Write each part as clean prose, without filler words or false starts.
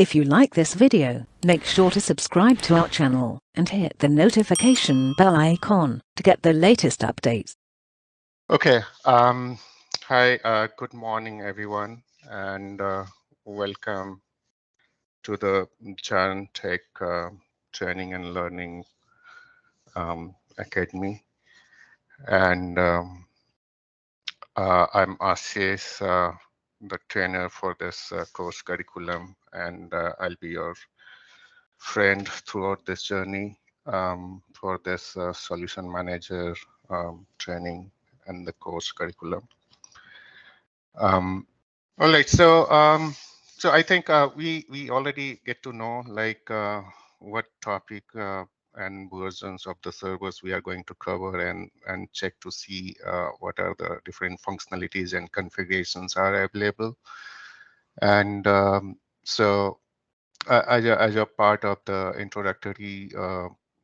If you like this video, make sure to subscribe to our channel and hit the notification bell icon to get the latest updates. Okay. Hi. Good morning, everyone, and welcome to the ZaranTech Training and Learning Academy. And I'm Ashish, the trainer for this course curriculum, and I'll be your friend throughout this journey for this solution manager training and the course curriculum. All right, so I think we already get to know like what topic and versions of the servers we are going to cover and check to see what are the different functionalities and configurations are available. And so as a part of the introductory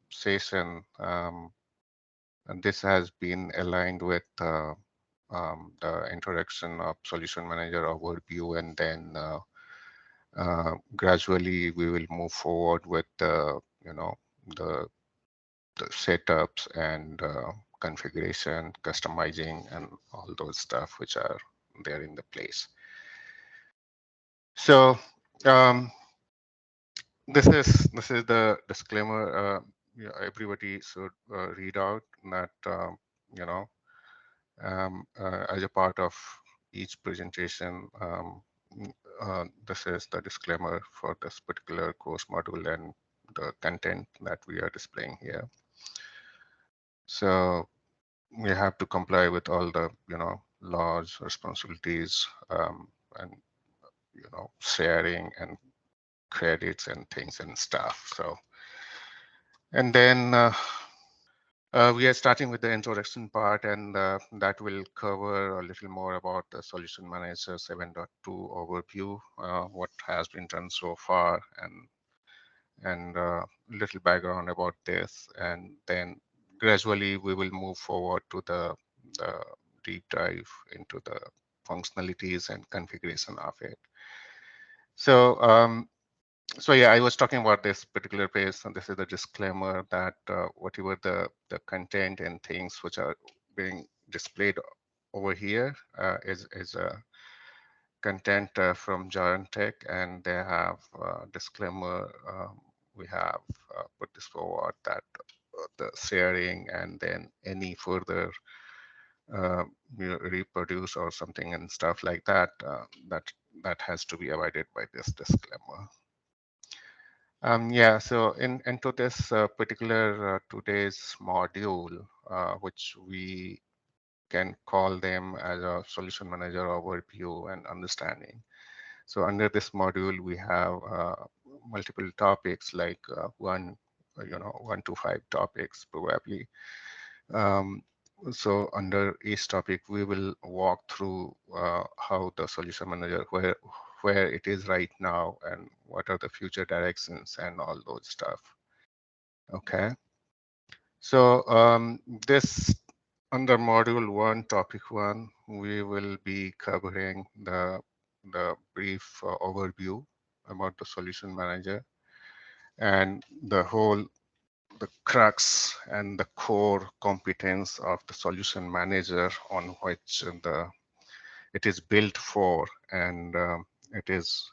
session, and this has been aligned with the introduction of solution manager overview, and then gradually we will move forward with the the setups and configuration, customizing, and all those stuff which are there in the place. So this is the disclaimer. Everybody should read out that you know as a part of each presentation. This is the disclaimer for this particular course module and the content that we are displaying here. So we have to comply with all the laws, responsibilities, and sharing and credits and things and stuff. So, and then we are starting with the introduction part, and that will cover a little more about the Solution Manager 7.2 overview, what has been done so far, and little background about this. And then gradually we will move forward to the deep dive into the functionalities and configuration of it. So so yeah, I was talking about this particular page, and this is the disclaimer that whatever the content and things which are being displayed over here is a content from ZaranTech, and they have disclaimer. We have put this forward that the sharing and then any further reproduce or something and stuff like that, that has to be avoided by this disclaimer. Yeah, so into this particular today's module, which we can call them as a solution manager overview and understanding. So under this module, we have multiple topics, like 1 to 5 topics probably. So under each topic, we will walk through how the solution manager, where it is right now, and what are the future directions and all those stuff. Okay. So this under module 1, topic 1, we will be covering the brief overview about the solution manager and the crux and the core competence of the solution manager on which it is built for, and it is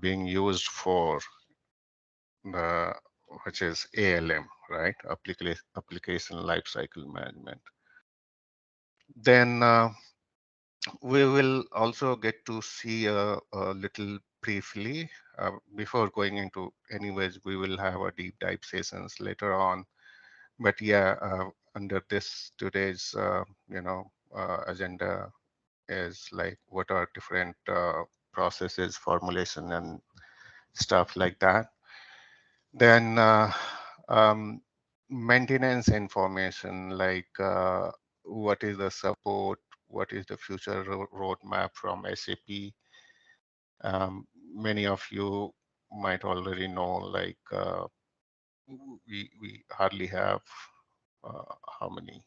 being used for the, which is ALM, right? Application Lifecycle Management. Then we will also get to see a little briefly before going into, anyways, we will have a deep dive sessions later on. But yeah, under this today's agenda is like what are different processes, formulation, and stuff like that. Then maintenance information, like what is the support, what is the future roadmap from SAP. Many of you might already know, like we hardly have how many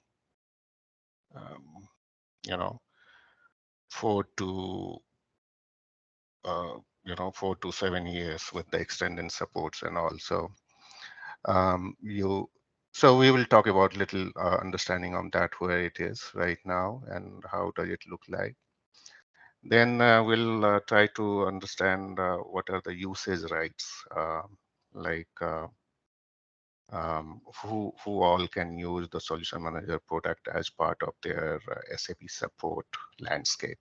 4 to 4 to 7 years with the extended supports and all. So we will talk about little understanding on that, where it is right now and how does it look like. Then we'll try to understand what are the usage rights, like who all can use the Solution Manager product as part of their SAP support landscape.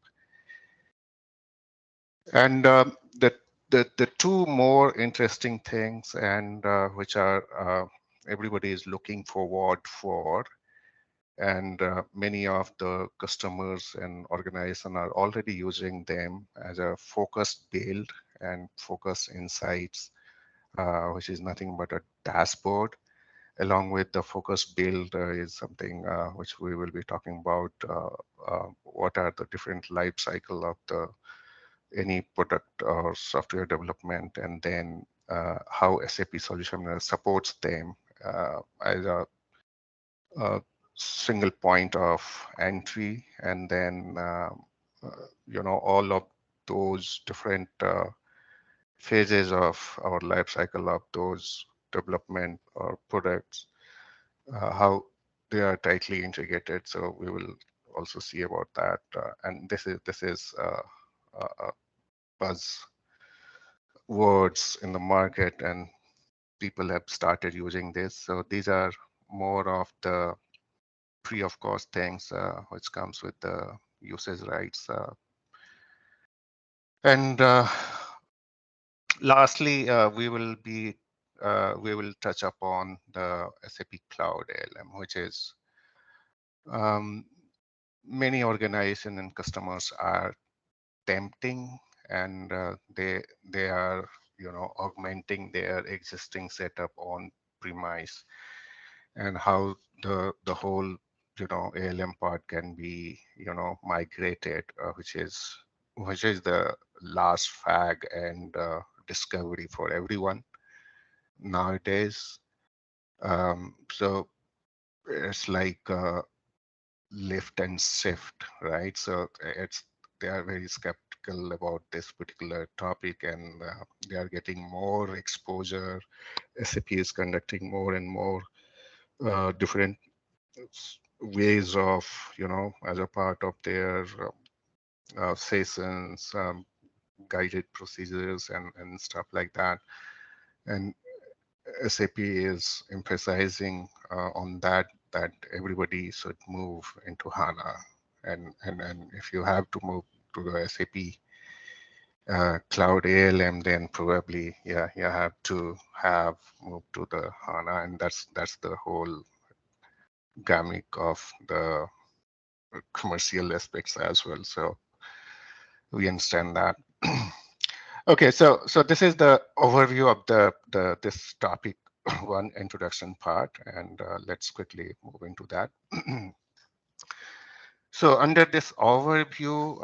And the two more interesting things, and which are everybody is looking forward for, and many of the customers and organizations are already using them as a focused build and focus insights, which is nothing but a dashboard. Along with the focus build is something which we will be talking about. What are the different life cycle of the any product or software development, and then how SAP Solution Manager supports them as a single point of entry, and then all of those different phases of our life cycle of those development or products, how they are tightly integrated. So we will also see about that. And this is buzz words in the market, and people have started using this. So these are more of the free of cost things which comes with the usage rights. And lastly, we will touch upon the SAP Cloud ALM, which is many organizations and customers are tempting, and they are augmenting their existing setup on premise, and how the whole ALM part can be migrated, which is the last fag and discovery for everyone nowadays. So it's like lift and shift, right? So they are very skeptical about this particular topic, and they are getting more exposure. SAP is conducting more and more different ways of, as a part of their sessions, guided procedures, and stuff like that. And SAP is emphasizing on that everybody should move into HANA, and if you have to move to the SAP Cloud ALM, then probably you have to have moved to the HANA, and that's the whole gamut of the commercial aspects as well. So we understand that. Okay, so this is the overview of this topic one introduction part, and let's quickly move into that. So under this overview,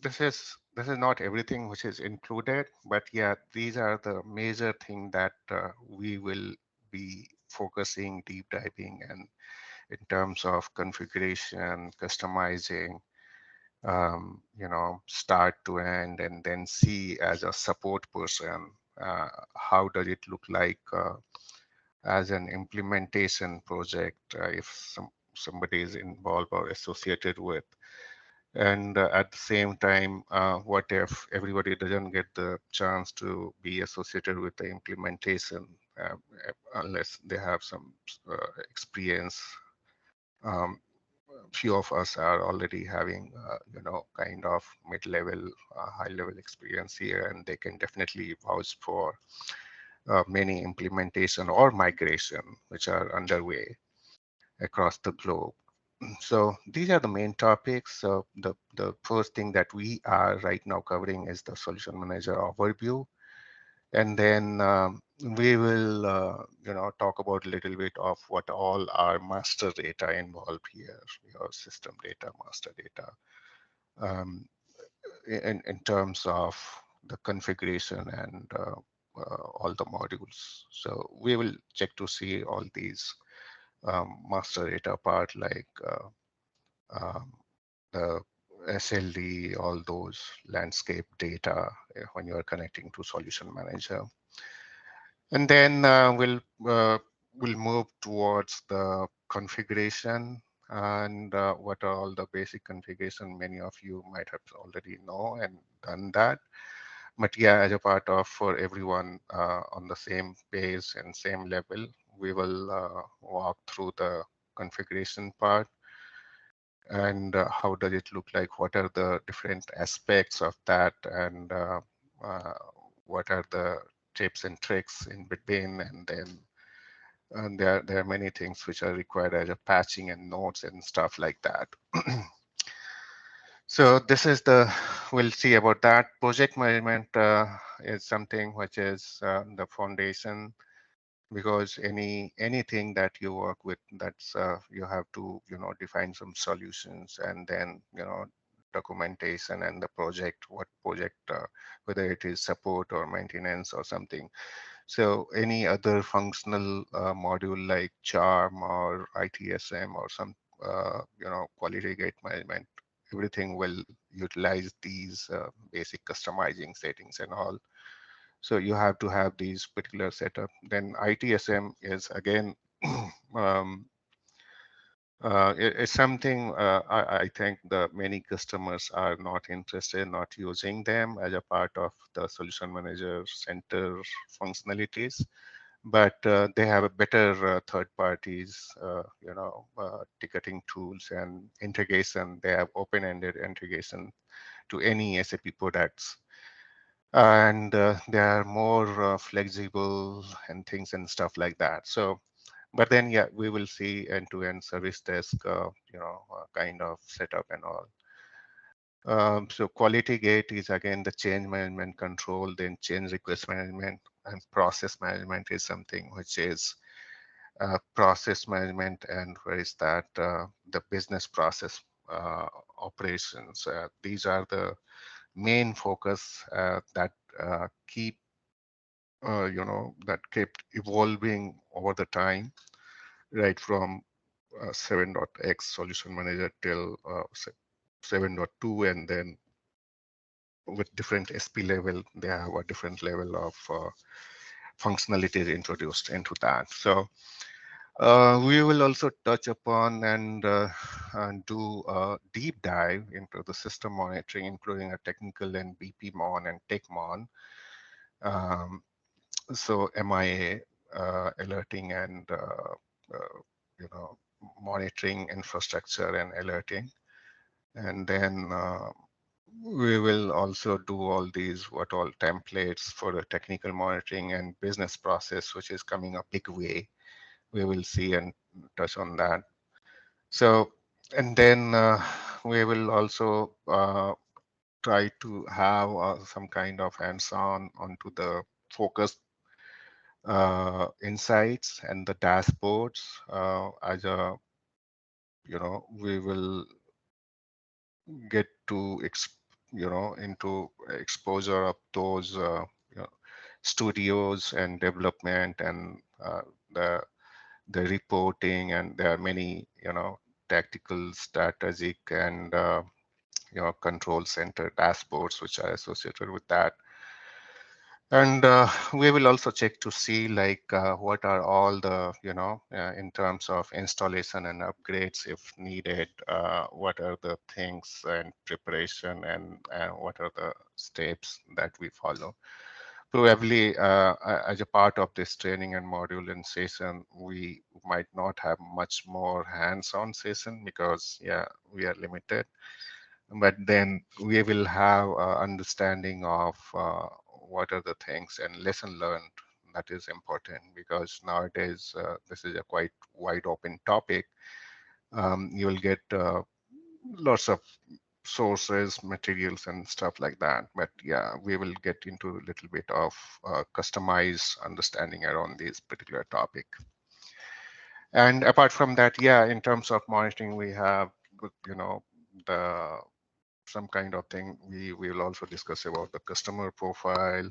this is not everything which is included, but yeah, these are the major thing that we will be focusing, deep diving, and in terms of configuration, customizing, start to end, and then see as a support person, how does it look like as an implementation project if somebody is involved or associated with. And at the same time, what if everybody doesn't get the chance to be associated with the implementation unless they have some experience? Few of us are already having, kind of mid-level, high-level experience here, and they can definitely vouch for many implementation or migration which are underway across the globe. So these are the main topics. So the first thing that we are right now covering is the Solution Manager overview. And then we will, talk about a little bit of what all are master data involved here, your system data, master data, in terms of the configuration and all the modules. So we will check to see all these master data part, like the SLD, all those landscape data when you are connecting to Solution Manager. And then we'll move towards the configuration and what are all the basic configuration. Many of you might have already know and done that. But yeah, as a part of for everyone on the same page and same level, we will walk through the configuration part and how does it look like, what are the different aspects of that, and uh, what are the tips and tricks in between, and then there are many things which are required as a patching and notes and stuff like that. So this is we'll see about that. Project management is something which is the foundation, because anything that you work with, that's you have to define some solutions, and then documentation and the project, what project, whether it is support or maintenance or something. So any other functional module like charm or ITSM or some quality gate management, everything will utilize these basic customizing settings and all. So you have to have these particular setup. Then ITSM is again it's something I think the many customers are not interested, not using them as a part of the Solution Manager Center functionalities. But they have a better third parties, ticketing tools and integration. They have open-ended integration to any SAP products, and they are more flexible and things and stuff like that. So, but then yeah, we will see end-to-end service desk, kind of setup and all. So quality gate is again the change management control, then change request management, and process management is something which is process management, and where is that the business process operations. These are the main focus that keep that kept evolving over the time, right from 7.x solution manager till 7.2, and then with different SP level, they have a different level of functionalities introduced into that. So we will also touch upon and do a deep dive into the system monitoring, including a technical and BP mon and tech mon. So MIA alerting and monitoring infrastructure and alerting, and then we will also do all these what all templates for the technical monitoring and business process, which is coming a big way. We will see and touch on that. So, and then we will also try to have some kind of hands-on onto the focused insights and the dashboards as a we will get to into exposure of those studios and development and the reporting, and there are many tactical, strategic, and control center dashboards which are associated with that. And we will also check to see like what are all the, in terms of installation and upgrades if needed, what are the things and preparation, and what are the steps that we follow. Probably as a part of this training and module and session, we might not have much more hands-on session because, yeah, we are limited. But then we will have understanding of what are the things and lesson learned. That is important, because nowadays this is a quite wide open topic. You will get lots of sources, materials, and stuff like that. But yeah, we will get into a little bit of customized understanding around this particular topic. And apart from that, yeah, in terms of monitoring, we have, the some kind of thing. We will also discuss about the customer profile,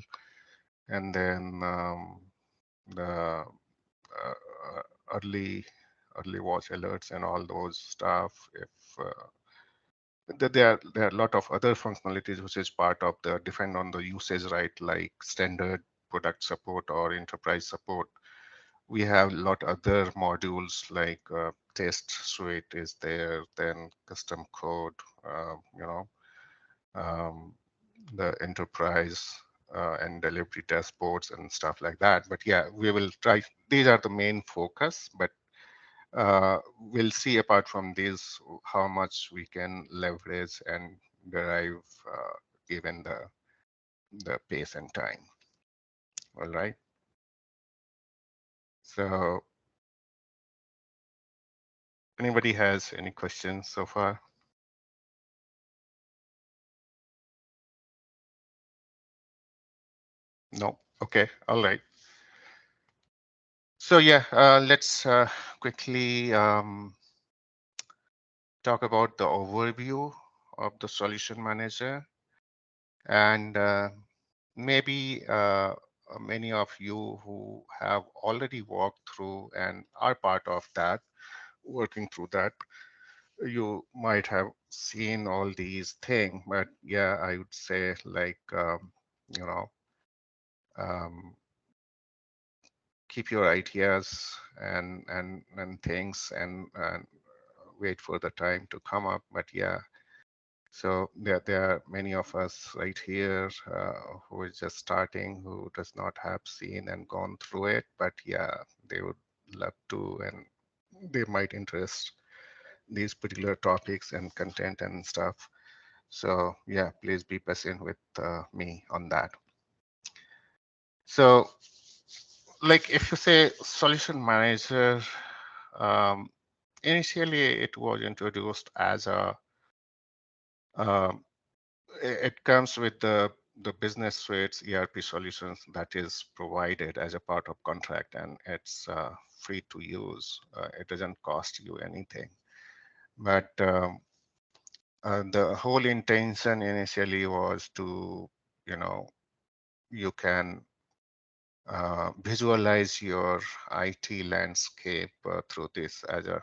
and then the early watch alerts and all those stuff. If there are a lot of other functionalities which is part of the depend on the usage, right? Like standard product support or enterprise support. We have a lot other modules like test suite is there, then custom code, you know, um, the enterprise and delivery dashboards and stuff like that. But yeah, we will try. These are the main focus, but we'll see apart from these how much we can leverage and derive given the pace and time. All right. So anybody has any questions so far? No. Okay. All right. So yeah, let's quickly talk about the overview of the solution manager, and maybe many of you who have already walked through and are part of that, working through that, you might have seen all these things. But yeah, I would say like you know um, keep your ideas and things and wait for the time to come up. But yeah, so there are many of us right here who is just starting, who does not have seen and gone through it. But yeah, they would love to, and they might interest these particular topics and content and stuff. So yeah, please be patient with me on that. So like if you say solution manager, um, initially it was introduced as a um, it comes with the business suites ERP solutions that is provided as a part of contract, and it's free to use. It doesn't cost you anything. But the whole intention initially was to, you know, you can visualize your IT landscape through this as a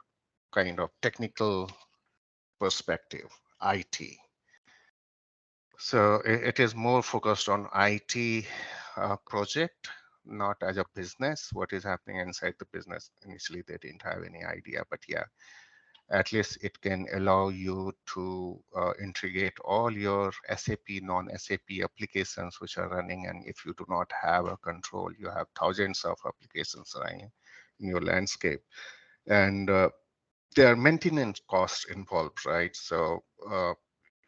kind of technical perspective, IT. So it is more focused on IT project, not as a business. What is happening inside the business? Initially, they didn't have any idea, but yeah, at least it can allow you to integrate all your SAP, non-SAP applications which are running. And if you do not have a control, you have thousands of applications running in your landscape. And there are maintenance costs involved, right? So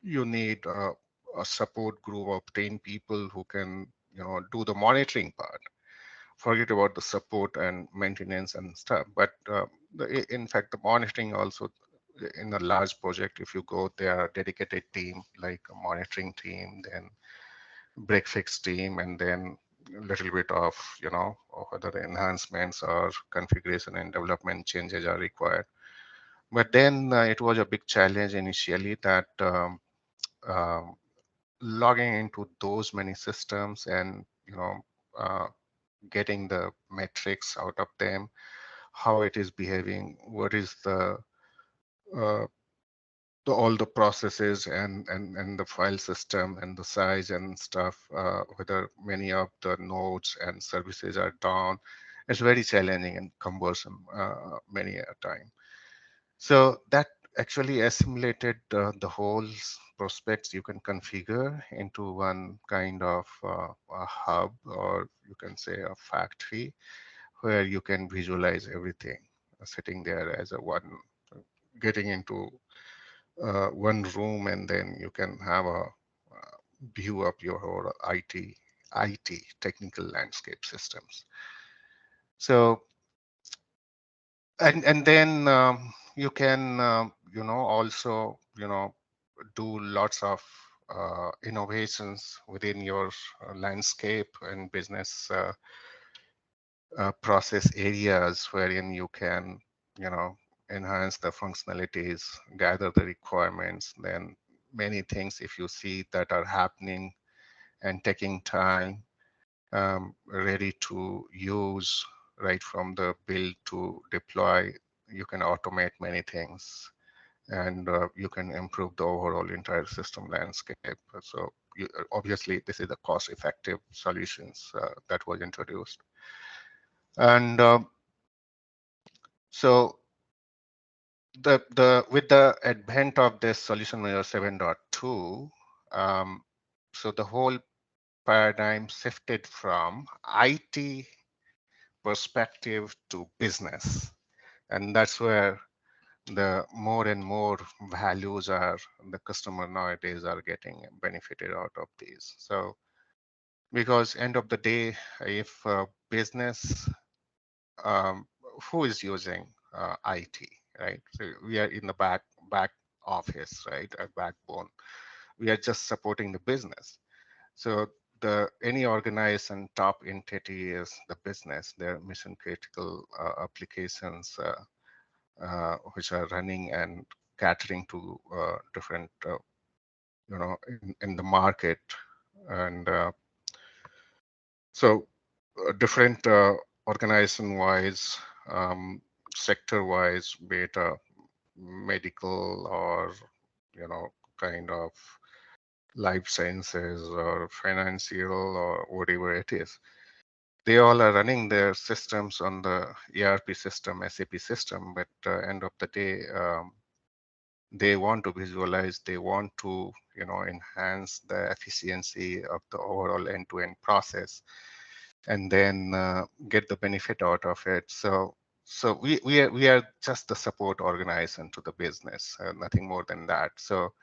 you need a support group of 10 people who can, you know, do the monitoring part. Forget about the support and maintenance and stuff. But in fact, the monitoring also in a large project, if you go, there are a dedicated team like a monitoring team, then break fix team, and then a little bit of, you know, whether the enhancements or configuration and development changes are required. But then it was a big challenge initially that um, logging into those many systems and, you know, uh, getting the metrics out of them, how it is behaving, what is uh, all the processes and the file system and the size and stuff, whether many of the nodes and services are down. It's very challenging and cumbersome many a time. So that actually assimilated the whole prospects you can configure into one kind of a hub, or you can say a factory, where you can visualize everything sitting there as a one, getting into one room, and then you can have a view of your whole IT technical landscape systems. So and then you can you know, also, you know, do lots of innovations within your landscape and business process areas, wherein you can, you know, enhance the functionalities, gather the requirements. Then many things, if you see that are happening and taking time, ready to use, right from the build to deploy, you can automate many things. and you can improve the overall entire system landscape. So obviously, this is a cost-effective solutions that was introduced. And so with the advent of this Solution Manager 7.2, so the whole paradigm shifted from IT perspective to business, and that's where the more and more values are the customer nowadays are getting benefited out of these. So because end of the day, if business, um, who is using IT, right? So we are in the back office, right? A backbone. We are just supporting the business. So the any organization top entity is the business. Their mission critical applications which are running and catering to different, in the market, and so different organization-wise, sector-wise, be it medical or kind of life sciences or financial or whatever it is. They all are running their systems on the ERP system, SAP system, but end of the day, they want to visualize, they want to enhance the efficiency of the overall end-to-end process, and then get the benefit out of it. So we are just the support organization to the business, nothing more than that. So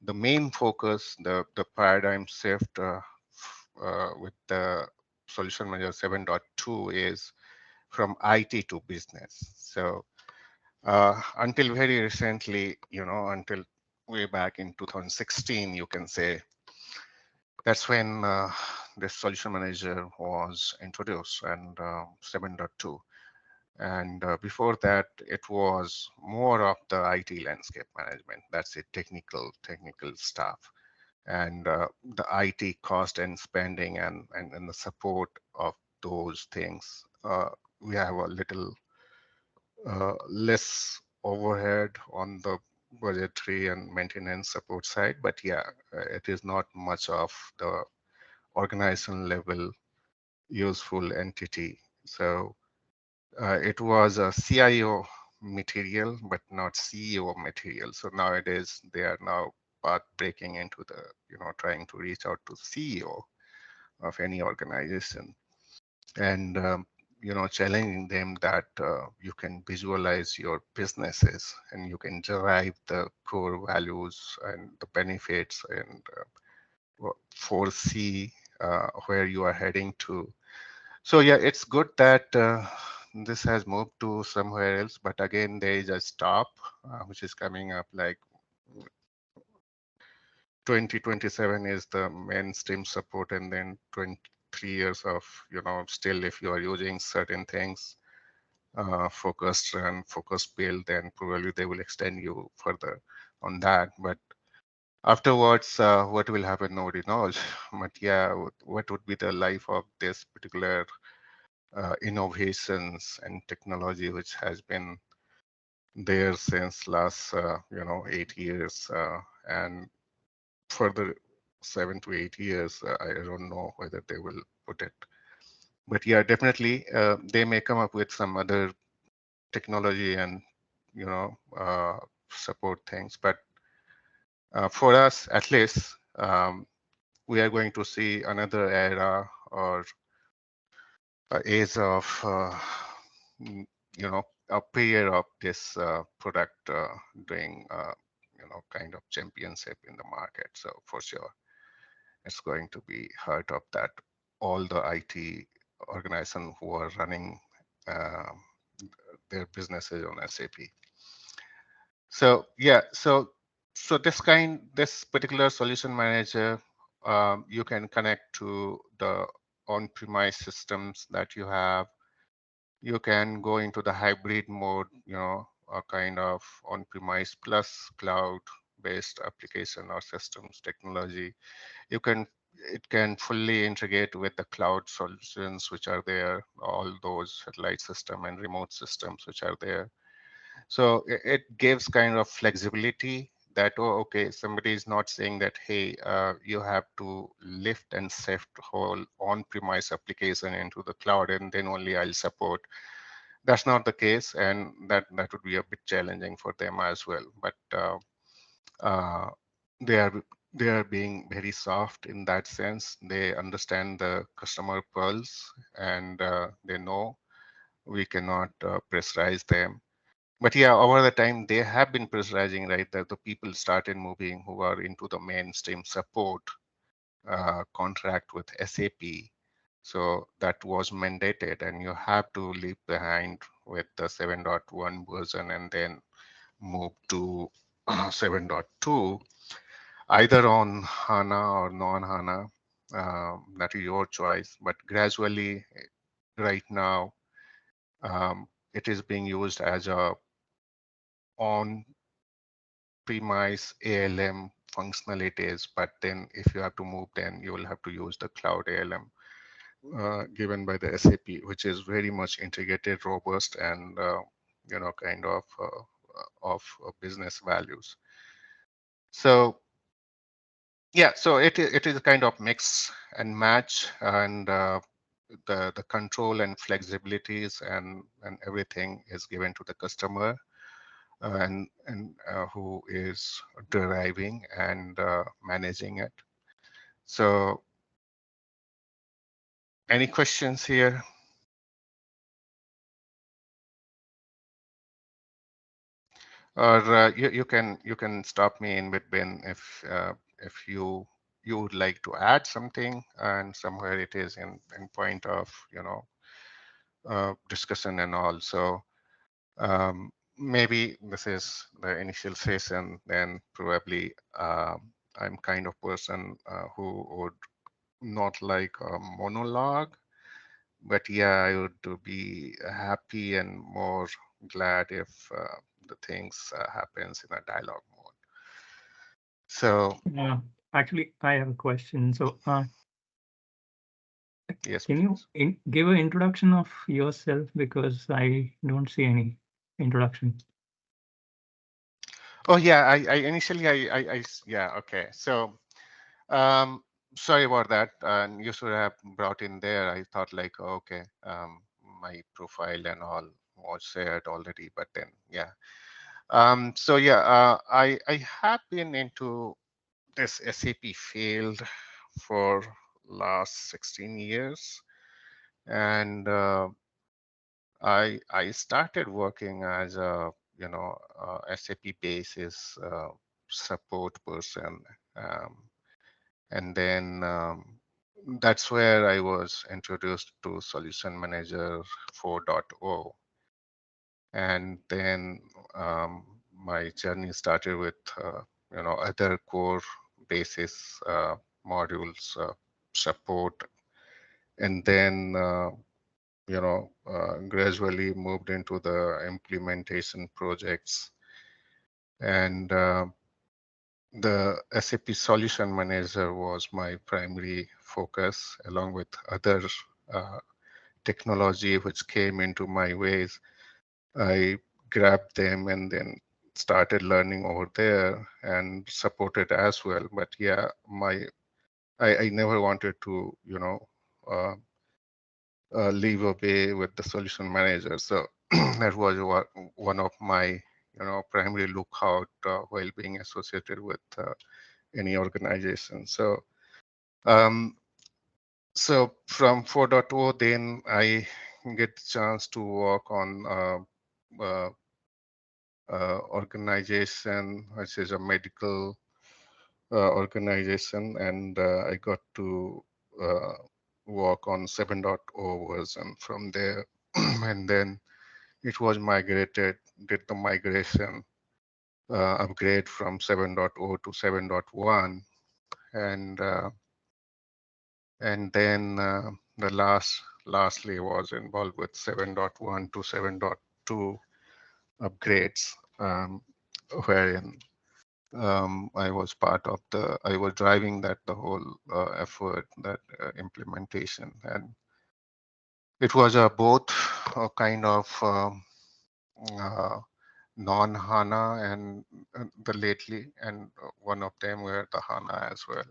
the main focus, the paradigm shift with the Solution Manager 7.2 is from IT to business. So until very recently, until way back in 2016, you can say, that's when this Solution Manager was introduced, and 7.2. And before that, it was more of the IT landscape management. That's it, technical stuff. And the IT cost and spending and the support of those things. We have a little less overhead on the budgetary and maintenance support side, but yeah, it is not much of the organization level useful entity. So it was a CIO material, but not CEO material. So nowadays they are now path breaking into the, trying to reach out to CEO of any organization, and challenging them that you can visualize your businesses and you can derive the core values and the benefits, and foresee where you are heading to. So yeah, it's good that this has moved to somewhere else, but again, there is a stop which is coming up, like 2027 is the mainstream support, and then 23 years of, still if you are using certain things, focused and focused build, then probably they will extend you further on that. But afterwards, what will happen, nobody knows. But yeah, what would be the life of this particular innovations and technology which has been there since last 8 years, and further 7 to 8 years, I don't know whether they will put it. But yeah, definitely they may come up with some other technology and support things, but for us at least, we are going to see another era or age of a period of this product doing kind of championship in the market. So for sure it's going to be heard of that all the IT organizations who are running their businesses on SAP. So yeah, so this particular solution manager, you can connect to the on-premise systems that you have. You can go into the hybrid mode, a kind of on-premise plus cloud-based application or systems technology. It can fully integrate with the cloud solutions which are there, all those satellite system and remote systems which are there. So it gives kind of flexibility that, oh, okay, somebody is not saying that, hey, you have to lift and shift whole on-premise application into the cloud and then only I'll support. That's not the case, and that would be a bit challenging for them as well. But uh, they are they are being very soft in that sense. They understand the customer pulse, and they know we cannot pressurize them. But yeah, over the time they have been pressurizing, right? That the people started moving who are into the mainstream support contract with SAP. So that was mandated, and you have to leave behind with the 7.1 version and then move to 7.2, either on HANA or non-HANA. That is your choice. But gradually, right now, it is being used as a on-premise ALM functionalities. But then, if you have to move, then you will have to use the cloud ALM given by the SAP, which is very much integrated, robust, and kind of business values. So yeah, so it is a kind of mix and match, and the control and flexibilities and everything is given to the customer, and who is deriving and managing it. So any questions here? Or you can stop me in between if you would like to add something, and somewhere it is in point of discussion and all. So maybe this is the initial session. Then probably I'm kind of person who would not like a monologue, but yeah, I would be happy and more glad if the things happens in a dialogue mode. So Yeah, actually, I have a question. So, yes, can you please. give an introduction of yourself because I don't see any introduction. Oh yeah, I initially yeah, okay. So um sorry about that. And you should have brought in there. I thought like, okay, my profile and all was shared already, but then yeah. So yeah, I have been into this SAP field for last 16 years, and I started working as a SAP basis support person, um, and then that's where I was introduced to Solution Manager 4.0, and then my journey started with other core basis modules support, and then gradually moved into the implementation projects, and the SAP Solution Manager was my primary focus, along with other uh, technology which came into my ways. I grabbed them and then started learning over there and supported as well. But yeah, I never wanted to uh, leave away with the solution manager. So that was one of my primary lookout while being associated with any organization. Um, so from 4.0, then I get the chance to work on organization, which is a medical organization, and I got to work on 7.0 version from there. And then it was migrated, did the migration upgrade from 7.0 to 7.1, and then the lastly was involved with 7.1 to 7.2 upgrades, wherein I was I was driving the whole effort, that implementation. And it was both a kind of uh, non-HANA and the lately, and one of them were the HANA as well.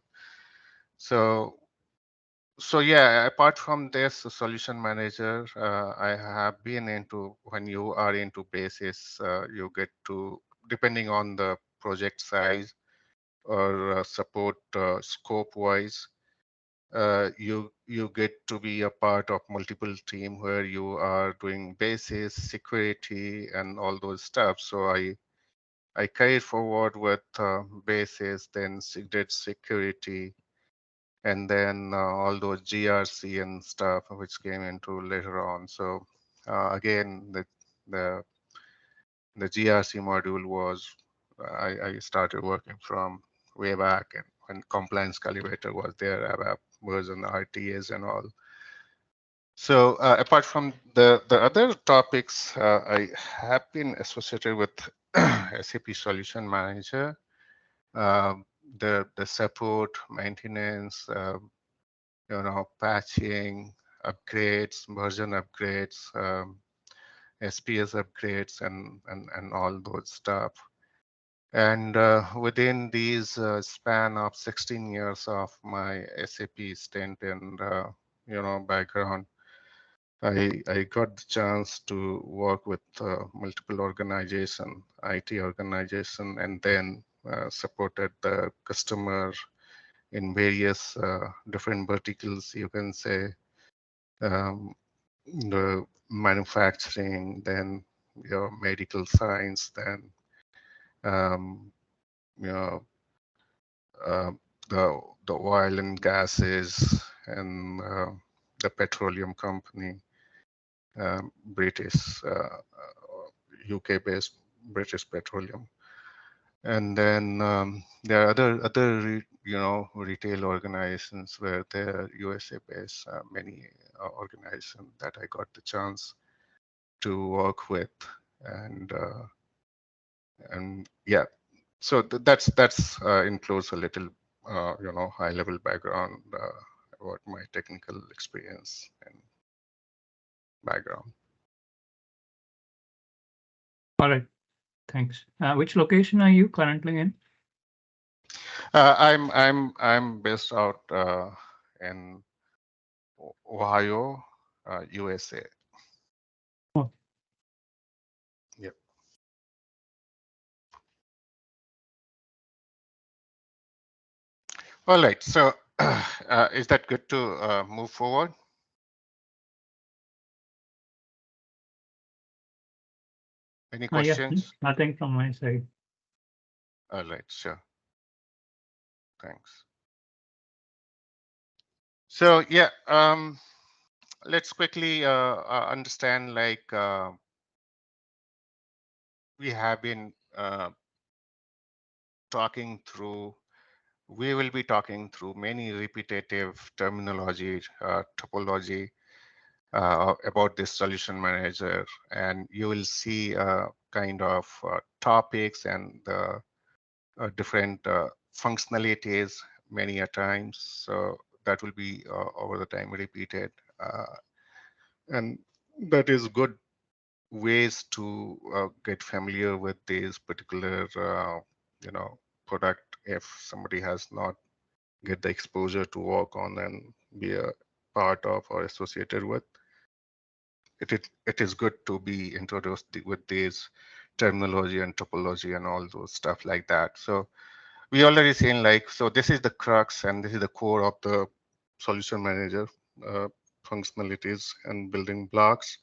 So yeah, apart from this solution manager, I have been into, when you are into basis, you get to, depending on the project size or support scope wise, you get to be a part of multiple team where you are doing basis, security, and all those stuff. So I carried forward with basis, then did security, and then all those GRC and stuff which came into later on. So again, the the GRC module was I started working from way back, and when compliance calibrator was there, ABAP version, RTAs and all. So apart from the other topics, I have been associated with SAP Solution Manager, the support, maintenance, patching, upgrades, version upgrades, SPS upgrades, and all those stuff. And within these span of 16 years of my SAP stint and background, I got the chance to work with multiple organization, IT organization, and then supported the customer in various different verticals, you can say, um, the manufacturing, then your medical science, then um, you know uh, the oil and gases, and the petroleum company, British, UK-based British Petroleum, and then there are other retail organizations where they're USA-based. Many organizations that I got the chance to work with, and yeah, so that's includes a little high level background about my technical experience and background. All right. Thanks. Which location are you currently in? I'm based out in Ohio, USA. Oh. Yep. All right. So is that good to move forward? Any questions? Yeah, nothing from my side. All right, sure. Thanks. So yeah, let's quickly understand, like we have been we will be talking through many repetitive terminology, topology about this solution manager, and you will see kind of topics and different functionalities many a times. So that will be over the time repeated, and that is good ways to get familiar with this particular product if somebody has not get the exposure to work on and be a part of or associated with it is good to be introduced with these terminology and topology and all those stuff like that. So we already seen, like, so this is the crux and this is the core of the solution manager functionalities and building blocks.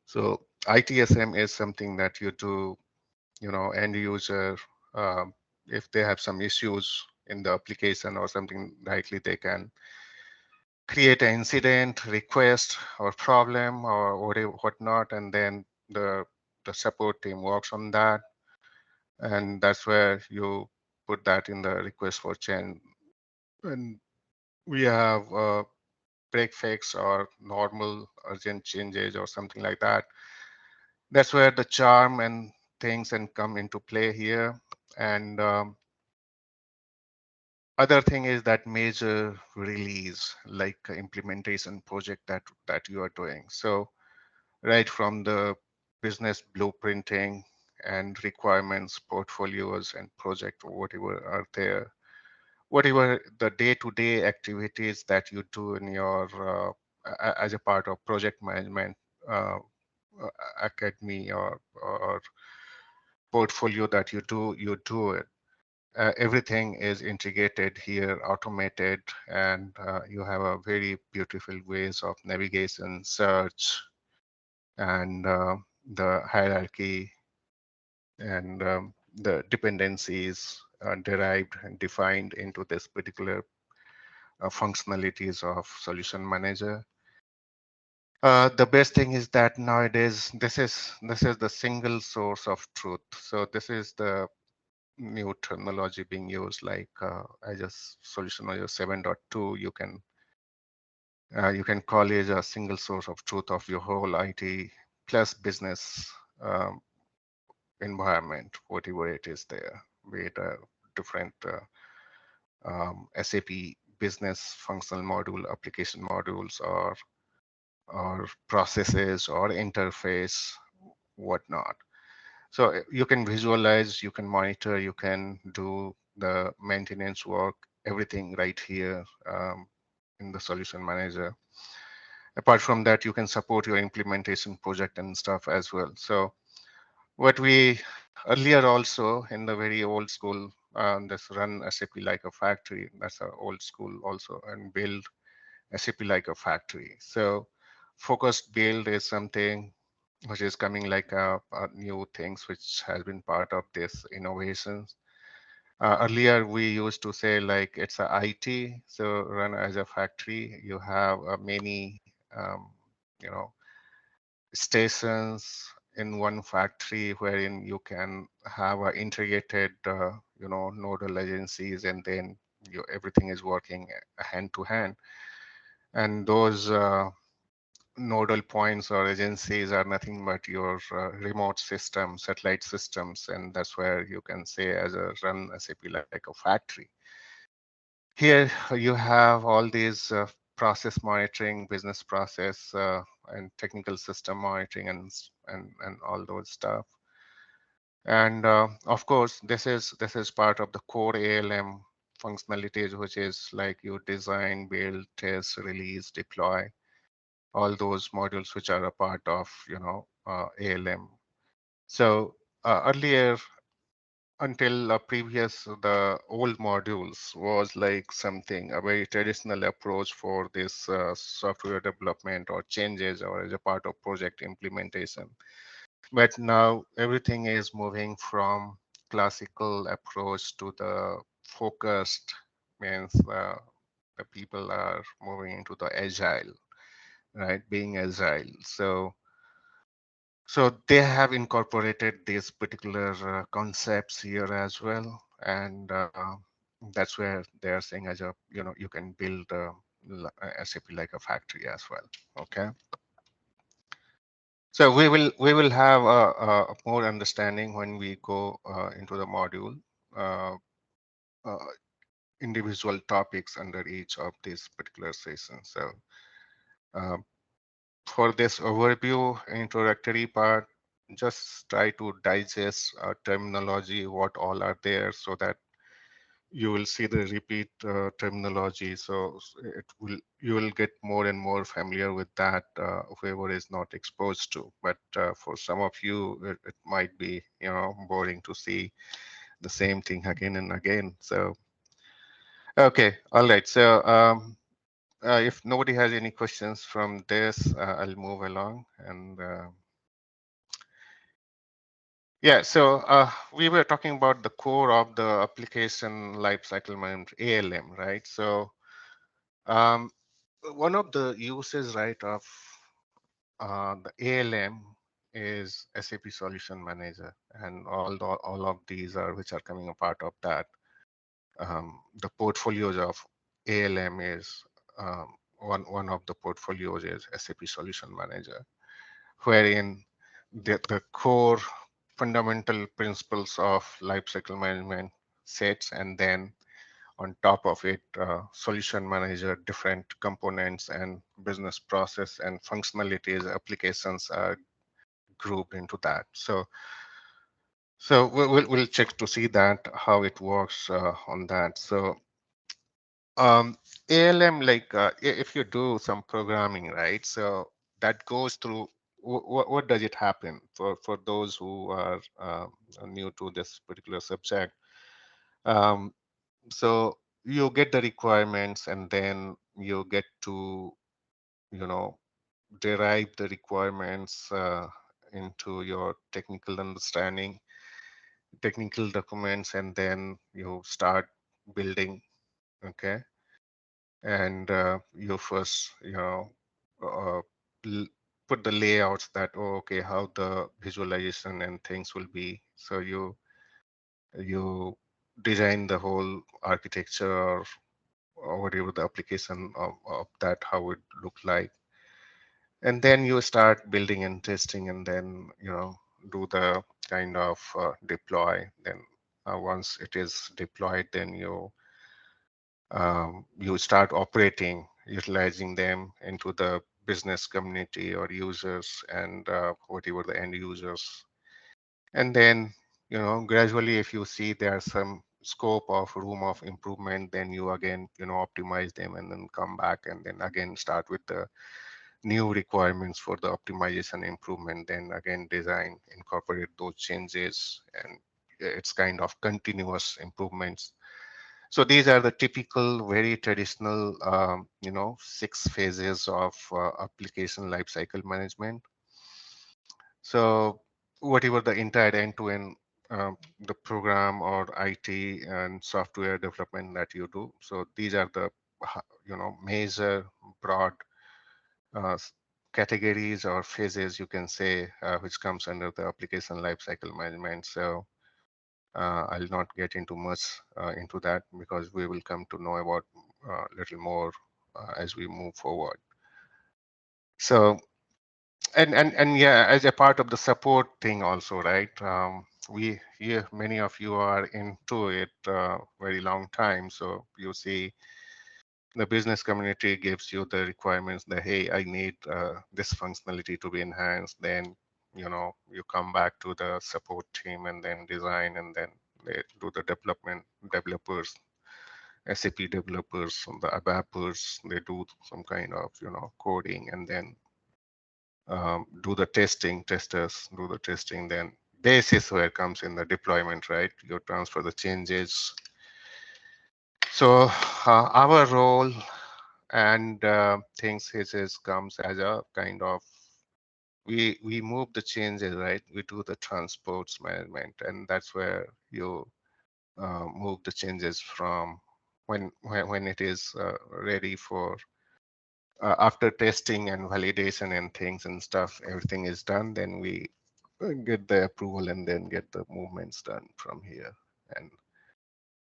So ITSM is something that you do, end user, if they have some issues in the application or something, directly they can create an incident, request, or problem, or whatnot, and then the support team works on that, and that's where you put that in the request for change. And we have break fix or normal urgent changes or something like that. That's where the charm and things and come into play here. And other thing is that major release, like implementation project that you are doing. So right from the business blueprinting and requirements, portfolios, and project, whatever are there, whatever the day-to-day activities that you do in your as a part of project management uh, academy or portfolio that you do it. Everything is integrated here, automated, and you have a very beautiful ways of navigation, search, and the hierarchy and the dependencies derived and defined into this particular functionalities of solution manager. The best thing is that nowadays this is the single source of truth. So this is the new terminology being used, like as a solution manager 7.2. You can call it a single source of truth of your whole IT plus business environment, whatever it is there, be it a different SAP business functional module, application modules, or processes or interface, whatnot. So you can visualize, you can monitor, you can do the maintenance work, everything right here in the solution manager. Apart from that, you can support your implementation project and stuff as well. So what we earlier also in the very old school, this run SAP like a factory, that's a old school also, and build SAP like a factory. So focused build is something which is coming like a new things which has been part of this innovations. Earlier we used to say like it's a IT, so run as a factory. You have many you know stations in one factory wherein you can have integrated nodal agencies, and then everything is working hand to hand, and those nodal points or agencies are nothing but your remote systems, satellite systems, and that's where you can say as a run SAP like a factory. Here you have all these process monitoring, business process, and technical system monitoring, and all those stuff. And of course, this is part of the core ALM functionalities, which is like you design, build, test, release, deploy, all those modules which are a part of ALM. So earlier, until the old modules was like something, a very traditional approach for this software development or changes or as a part of project implementation. But now everything is moving from classical approach to the focused, means the people are moving into the agile, right? Being agile. So they have incorporated these particular concepts here as well, and that's where they are saying as a you can build a SAP like a factory as well. Okay. So we will have a more understanding when we go into the module, uh, uh, individual topics under each of these particular sessions. So uh, for this overview introductory part, just try to digest terminology, what all are there, so that you will see the repeat terminology. So you will get more and more familiar with that, whoever is not exposed to. But for some of you, it might be boring to see the same thing again and again. So okay, all right. So if nobody has any questions from this, I'll move along. And yeah, so we were talking about the core of the application lifecycle management, ALM, right? So one of the uses, right, of the ALM is SAP Solution Manager, and all of these are which are coming a part of that. The portfolios of ALM is one of the portfolios is SAP Solution Manager, wherein the core fundamental principles of lifecycle management sets, and then on top of it, solution manager, different components and business process and functionalities, applications are grouped into that. So So we'll check to see that how it works on that. So ALM, like if you do some programming, right? So that goes through. What does it happen for those who are new to this particular subject? Um, so you get the requirements, and then you get to derive the requirements into your technical understanding, technical documents, and then you start building. Okay. And you first uh, l- put the layouts that, oh, okay, how the visualization and things will be. So you design the whole architecture, or whatever the application of that, how it look like. And then you start building and testing, and then do the kind of deploy. Then once it is deployed, then you start operating, utilizing them into the business community or users, and whatever the end users. And then gradually, if you see there's some scope of room of improvement, then you again optimize them, and then come back and then again start with the new requirements for the optimization improvement, then again design, incorporate those changes, and it's kind of continuous improvements. So these are the typical, very traditional, 6 phases of application lifecycle management. So whatever the entire end-to-end, the program or IT and software development that you do. So these are the, major broad categories or phases, you can say, which comes under the application lifecycle management. So I'll not get into much into that, because we will come to know about a little more as we move forward. So, and yeah, as a part of the support thing also, right? We here, many of you are into it very long time. So you see the business community gives you the requirements that, hey, I need this functionality to be enhanced. Then you come back to the support team, and then design, and then they do the developers, SAP developers, the ABAPers, they do some kind of coding, and then do the testing, testers do the testing. Then this is where it comes in the deployment, right? You transfer the changes. So our role and things is comes as a kind of, we move the changes, right? We do the transports management, and that's where you move the changes from when it is ready for after testing and validation and things and stuff, everything is done, then we get the approval and then get the movements done from here.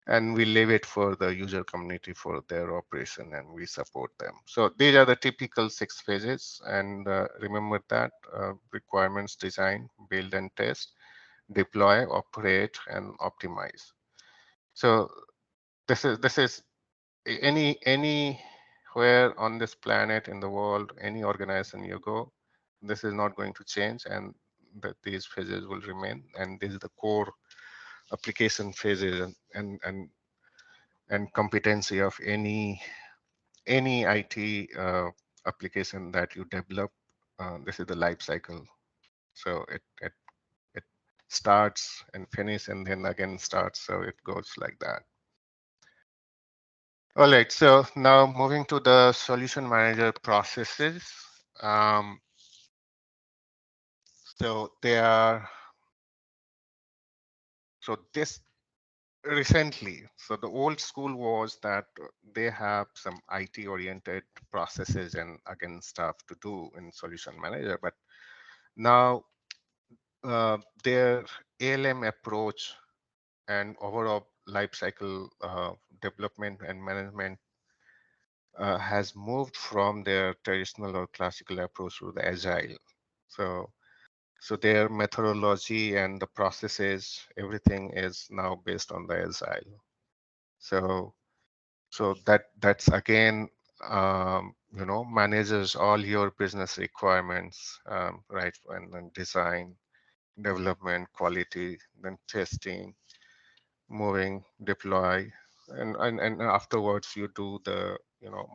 And we leave it for the user community for their operation, and we support them. So these are the typical 6 phases. And remember that requirements, design, build and test, deploy, operate, and optimize. So this is anywhere on this planet, in the world, any organization you go, this is not going to change, and that these phases will remain. And this is the core application phases and competency of any IT application that you develop. This is the life cycle. So it starts and finish, and then again starts. So it goes like that. All right. So now moving to the solution manager processes. So they are. So this recently, so the old school was that they have some IT oriented processes and again stuff to do in solution manager, but now their ALM approach and overall lifecycle development and management has moved from their traditional or classical approach to the agile. So their methodology and the processes, everything is now based on the agile. So that's again, manages all your business requirements, right, and then design, development, quality, then testing, moving, deploy, and afterwards you do the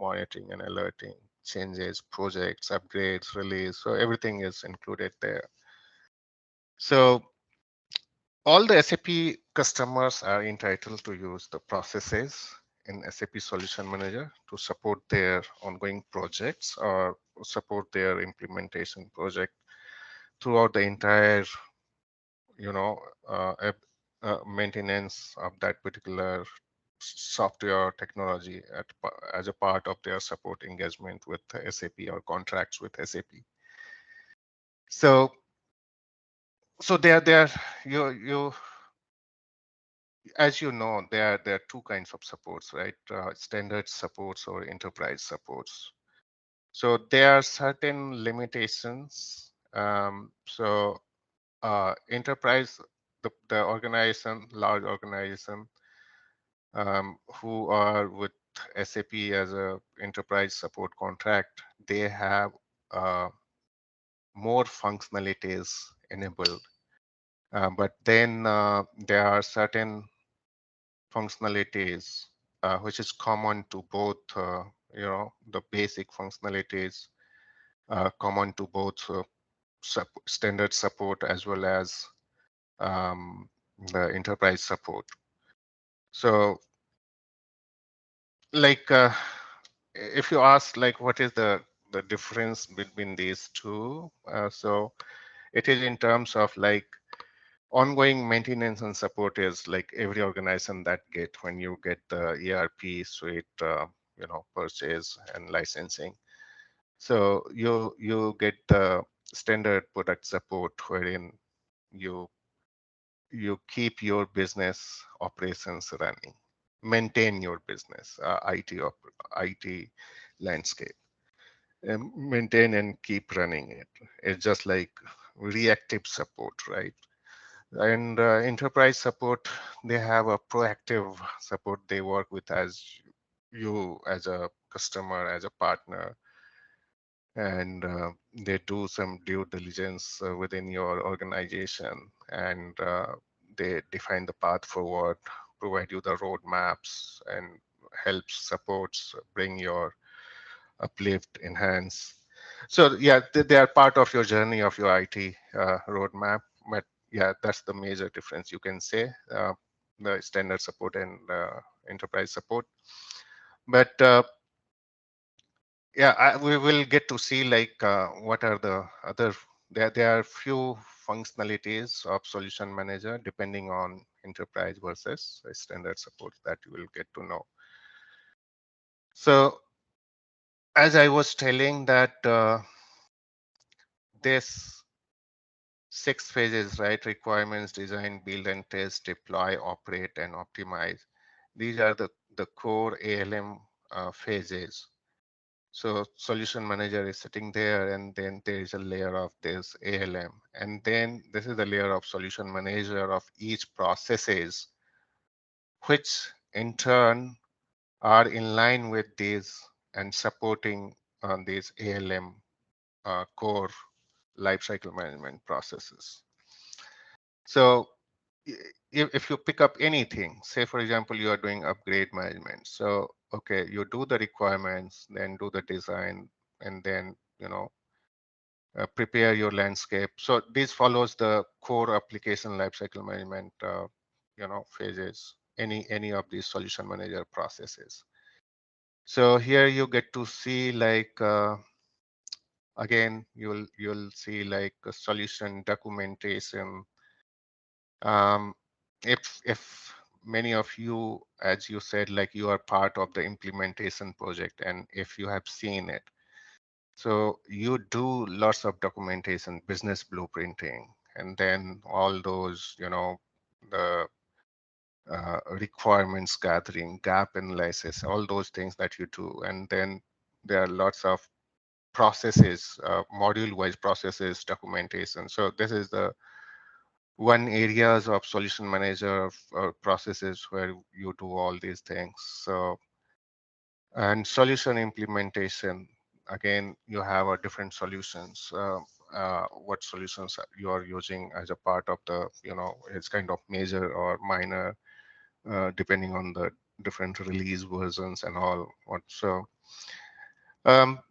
monitoring and alerting, changes, projects, upgrades, release. So everything is included there. So all the SAP customers are entitled to use the processes in SAP Solution Manager to support their ongoing projects or support their implementation project throughout the entire, you know, maintenance of that particular software technology as a part of their support engagement with SAP or contracts with SAP. So, there you as you know, there are two kinds of supports, right? Standard supports or enterprise supports. So there are certain limitations. Enterprise, the organization, large organization, who are with SAP as a enterprise support contract, they have more functionalities enabled. But then there are certain functionalities which is common to both, the basic functionalities common to both standard support as well as the enterprise support. So, like, if you ask, like, what is the difference between these two? So, it is in terms of like ongoing maintenance and support is like every organization that get when you get the ERP suite, purchase and licensing. So you get the standard product support wherein you keep your business operations running, maintain your business IT landscape, and maintain and keep running it. It's just like reactive support, right? And enterprise support, they have a proactive support. They work with as you as a customer, as a partner, and they do some due diligence within your organization, and they define the path forward, provide you the roadmaps, and helps supports bring your uplift, enhance. So yeah, they are part of your journey of your IT roadmap. But yeah, that's the major difference, you can say, the standard support and enterprise support. But yeah, we will get to see like what are the other. There are few functionalities of solution manager depending on enterprise versus standard support that you will get to know. So as I was telling that this 6 phases, right? Requirements, design, build and test, deploy, operate, and optimize. These are the core ALM phases. So solution manager is sitting there, and then there is a layer of this ALM. And then this is the layer of solution manager of each processes, which in turn are in line with these and supporting these ALM core lifecycle management processes. So if you pick up anything, say for example, you are doing upgrade management. So, okay, you do the requirements, then do the design, and then, prepare your landscape. So this follows the core application lifecycle management, phases, any of these solution manager processes. So here you get to see like, again, you'll see like a solution documentation. If many of you, as you said, like you are part of the implementation project, and if you have seen it, so you do lots of documentation, business blueprinting, and then all those, the requirements gathering, gap analysis, all those things that you do. And then there are lots of processes, module-wise processes, documentation. So this is the one areas of solution manager processes where you do all these things. So, and solution implementation, again, you have a different solutions. what solutions you are using as a part of the, it's kind of major or minor, depending on the different release versions and all. So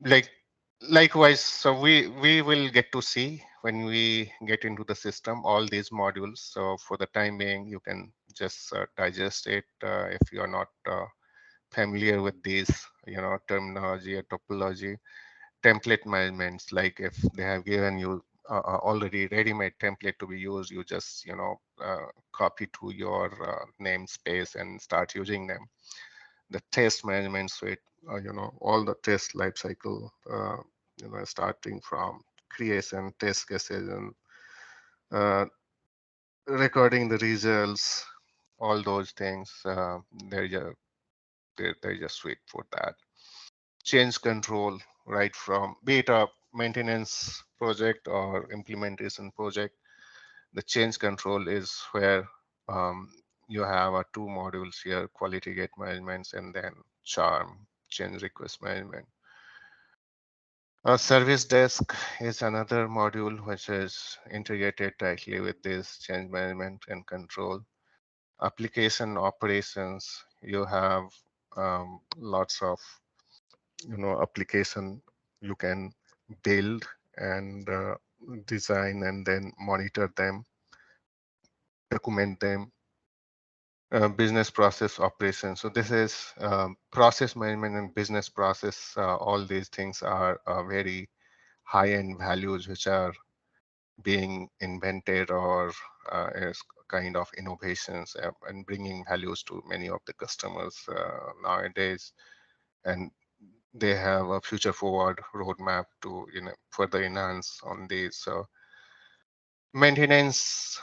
like likewise, so we will get to see when we get into the system all these modules. So for the time being, you can just digest it if you are not familiar with these, terminology or topology. Template managements, like if they have given you already ready-made template to be used, you just copy to your namespace and start using them. The test management suite, all the test lifecycle, starting from creation, test cases, and uh, recording the results, all those things. There's a suite for that. Change control, right from be it a maintenance project or implementation project. The change control is where you have two modules here: quality gate management and then charm, change request management. A service desk is another module which is integrated tightly with this change management and control. Application operations, you have lots of application you can build and design and then monitor them, document them. Business process operations. So this is process management and business process. All these things are very high-end values which are being invented or is kind of innovations and bringing values to many of the customers nowadays. And they have a future forward roadmap to further enhance on these. So maintenance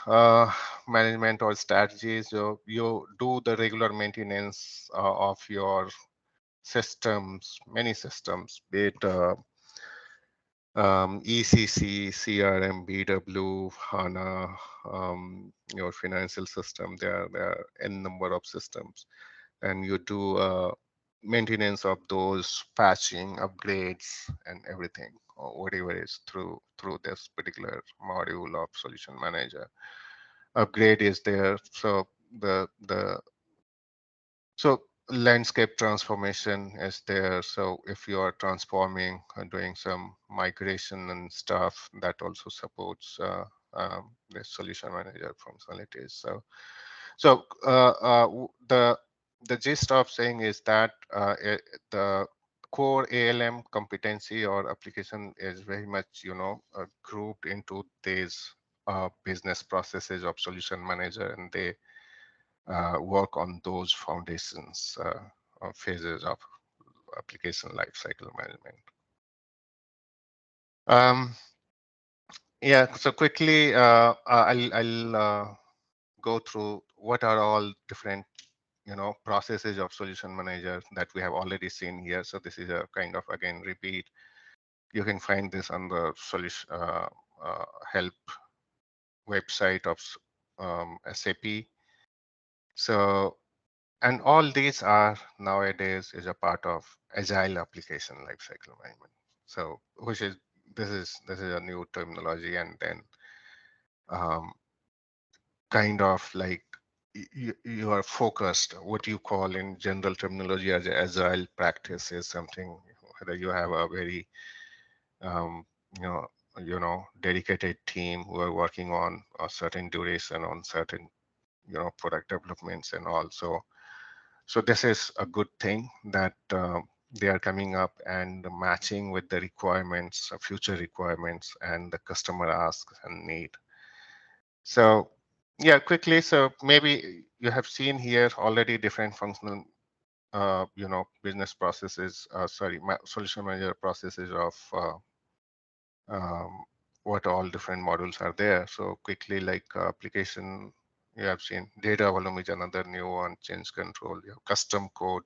management or strategies, you do the regular maintenance of your systems, many systems, be it ECC, CRM, BW, HANA, your financial system. There are n number of systems, and you do maintenance of those, patching, upgrades, and everything, or whatever is through this particular module of Solution Manager. Upgrade is there, so so landscape transformation is there. So if you are transforming, doing some migration and stuff, that also supports the Solution Manager functionalities. So the gist of saying is that the core ALM competency or application is very much grouped into these business processes of Solution Manager, and they work on those foundations phases of application lifecycle management. Yeah, so quickly I'll go through what are all different processes of Solution Manager that we have already seen here. So this is a kind of, again, repeat. You can find this on the solution help website of SAP. So, and all these are nowadays is a part of agile application lifecycle management. So this is a new terminology, and then kind of like you are focused. What you call in general terminology as agile practice is something whether you have a very dedicated team who are working on a certain duration on certain product developments and all. So this is a good thing that they are coming up and matching with the requirements, future requirements, and the customer asks and need. So yeah, quickly. So maybe you have seen here already different functional, business processes. Solution Manager processes of what all different modules are there. So quickly, like application, you have seen data volume is another new one. Change control. You have custom code.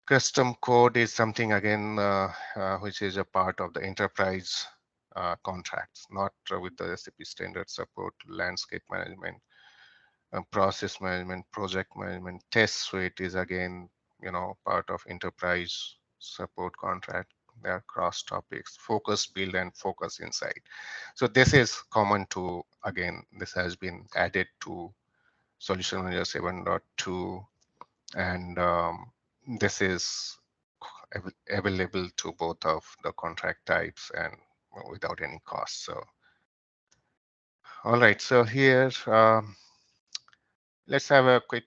Custom code is something again which is a part of the enterprise contracts, not with the SAP standard support. Landscape management, process management, project management. Test suite is again part of enterprise support contract. There are cross topics, focus build and focus insight. So this is common to, again, this has been added to Solution Manager 7.2, and this is available to both of the contract types and without any cost. So, all right, so here, let's have a quick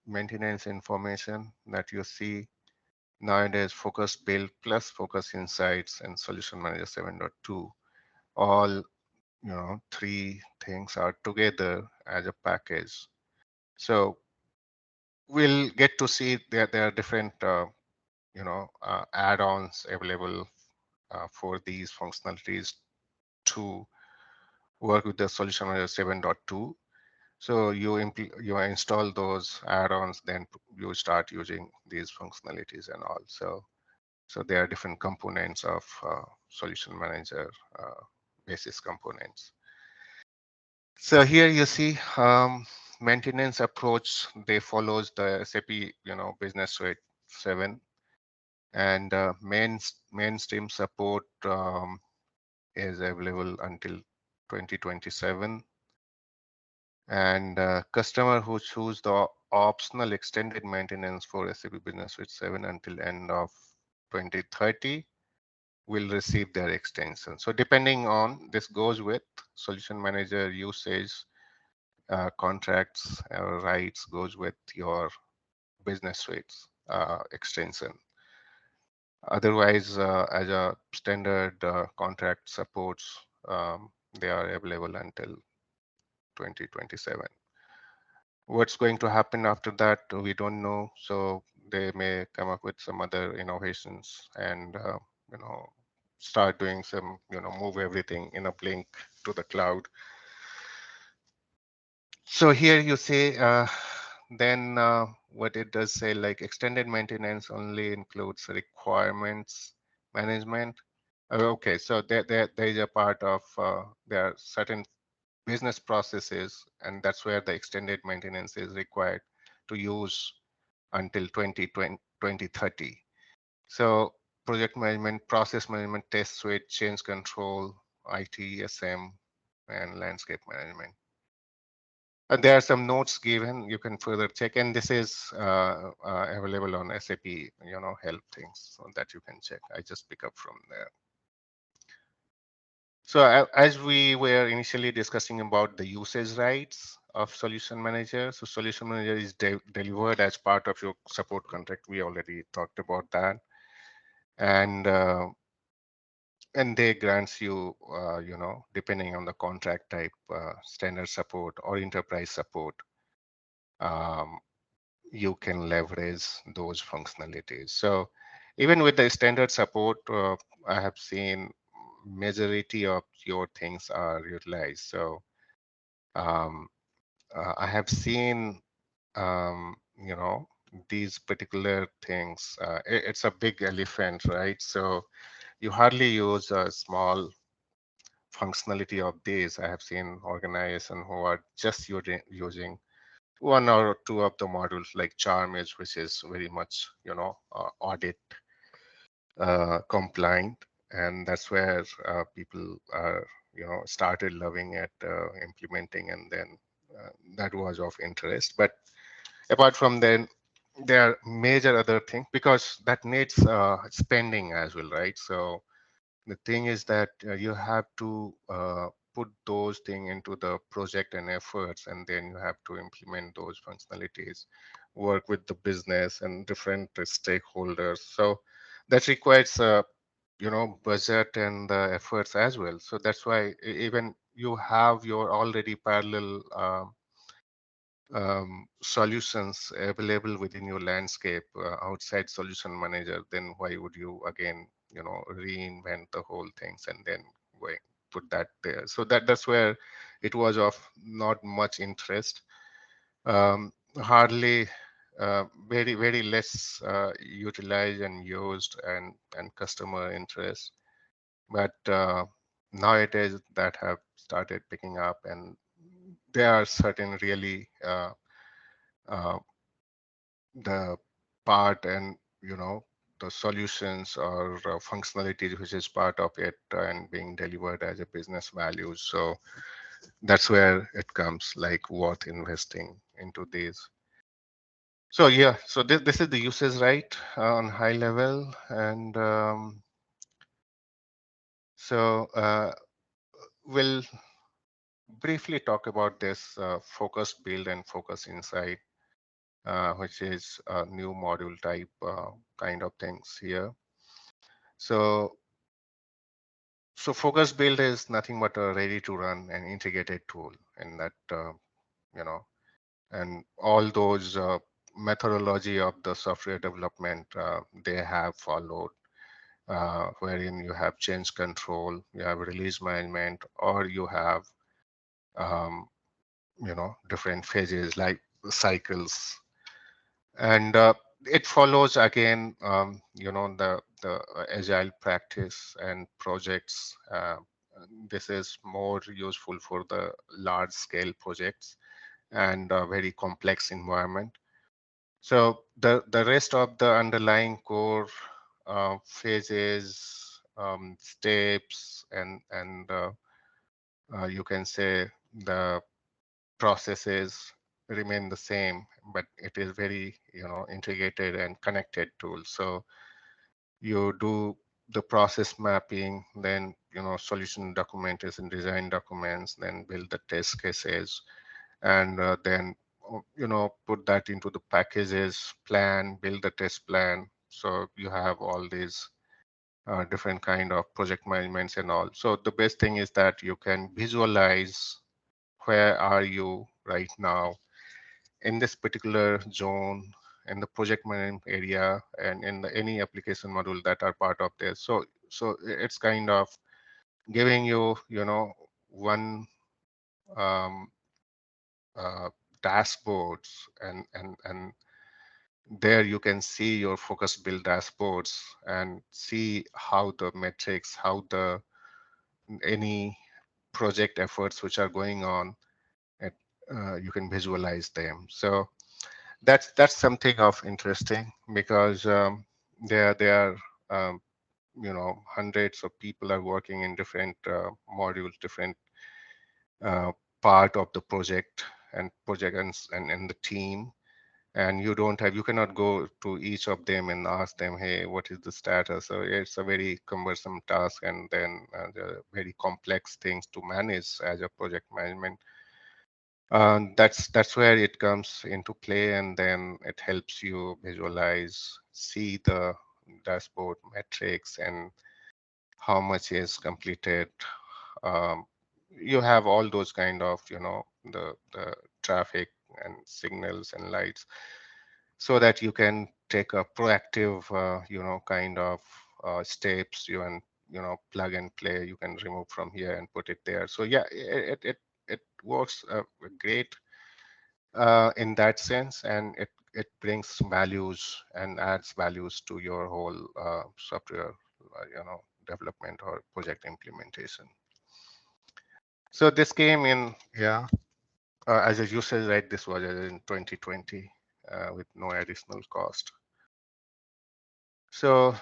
maintenance information that you see nowadays. Focus build plus focus insights and Solution Manager 7.2, all three things are together as a package. So we'll get to see that there are different add-ons available for these functionalities to work with the Solution Manager 7.2. So you install those add-ons, then you start using these functionalities and all. So there are different components of Solution Manager, basis components. So here you see maintenance approach. They follows the SAP Business Suite 7, and mainstream support is available until 2027. And customer who choose the optional extended maintenance for SAP Business Suite 7 until end of 2030 will receive their extension. So depending on, this goes with Solution Manager usage, contracts, rights goes with your Business Suites extension. Otherwise, as a standard contract supports, they are available until 2027. What's going to happen after that, we don't know. So they may come up with some other innovations and start doing some, move everything in a blink to the cloud. So here you say, then what it does say, like extended maintenance only includes requirements management. Okay, so there is a part of, there are certain business processes, and that's where the extended maintenance is required to use until 2030. So project management, process management, test suite, change control, ITSM, and landscape management. And there are some notes given, you can further check, and this is available on SAP, help things, so that you can check. I just pick up from there. So as we were initially discussing about the usage rights of Solution Manager, so Solution Manager is delivered as part of your support contract. We already talked about that, and they grants you, depending on the contract type, standard support or enterprise support. You can leverage those functionalities. So even with the standard support, I have seen majority of your things are utilized. So I have seen, these particular things. It's a big elephant, right? So you hardly use a small functionality of these. I have seen organizations who are just using one or two of the modules, like Charmage, which is very much, audit compliant, and that's where people are, started loving it, implementing, and then that was of interest. But apart from then, there are major other things, because that needs spending as well, right? So the thing is that you have to put those things into the project and efforts, and then you have to implement those functionalities, work with the business and different stakeholders. So that requires budget and the efforts as well. So that's why even you have your already parallel solutions available within your landscape outside Solution Manager, then why would you again reinvent the whole things and then put that there? So that's where it was of not much interest, hardly very less utilized and used, and customer interest. But nowadays that have started picking up, and there are certain really the part, and the solutions or functionalities which is part of it and being delivered as a business value. So that's where it comes like worth investing into these. So yeah, so this is the usage, right, on high level. And so we'll briefly talk about this focus build and focus insight, which is a new module type kind of things here. So focus build is nothing but a ready to run and integrated tool, and that you know, and all those methodology of the software development they have followed, wherein you have change control, you have release management, or you have different phases like cycles. And it follows again, the agile practice and projects. This is more useful for the large scale projects and a very complex environment. So the rest of the underlying core phases, steps, and you can say the processes remain the same, but it is very integrated and connected tool. So you do the process mapping, then solution documentation, design documents, then build the test cases, and then put that into the packages, plan, build the test plan. So you have all these different kind of project managements and all. So the best thing is that you can visualize where are you right now in this particular zone, in the project management area, and in any application module that are part of this. So it's kind of giving you one um, dashboards, and there you can see your focus build dashboards and see how the metrics, how the any project efforts which are going on, and you can visualize them. So that's something of interesting, because there are hundreds of people are working in different modules, different part of the project and the team, and you cannot go to each of them and ask them, hey, what is the status? So it's a very cumbersome task, and then the very complex things to manage as a project management. That's where it comes into play, and then it helps you visualize, see the dashboard metrics and how much is completed. Um, you have all those kind of the traffic and signals and lights, so that you can take a proactive kind of steps. You and plug and play, you can remove from here and put it there. So yeah, it works great in that sense, and it brings values and adds values to your whole software development or project implementation. So this came in, yeah, as you said, right, this was in 2020 with no additional cost. So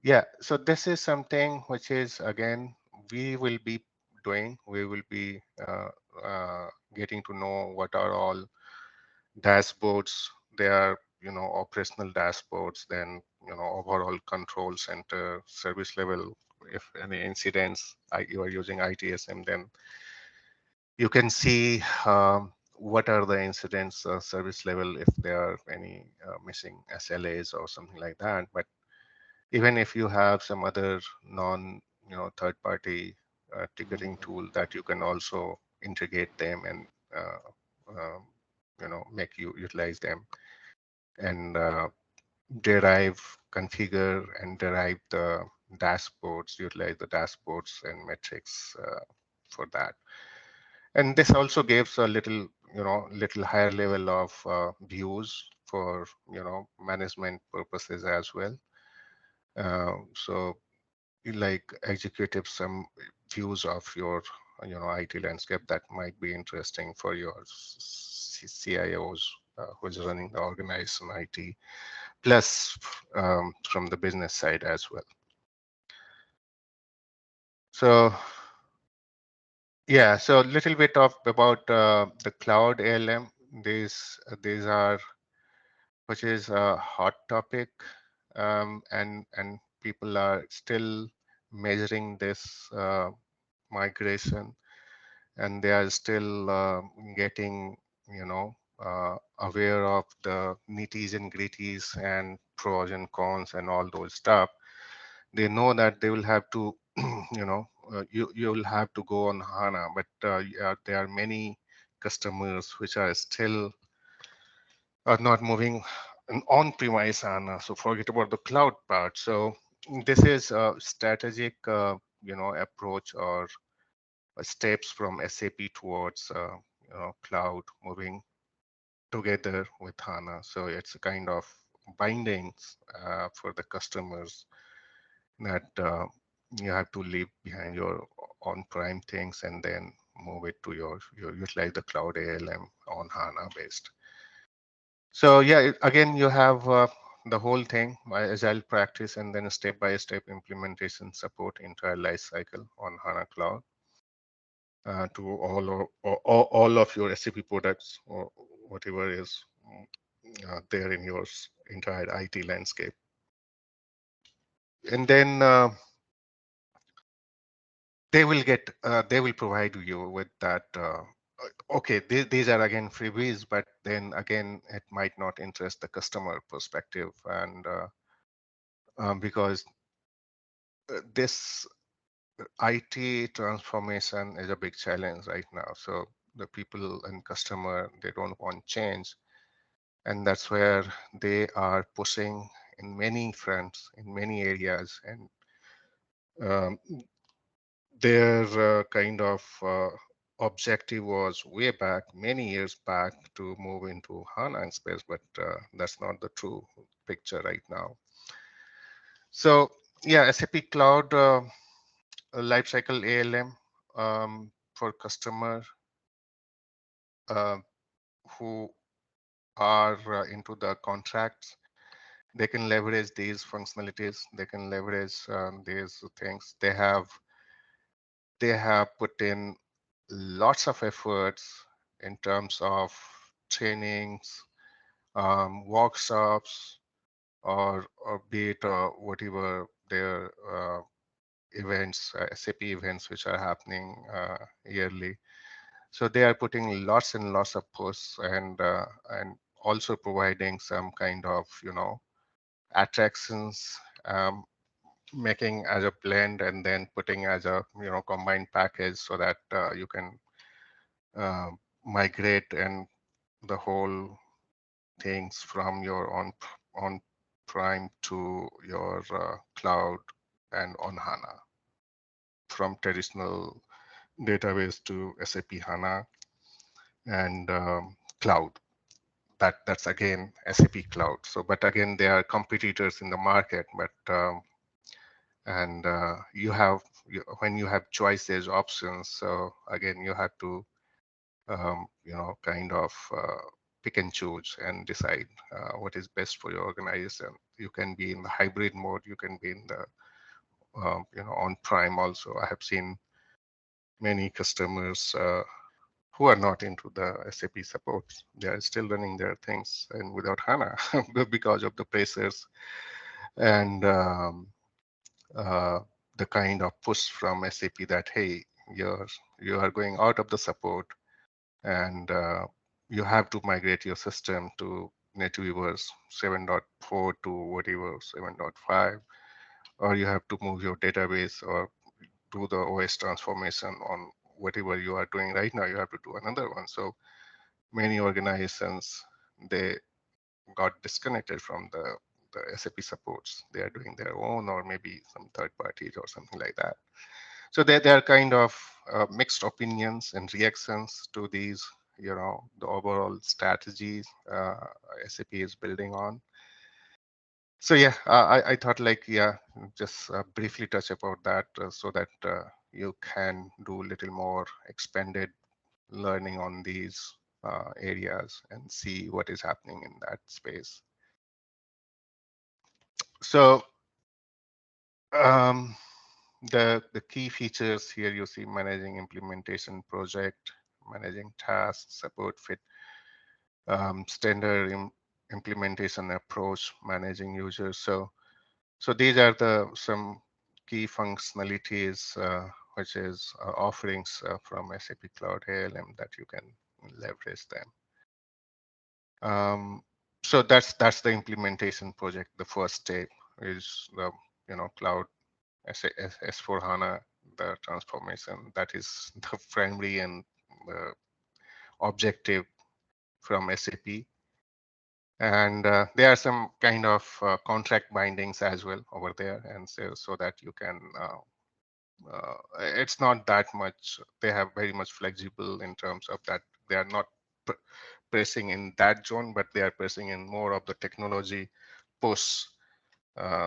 yeah, so this is something which is, again, we will be doing. We will be getting to know what are all dashboards. They are operational dashboards, then overall control center, service level. If any incidents, you are using ITSM, then you can see what are the incidents service level, if there are any missing SLAs or something like that. But even if you have some other non third party ticketing tool, that you can also integrate them and make you utilize them and configure and derive the dashboards, utilize the dashboards and metrics for that. And this also gives a little little higher level of views for management purposes as well. So like executive some views of your IT landscape that might be interesting for your CIOs who's running the organization IT, plus from the business side as well. So yeah, so a little bit of about the cloud ALM. These are, which is a hot topic, and people are still measuring this migration, and they are still getting, aware of the nitties and gritties and pros and cons and all those stuff. They know that they will have to, you will have to go on HANA, but yeah, there are many customers which are still not moving on-premise HANA. So forget about the cloud part. So this is a strategic, approach or steps from SAP towards, cloud moving together with HANA. So it's a kind of bindings for the customers that you have to leave behind your on-prem things and then move it to your utilize the cloud ALM on HANA based. So yeah, again, you have the whole thing, agile practice, and then a step-by-step implementation support entire life cycle on HANA Cloud to all of your SAP products or whatever is there in your entire IT landscape. And then they will provide you with that. Okay, these are again freebies, but then again, it might not interest the customer perspective, and because this IT transformation is a big challenge right now. So the people and customer, they don't want change, and that's where they are pushing in many fronts, in many areas, and um, their kind of objective was way back, many years back, to move into HANA space, but that's not the true picture right now. So yeah, SAP Cloud Lifecycle ALM for customer who are into the contracts, they can leverage these functionalities. They can leverage these things. They have put in lots of efforts in terms of trainings, workshops, or be it whatever their events, SAP events, which are happening yearly. So they are putting lots and lots of posts and also providing some kind of attractions, making as a blend and then putting as a combined package so that you can migrate and the whole things from your on prime to your cloud and on HANA, from traditional database to SAP HANA and cloud. That's again SAP Cloud. So, but again, there are competitors in the market. But and when you have choices, options. So again, you have to kind of pick and choose and decide what is best for your organization. You can be in the hybrid mode. You can be in the on prime also. I have seen many customers who are not into the SAP support. They are still running their things and without HANA because of the pressures and the kind of push from SAP that, hey, you are going out of the support and you have to migrate your system to NetWeaver's 7.4 to whatever 7.5, or you have to move your database or do the OS transformation on whatever you are doing right now. You have to do another one. So many organizations, they got disconnected from the SAP supports. They are doing their own, or maybe some third parties or something like that. So there are kind of mixed opinions and reactions to these, the overall strategies SAP is building on. So yeah, I thought just briefly touch about that so that you can do a little more expanded learning on these areas and see what is happening in that space. So the key features here, you see managing implementation project, managing tasks, support fit, standard implementation approach, managing users. So these are some key functionalities, which is offerings from SAP Cloud ALM that you can leverage them. So that's the implementation project. The first step is the cloud S4 HANA, the transformation. That is the primary and objective from SAP. And there are some kind of contract bindings as well over there, and so that you can it's not that much. They have very much flexible in terms of that. They are not pressing in that zone, but they are pressing in more of the technology push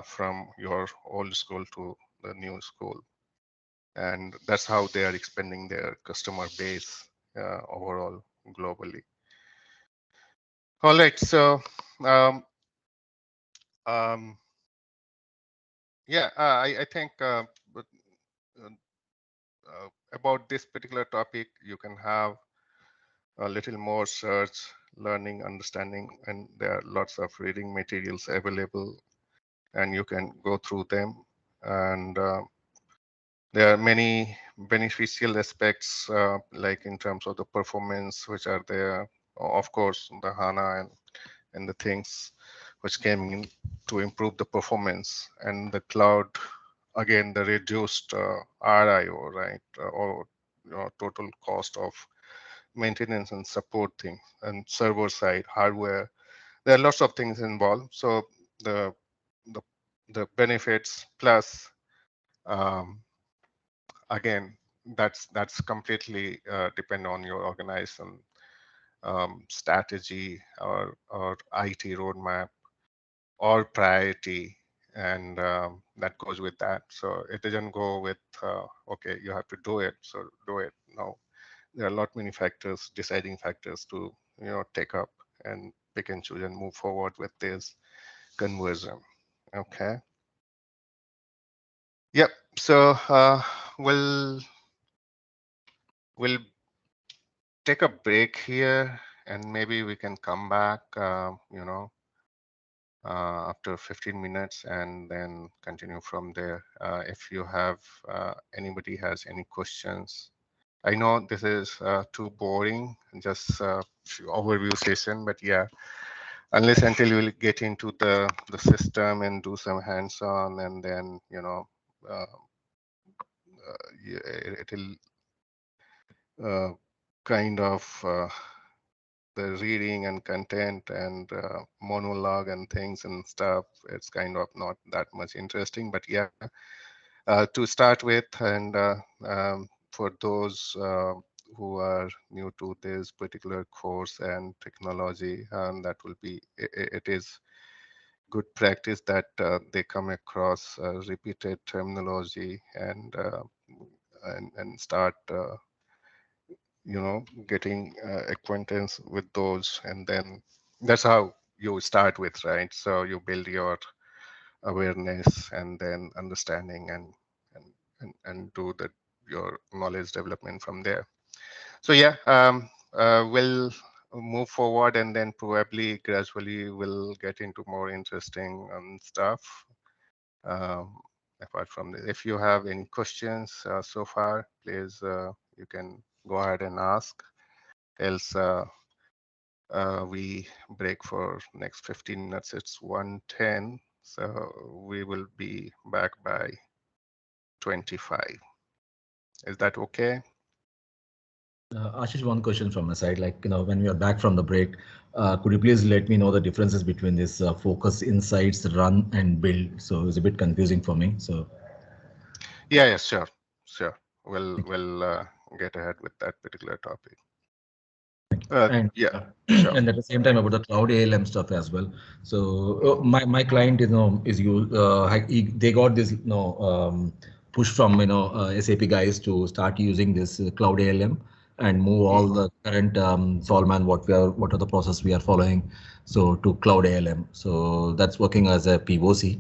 from your old school to the new school. And that's how they are expanding their customer base overall globally. All right, so yeah, I think about this particular topic, you can have a little more search, learning, understanding, and there are lots of reading materials available, and you can go through them. And there are many beneficial aspects, like in terms of the performance, which are there. Of course, the HANA and the things which came in to improve the performance, and the cloud, again, the reduced RIO, right, or total cost of maintenance and support thing, and server side hardware. There are lots of things involved. So the benefits plus, again, that's completely depend on your organization strategy or IT roadmap or priority, and that goes with that. So it doesn't go with okay, you have to do it, so do it. No, there are a lot many factors, deciding factors to take up and pick and choose and move forward with this conversion. Okay. Yep. So we'll take a break here, and maybe we can come back after 15 minutes and then continue from there. If you have anybody has any questions. I know this is too boring, just overview session, but yeah, unless until you will get into the system and do some hands-on, and then it'll kind of the reading and content and monologue and things and stuff, it's kind of not that much interesting. But yeah, to start with, and for those who are new to this particular course and technology, and that will be, it is good practice that they come across repeated terminology and start getting acquaintance with those, and then that's how you start with, right? So you build your awareness and then understanding and do your knowledge development from there. So yeah, we'll move forward, and then probably gradually we'll get into more interesting stuff. Apart from this, if you have any questions so far, please you can go ahead and ask. Else we break for next 15 minutes. It's 1:10, so we will be back by 25. Is that okay? Ashish, one question from my side. Like, when we are back from the break, could you please let me know the differences between this focus, insights, run, and build? So it's a bit confusing for me. So yeah, sure. We'll get ahead with that particular topic. And yeah, sure. And at the same time about the cloud ALM stuff as well. So my client they got this push from SAP guys to start using this cloud ALM, and move all the current Solman, what are the process we are following, so to cloud ALM. So that's working as a POC.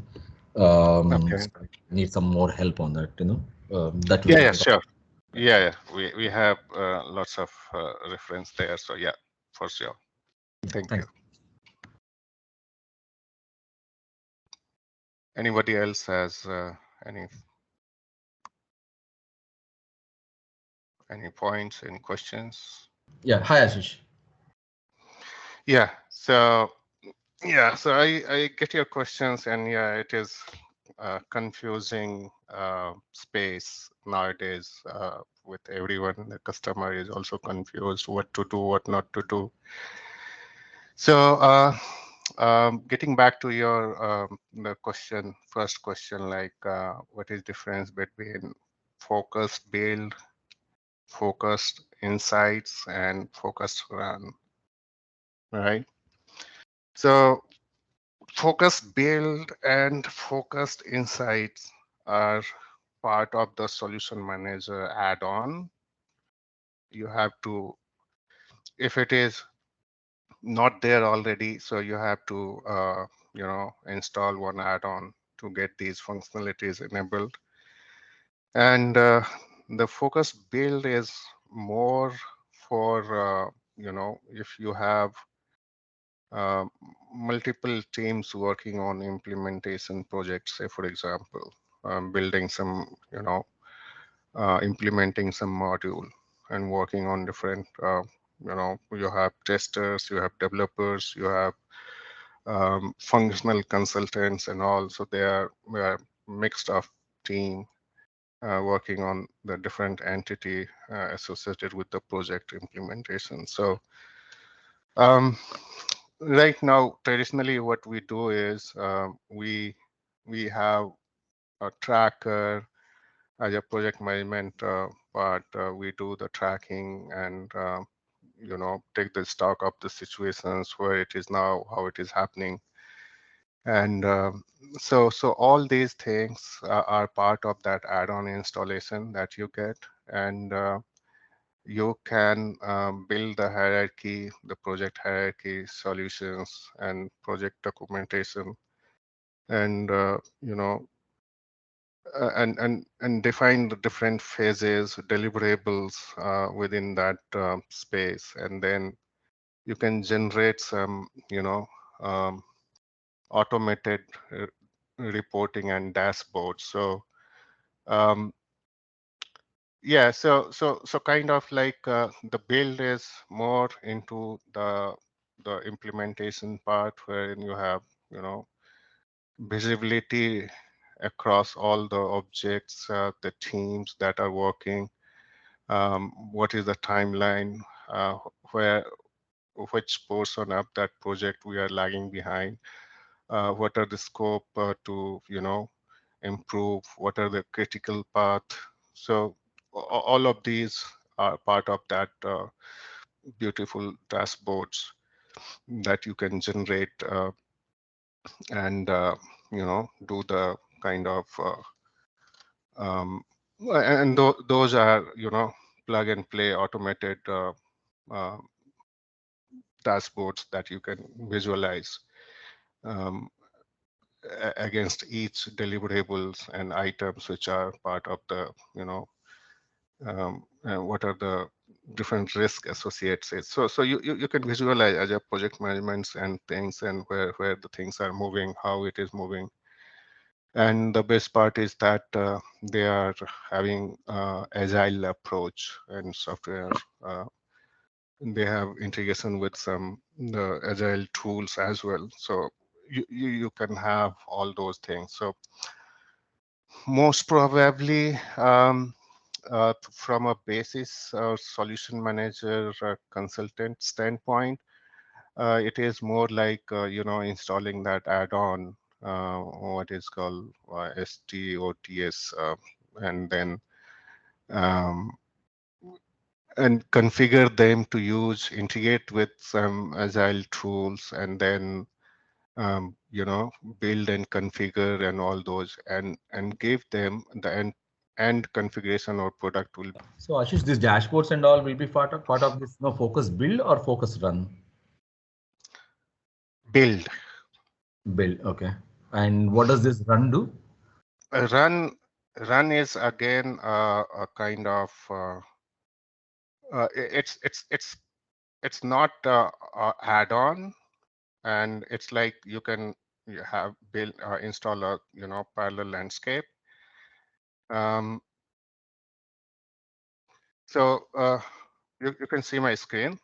Okay. So need some more help on that, that will Yeah, be yeah, great. sure. Yeah, we have lots of reference there. So yeah, for sure. Thank you. Thanks. Anybody else has any points, any questions? Yeah. Hi, Ashish. Yeah. So I get your questions, and yeah, it is confusing space nowadays with everyone. The customer is also confused what to do, what not to do. So getting back to your the first question, like what is difference between focused build, focused insights, and focused run, right? So focused build and focused insights are part of the solution manager add-on. You have to, if it is not there already, so you have to install one add-on to get these functionalities enabled. And the focus build is more for if you have multiple teams working on implementation projects, say for example building some implementing some module and working on different you have testers, you have developers, you have functional consultants and all. So we are mixed of team working on the different entity associated with the project implementation. So right now, traditionally, what we do is we have a tracker as a project management part. We do the tracking and take the stock of the situations, where it is now, how it is happening. And so all these things are part of that add-on installation that you get. And you can build the hierarchy, the project hierarchy, solutions, and project documentation, and and define the different phases, deliverables within that space. And then you can generate some automated reporting and dashboards. So yeah, so kind of like the build is more into the implementation part, wherein you have visibility across all the objects, the teams that are working, what is the timeline, where which portion of that project we are lagging behind, what are the scope to improve, what are the critical path. So all of these are part of that beautiful dashboards that you can generate and do the kind of and those are plug and play automated uh, dashboards that you can visualize against each deliverables and items which are part of the what are the different risk associates it. So you can visualize as a project management and things, and where the things are moving, how it is moving. And the best part is that they are having agile approach and software. They have integration with some the agile tools as well. So you can have all those things. So most probably from a basis or solution manager consultant standpoint, it is more like installing that add-on, what is called STOTS, and then and configure them to integrate with some agile tools, and then build and configure and all those, and give them the end configuration or product will. So Ashish, these dashboards and all will be part of this focus build or focus run? Build. Build, okay. And what does this run do? Run is again a kind of it's not add-on, and it's like you have build install a parallel landscape. So you can see my screen.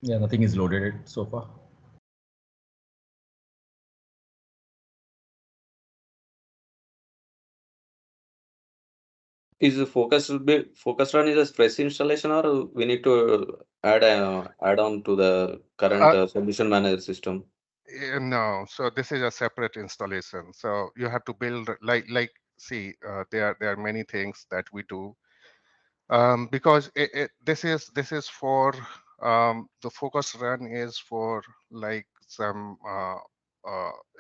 Yeah, nothing is loaded so far. Is the focus run is a fresh installation, or we need to add on to the current solution manager system? No, so this is a separate installation. So you have to build see, there are many things that we do because this is for the focus run is for like some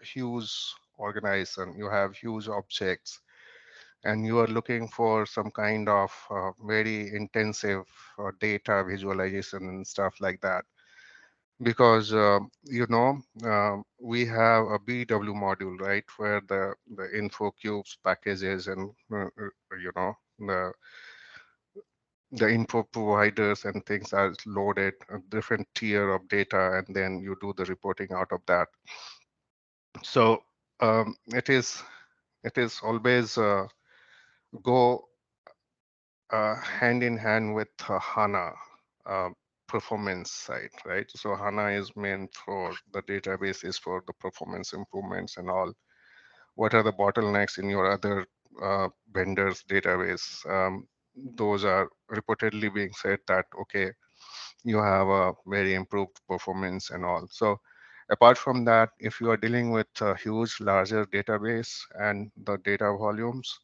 huge organization. You have huge objects, and you are looking for some kind of very intensive data visualization and stuff like that. Because we have a BW module, right, where the info cubes packages and the info providers and things are loaded a different tier of data, and then you do the reporting out of that. So it is always go hand in hand with HANA performance side, right? So HANA is meant for the database, is for the performance improvements and all. What are the bottlenecks in your other vendors database? Those are reportedly being said that, okay, you have a very improved performance and all. So apart from that, if you are dealing with a huge, larger database and the data volumes,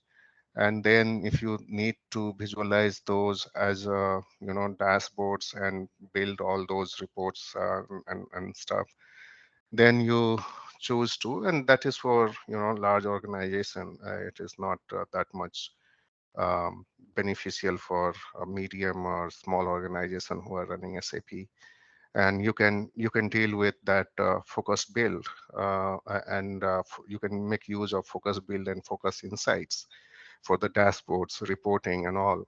and then if you need to visualize those as dashboards and build all those reports and stuff, then you choose to, and that is for large organization. It is not that much beneficial for a medium or small organization who are running SAP. And you can deal with that focus build, and you can make use of focus build and focus insights for the dashboards, reporting, and all.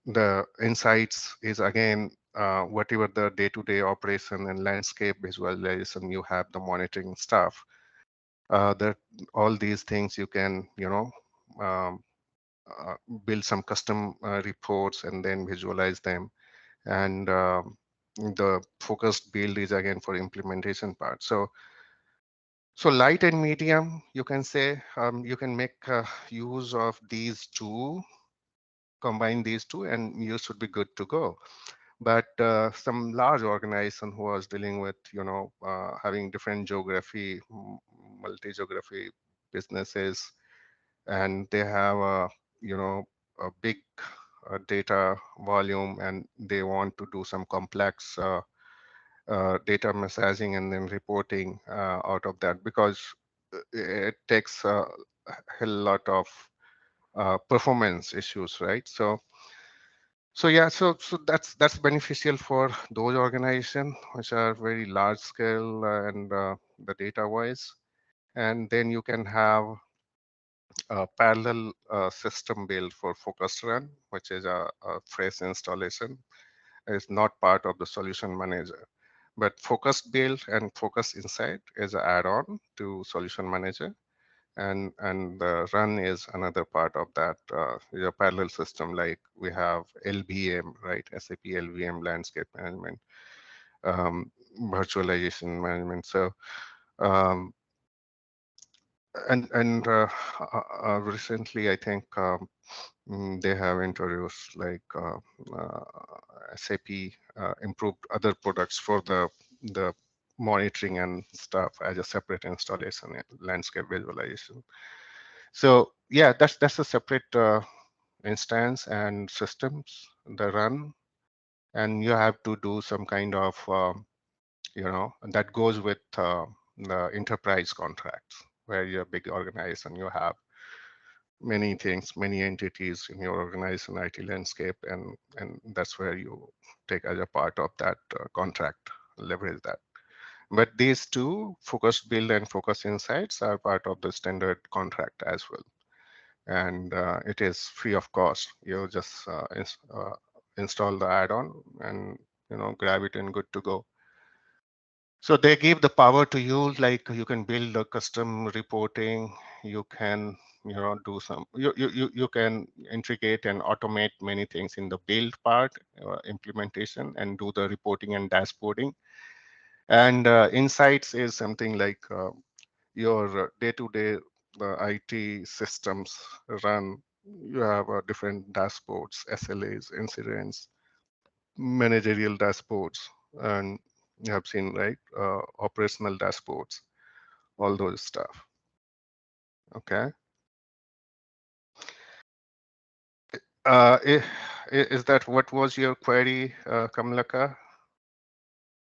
The insights is again whatever the day-to-day operation and landscape visualization you have, the monitoring stuff. That all these things you can um, build some custom reports and then visualize them. And the focused build is again for implementation part. So light and medium, you can say, you can make use of these two, combine these two, and you should be good to go. But some large organization who was dealing with having different geography, multi-geography businesses, and they have a big data volume, and they want to do some complex data messaging and then reporting out of that, because it takes a hell lot of performance issues, right? So yeah, so that's beneficial for those organizations which are very large scale and the data wise. And then you can have a parallel system build for focus run, which is a fresh installation. It's not part of the solution manager. But focus build and focus insight is an add-on to solution manager. And the run is another part of that your parallel system. Like we have LVM, right? SAP LVM landscape management, virtualization management. So and recently I think they have introduced like SAP improved other products for the monitoring and stuff as a separate installation and landscape visualization. So yeah, that's a separate instance and systems, the run, and you have to do some kind of that goes with the enterprise contracts, where you're a big organization, you have many things, many entities in your organization IT landscape, and that's where you take as a part of that contract, leverage that. But these two, focus build and focus insights, are part of the standard contract as well, and it is free of cost. You just install the add-on and grab it and good to go. So they give the power to you, like you can build a custom reporting, you can do some, you can integrate and automate many things in the build part, implementation, and do the reporting and dashboarding. And insights is something like your day-to-day IT systems run. You have different dashboards, SLAs, incidents, managerial dashboards, and you have seen, right, operational dashboards, all those stuff. Okay. Is that what was your query, Kamalaka?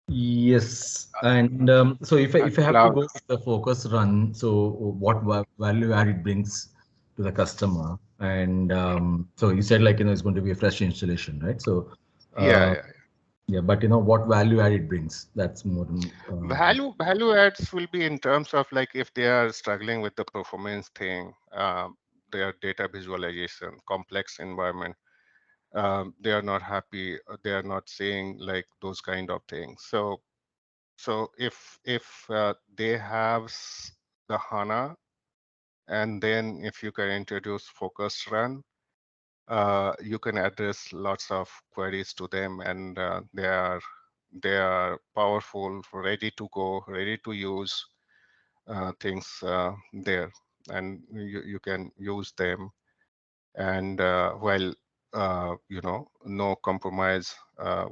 Yes, and so if I have to Cloud. go with the focus run, so what value add it brings to the customer, and so you said, like, it's going to be a fresh installation, right? So yeah, but what value add it brings, that's more value adds will be in terms of, like, if they are struggling with the performance thing, their data visualization, complex environment, they are not happy, they are not seeing like those kind of things. So if they have the HANA, and then if you can introduce focus run, you can address lots of queries to them, and they are powerful, ready to go, ready to use things there, and you can use them, and while no compromise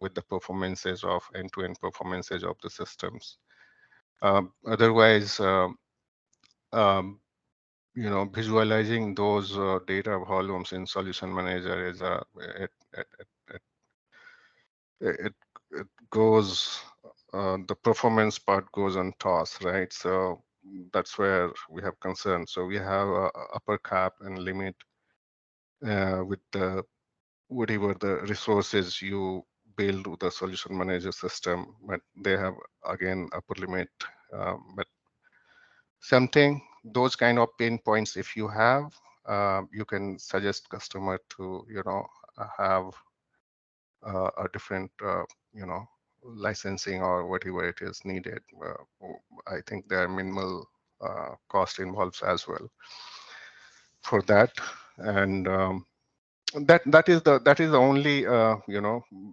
with the performances of end-to-end performances of the systems. Otherwise, visualizing those data volumes in Solution Manager is it goes, the performance part goes on toss, right? So that's where we have concern. So we have a upper cap and limit with the whatever the resources you build with the Solution Manager system, but they have again upper limit. But something, those kind of pain points, if you have, you can suggest customer to have a different licensing or whatever it is needed. I think there are minimal cost involved as well for that, and that is the only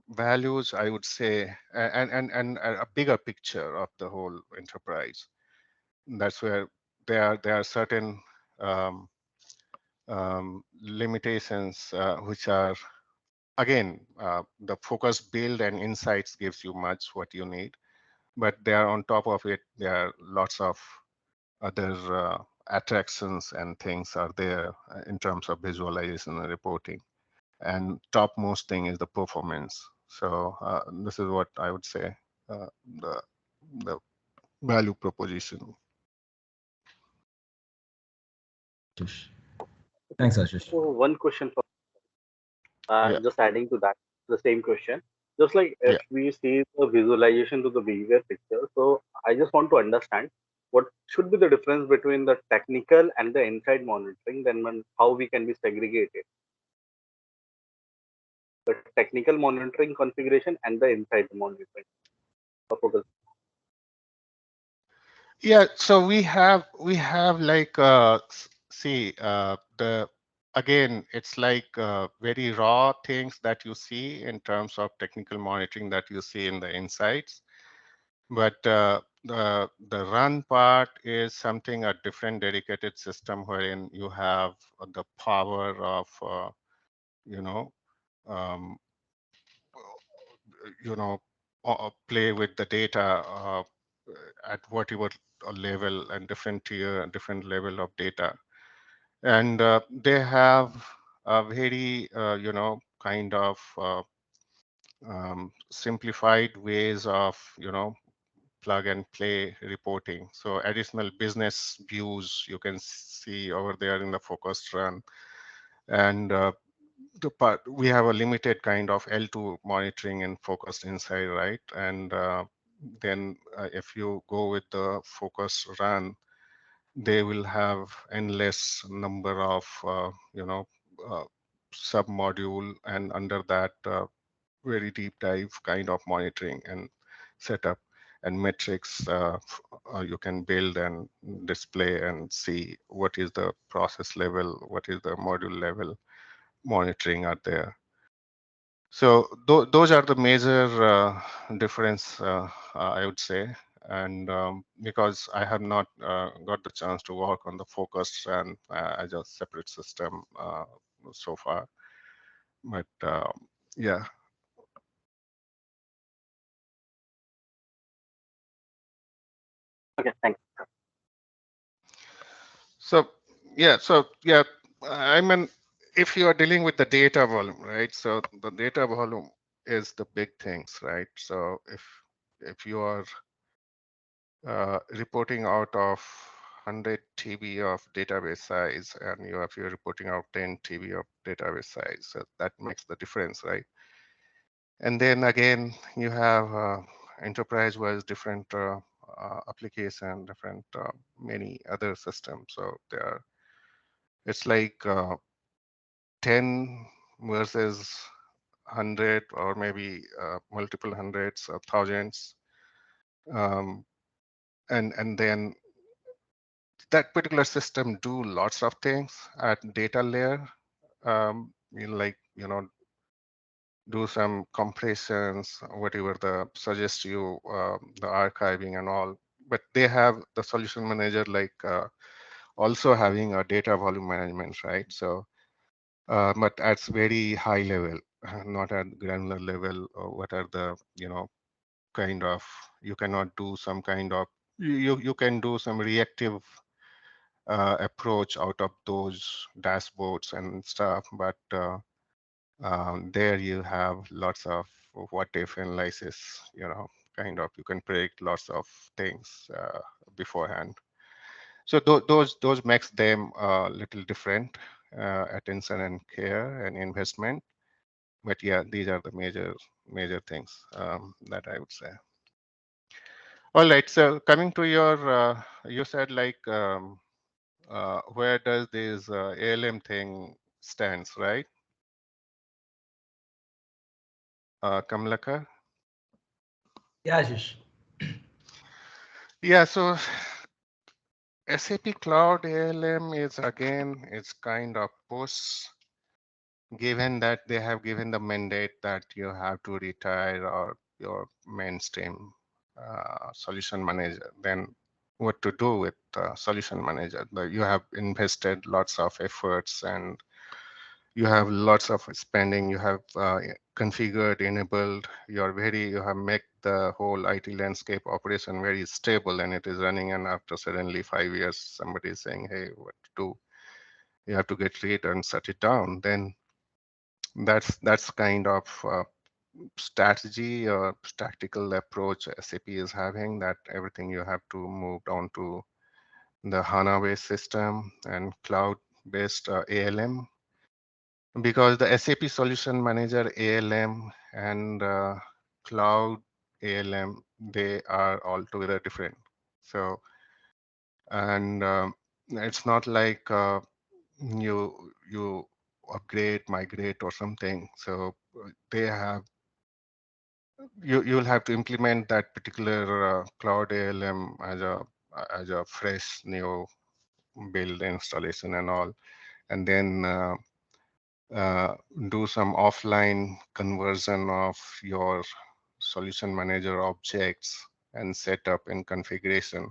values, I would say, and a bigger picture of the whole enterprise. That's where there are certain limitations which are, again, the focus build and insights gives you much what you need, but there on top of it, there are lots of other attractions and things are there in terms of visualization and reporting. And topmost thing is the performance. So this is what I would say, the value proposition. Thanks, Ashish. So one question for just adding to that, the same question. Just like if we see the visualization to the bigger picture, so I just want to understand what should be the difference between the technical and the inside monitoring, then how we can be segregated. The technical monitoring configuration and the inside monitoring. Yeah, so we have like see again, it's like very raw things that you see in terms of technical monitoring that you see in the insights, but the run part is something, a different dedicated system wherein you have the power of um, play with the data at whatever level and different tier and different level of data, and they have a very kind of simplified ways of plug and play reporting. So additional business views you can see over there in the focused run. And the part, we have a limited kind of L2 monitoring and focused inside, right? And then if you go with the focused run, they will have endless number of, sub module, and under that, very deep dive kind of monitoring and setup and metrics you can build and display and see what is the process level, what is the module level monitoring are there. So those are the major difference, I would say. And because I have not got the chance to work on the focused and as a separate system so far, but yeah. Okay, thanks. So yeah, I mean, if you are dealing with the data volume, right? So the data volume is the big things, right? So if you are reporting out of 100 TB of database size, and you're reporting out 10 TB of database size, so that makes the difference, right? And then again, you have enterprise-wise different application, different many other systems. So it's like 10 versus 100, or maybe multiple hundreds or thousands. And then that particular system do lots of things at data layer, do some compressions, whatever the suggest you, the archiving and all. But they have the solution manager also having a data volume management, right? So, but at very high level, not at granular level. Or what are the kind of, you cannot do some kind of, you can do some reactive approach out of those dashboards and stuff, but there you have lots of what if analysis, kind of, you can predict lots of things beforehand. So those makes them a little different, attention and care and investment. But yeah, these are the major things that I would say. All right, so coming to your, you said where does this ALM thing stands, right? Kamlakar? Yeah, Ashish. Yeah, so SAP Cloud ALM is again, it's kind of push, given that they have given the mandate that you have to retire or your mainstream solution manager. Then what to do with solution manager? You have invested lots of efforts, and you have lots of spending, you have configured, enabled, you have made the whole IT landscape operation very stable, and it is running, and after suddenly 5 years, somebody is saying, hey, what to do? You have to get rid and shut it down. Then that's kind of strategy or tactical approach SAP is having, that everything you have to move down to the HANA-based system and cloud-based ALM. Because the SAP Solution Manager ALM and Cloud ALM, they are altogether different. So, and it's not like you upgrade, migrate, or something. So they have, you'll have to implement that particular Cloud ALM as a fresh new build installation and all, and then do some offline conversion of your solution manager objects and setup and configuration,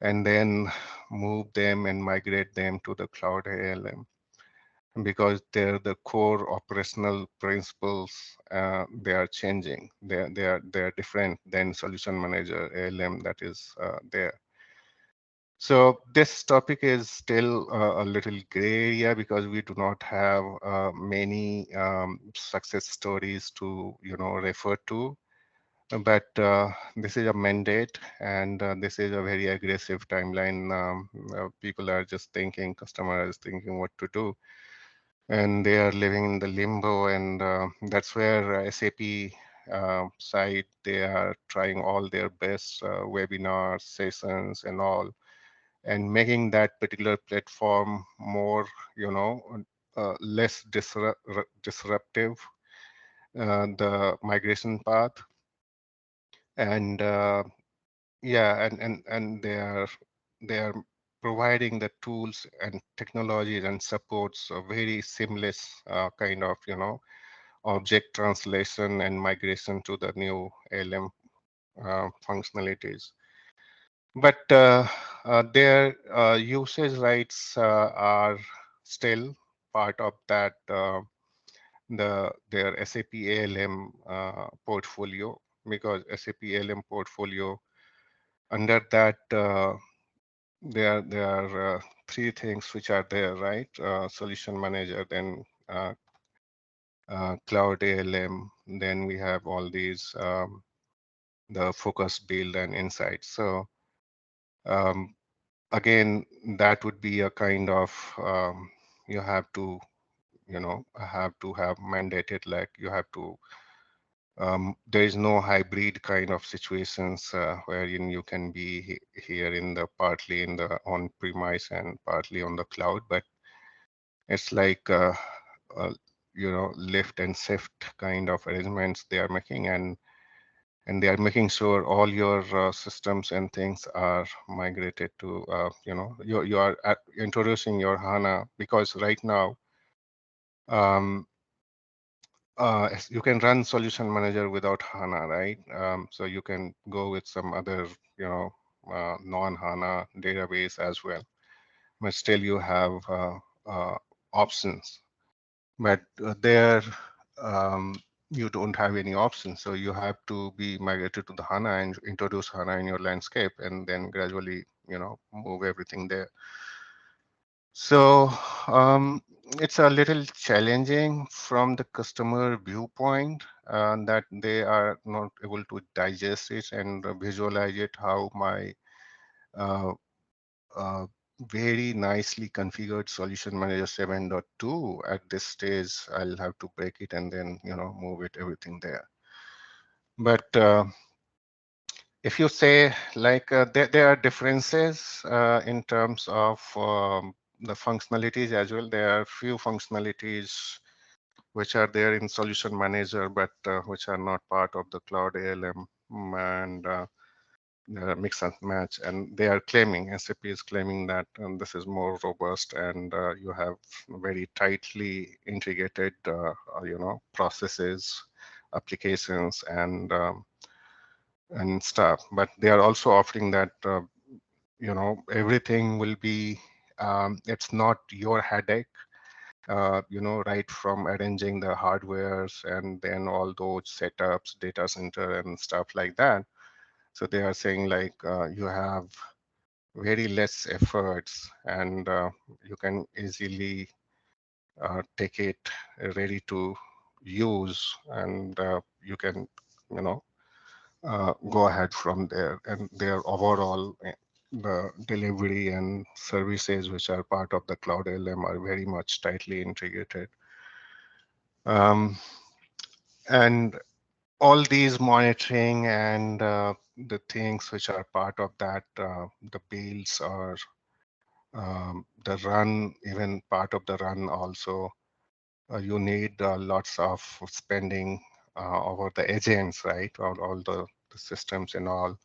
and then move them and migrate them to the Cloud ALM, because they're the core operational principles. They are changing. They're different than solution manager ALM that is there. So this topic is still a little gray area, because we do not have many success stories to refer to. but this is a mandate, and this is a very aggressive timeline. People are just thinking, customer is thinking what to do, and they are living in the limbo, and that's where SAP side, they are trying all their best webinars, sessions, and all, and making that particular platform more, less disruptive, the migration path, and yeah, and they are providing the tools and technologies and supports a very seamless kind of object translation and migration to the new ALM functionalities. But their usage rights are still part of that their SAP ALM portfolio, because SAP ALM portfolio, under that there are three things which are there, right? Solution manager, then cloud ALM, then we have all these the focus, build, and insights. So again, that would be a kind of you have to have mandated, like you have to there is no hybrid kind of situations wherein you can be here in the partly in the on-premise and partly on the cloud, but it's like lift and shift kind of arrangements they are making, and they are making sure all your systems and things are migrated to you are introducing your HANA, because right now you can run Solution Manager without HANA, right? So you can go with some other, non-HANA database as well, but still you have options. But there, you don't have any options, so you have to be migrated to the HANA and introduce HANA in your landscape, and then gradually, move everything there. So it's a little challenging from the customer viewpoint that they are not able to digest it and visualize it, how my very nicely configured Solution Manager 7.2 at this stage, I'll have to break it and then, move it, everything there. But if you say like there are differences in terms of the functionalities as well. There are few functionalities which are there in Solution Manager, but which are not part of the Cloud ALM, and mix and match. And they are claiming, SAP is claiming that this is more robust, and you have very tightly integrated, processes, applications, and stuff. But they are also offering that everything will be it's not your headache, right from arranging the hardwares and then all those setups, data center and stuff like that. So they are saying like you have very less efforts, and you can easily take it ready to use, and you can go ahead from there. And their overall the delivery and services which are part of the Cloud ALM are very much tightly integrated. And all these monitoring and the things which are part of that, the builds or the run, even part of the run also, you need lots of spending over the agents, right? All the systems and all.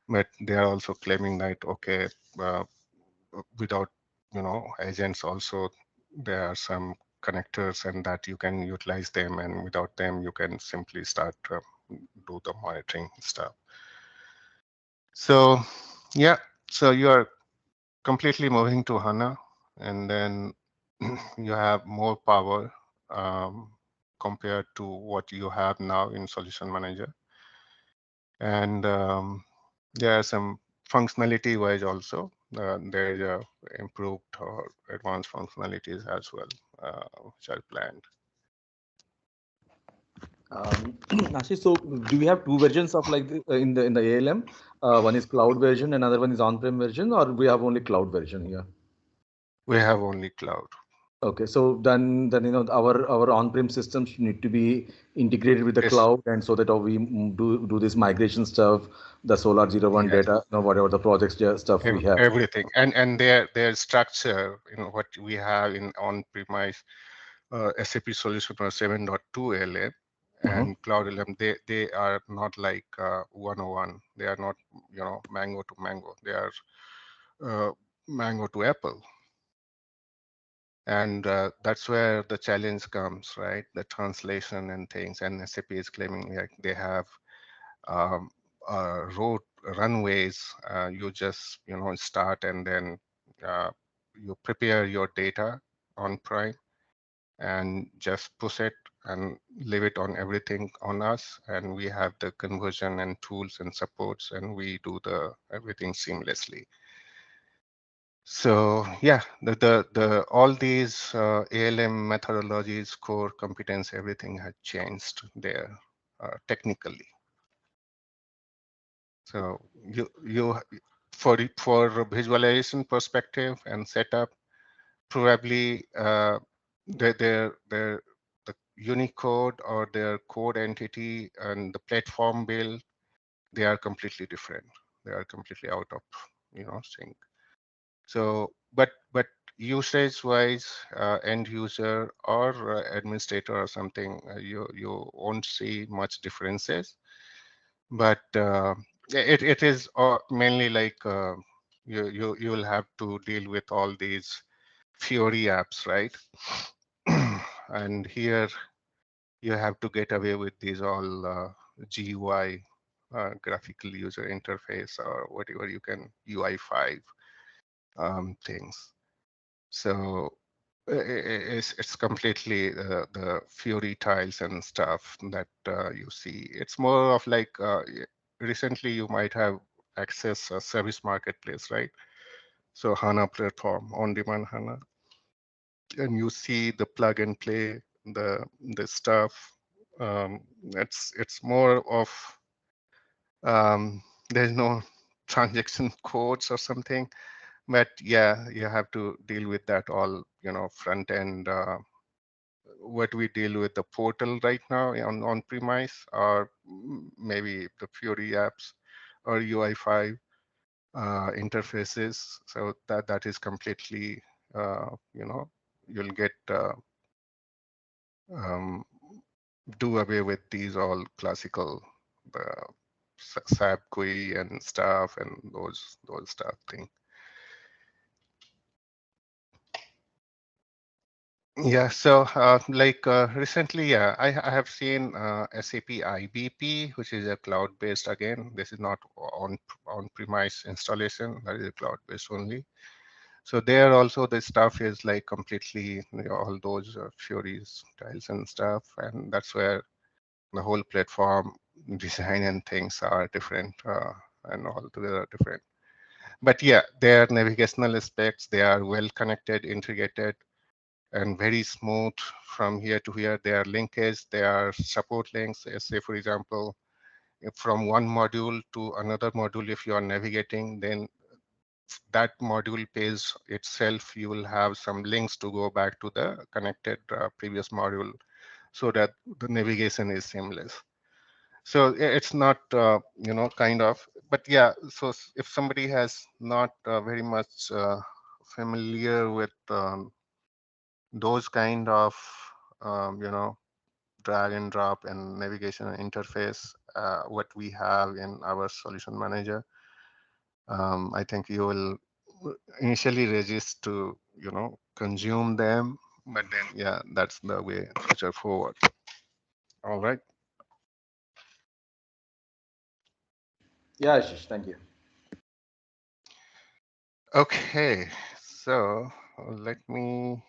But they are also claiming that, okay, without, agents also, there are some connectors and that you can utilize them, and without them, you can simply start do the monitoring stuff. So, yeah, so you are completely moving to HANA, and then you have more power compared to what you have now in Solution Manager. And there are some functionality wise also, there is a improved or advanced functionalities as well, which are planned. Ashish, so do we have two versions of like in the ALM? One is cloud version, another one is on-prem version, or we have only cloud version here? We have only cloud. Okay, so then our on-prem systems need to be integrated with the cloud, and so that we do this migration stuff, the Solar 01 data, whatever the projects stuff we have. Everything, and their structure, what we have in on-premise SAP Solution 7.2 LM and Cloud LM, they are not like 101. They are not mango to mango. They are mango to apple. And that's where the challenge comes, right? The translation and things. And SAP is claiming like they have road runways. You just start, and then you prepare your data on Prime and just push it and leave it on everything on us. And we have the conversion and tools and supports, and we do the everything seamlessly. So yeah, the all these ALM methodologies, core competence, everything had changed there technically. So you for visualization perspective and setup, probably the Unicode or their code entity and the platform build, they are completely different. They are completely out of sync. So, but usage wise, end user or administrator or something, you won't see much differences. But it is mainly like you will have to deal with all these Fiori apps, right? And here you have to get away with these all GUI, graphical user interface, or whatever you can, UI5 things. So it's completely the Fiori tiles and stuff that you see. It's more of like recently you might have access a service marketplace, right? So HANA platform, on-demand HANA, and you see the plug and play, the stuff. It's more of there's no transaction codes or something. But yeah, you have to deal with that all, front end. What we deal with the portal right now on premise, or maybe the Fiori apps or UI5 interfaces. So that is completely, you'll get do away with these all classical SAP GUI and stuff and those stuff thing. Yeah, so recently, I have seen SAP IBP, which is a cloud-based. Again, this is not on-premise installation. That is a cloud-based only. So there also the stuff is like completely all those Fiori's tiles and stuff, and that's where the whole platform design and things are different and altogether different. But yeah, their navigational aspects, they are well connected, integrated, and very smooth from here to here. There are linkage, there are support links. Say, for example, if from one module to another module, if you are navigating, then that module page itself, you will have some links to go back to the connected previous module, so that the navigation is seamless. So it's not, kind of, but yeah, so if somebody has not very much familiar with those kind of drag and drop and navigation interface, what we have in our solution manager, I think you will initially resist to consume them, but then yeah, that's the way future forward. All right. Yeah, Ashish, thank you. Okay, so let me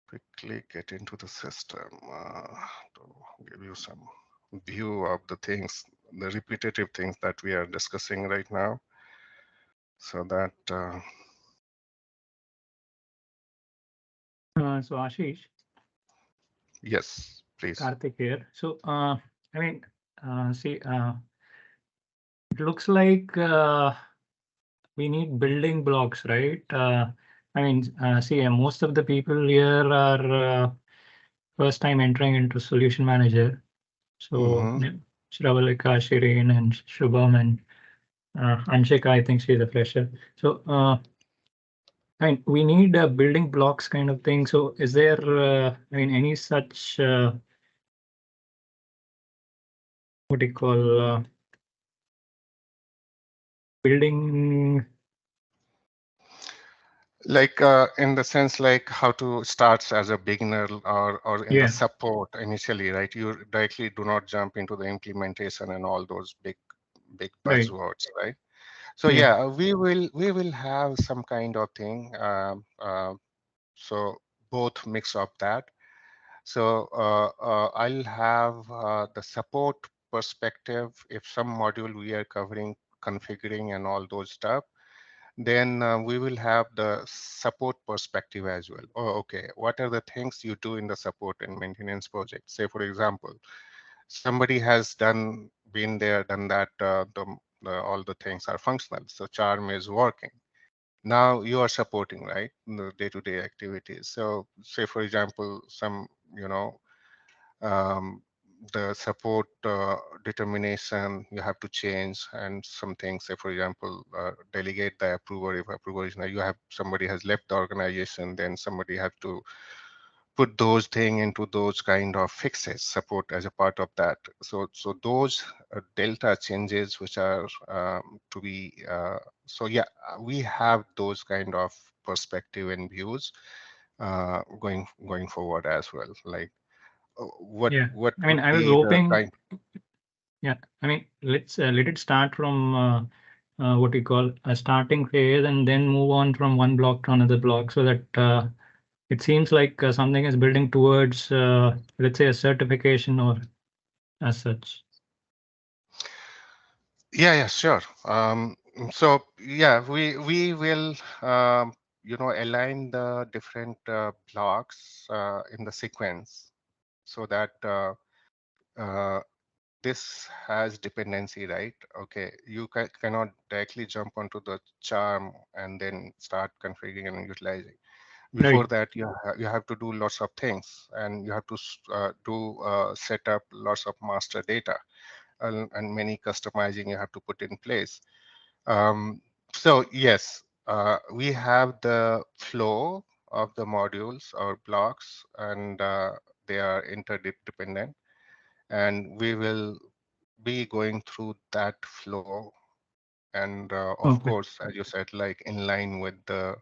quickly get into the system to give you some view of the things, the repetitive things that we are discussing right now, so that So Ashish, yes, Please. Karthik here. So, I mean, see, it looks like we need building blocks, right? I mean, see, most of the people here are first time entering into Solution Manager. So, Shravalika, Shireen, and Shubham, and Anshika, I think she's a fresher. So, I mean, we need building blocks kind of thing. So, is there, I mean, any such, what do you call, building? Like in the sense like how to start as a beginner or in the support initially, right? You directly do not jump into the implementation and all those big buzzwords, right? So yeah, we will have some kind of thing. So both mix of that. So I'll have the support perspective. If some module we are covering, configuring and all those stuff, then we will have the support perspective as well. Oh, okay, what are the things you do in the support and maintenance project? Say, for example, somebody has been there, done that, all the things are functional. So charm is working. Now you are supporting, right, the day-to-day activities. So say, for example, some, the support determination you have to change, and some things, say for example, delegate the approver. If approver is now, you have somebody has left the organization, then somebody have to put those things into those kind of fixes, support as a part of that. So those delta changes which are to be so yeah, we have those kind of perspective and views going forward as well. Like what I mean, would I was be hoping. the kind? Yeah, I mean, let it start from what we call a starting phase, and then move on from one block to another block, so that it seems like something is building towards, let's say, a certification or as such. Yeah, sure. So yeah, we will align the different blocks in the sequence, so that this has dependency, right? Okay, you cannot directly jump onto the charm and then start configuring and utilizing. Before that, you have to do lots of things, and you have to set up lots of master data, and many customizing you have to put in place. So yes, we have the flow of the modules or blocks, and they are interdependent, and we will be going through that flow, and of course, as you said, like in line with the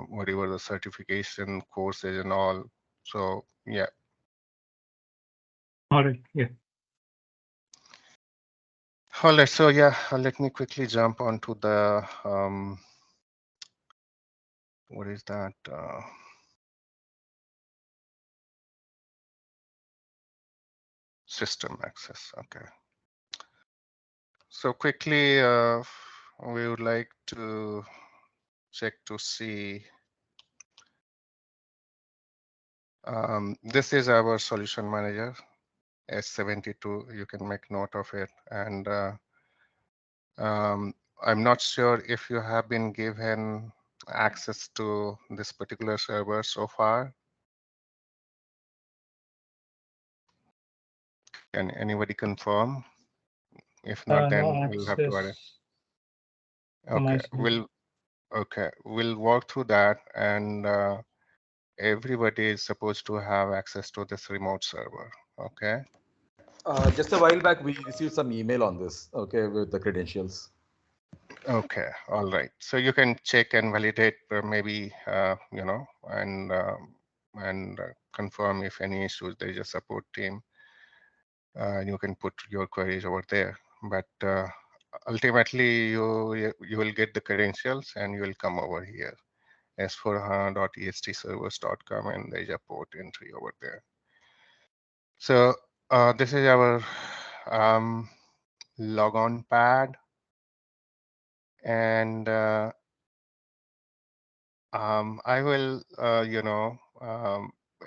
whatever the certification courses and all. So yeah. All right. Yeah. All right. So yeah, let me quickly jump onto the what is that? System access. Okay. So quickly, we would like to check to see. This is our solution manager, S72. You can make note of it. And I'm not sure if you have been given access to this particular server so far. Can anybody confirm? If not, then we'll have to add it. Okay, we'll walk through that, and everybody is supposed to have access to this remote server. Okay. Just a while back, we received some email on this. Okay, with the credentials. Okay. All right. So you can check and validate, maybe and confirm if any issues. There is a support team. You can put your queries over there, but ultimately you will get the credentials and you will come over here, s4hana.estservers.com, and there is a port entry over there. So this is our logon pad, and I will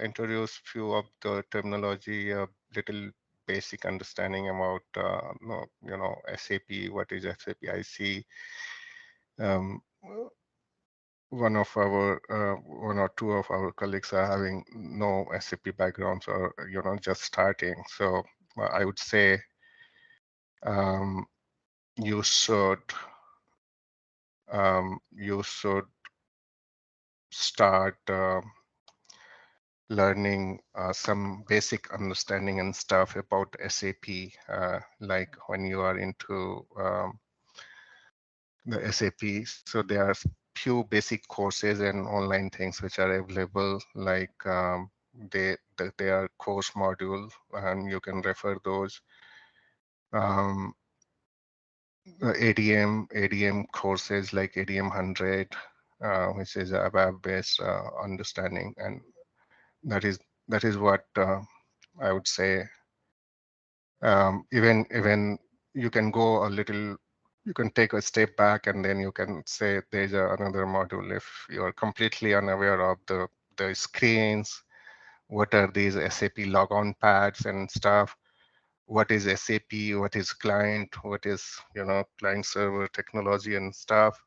introduce few of the terminology, a little basic understanding about SAP. What is SAP? I see one or two of our colleagues are having no SAP backgrounds or just starting. So I would say you should start learning some basic understanding and stuff about SAP, like when you are into the SAP. So there are few basic courses and online things which are available, like they are course module, and you can refer those. ADM courses like ADM 100, which is a web-based understanding, and that is what I would say. Even you can go a little, you can take a step back, and then you can say there's another module if you are completely unaware of the screens. What are these SAP logon pads and stuff? What is SAP? What is client? What is client server technology and stuff?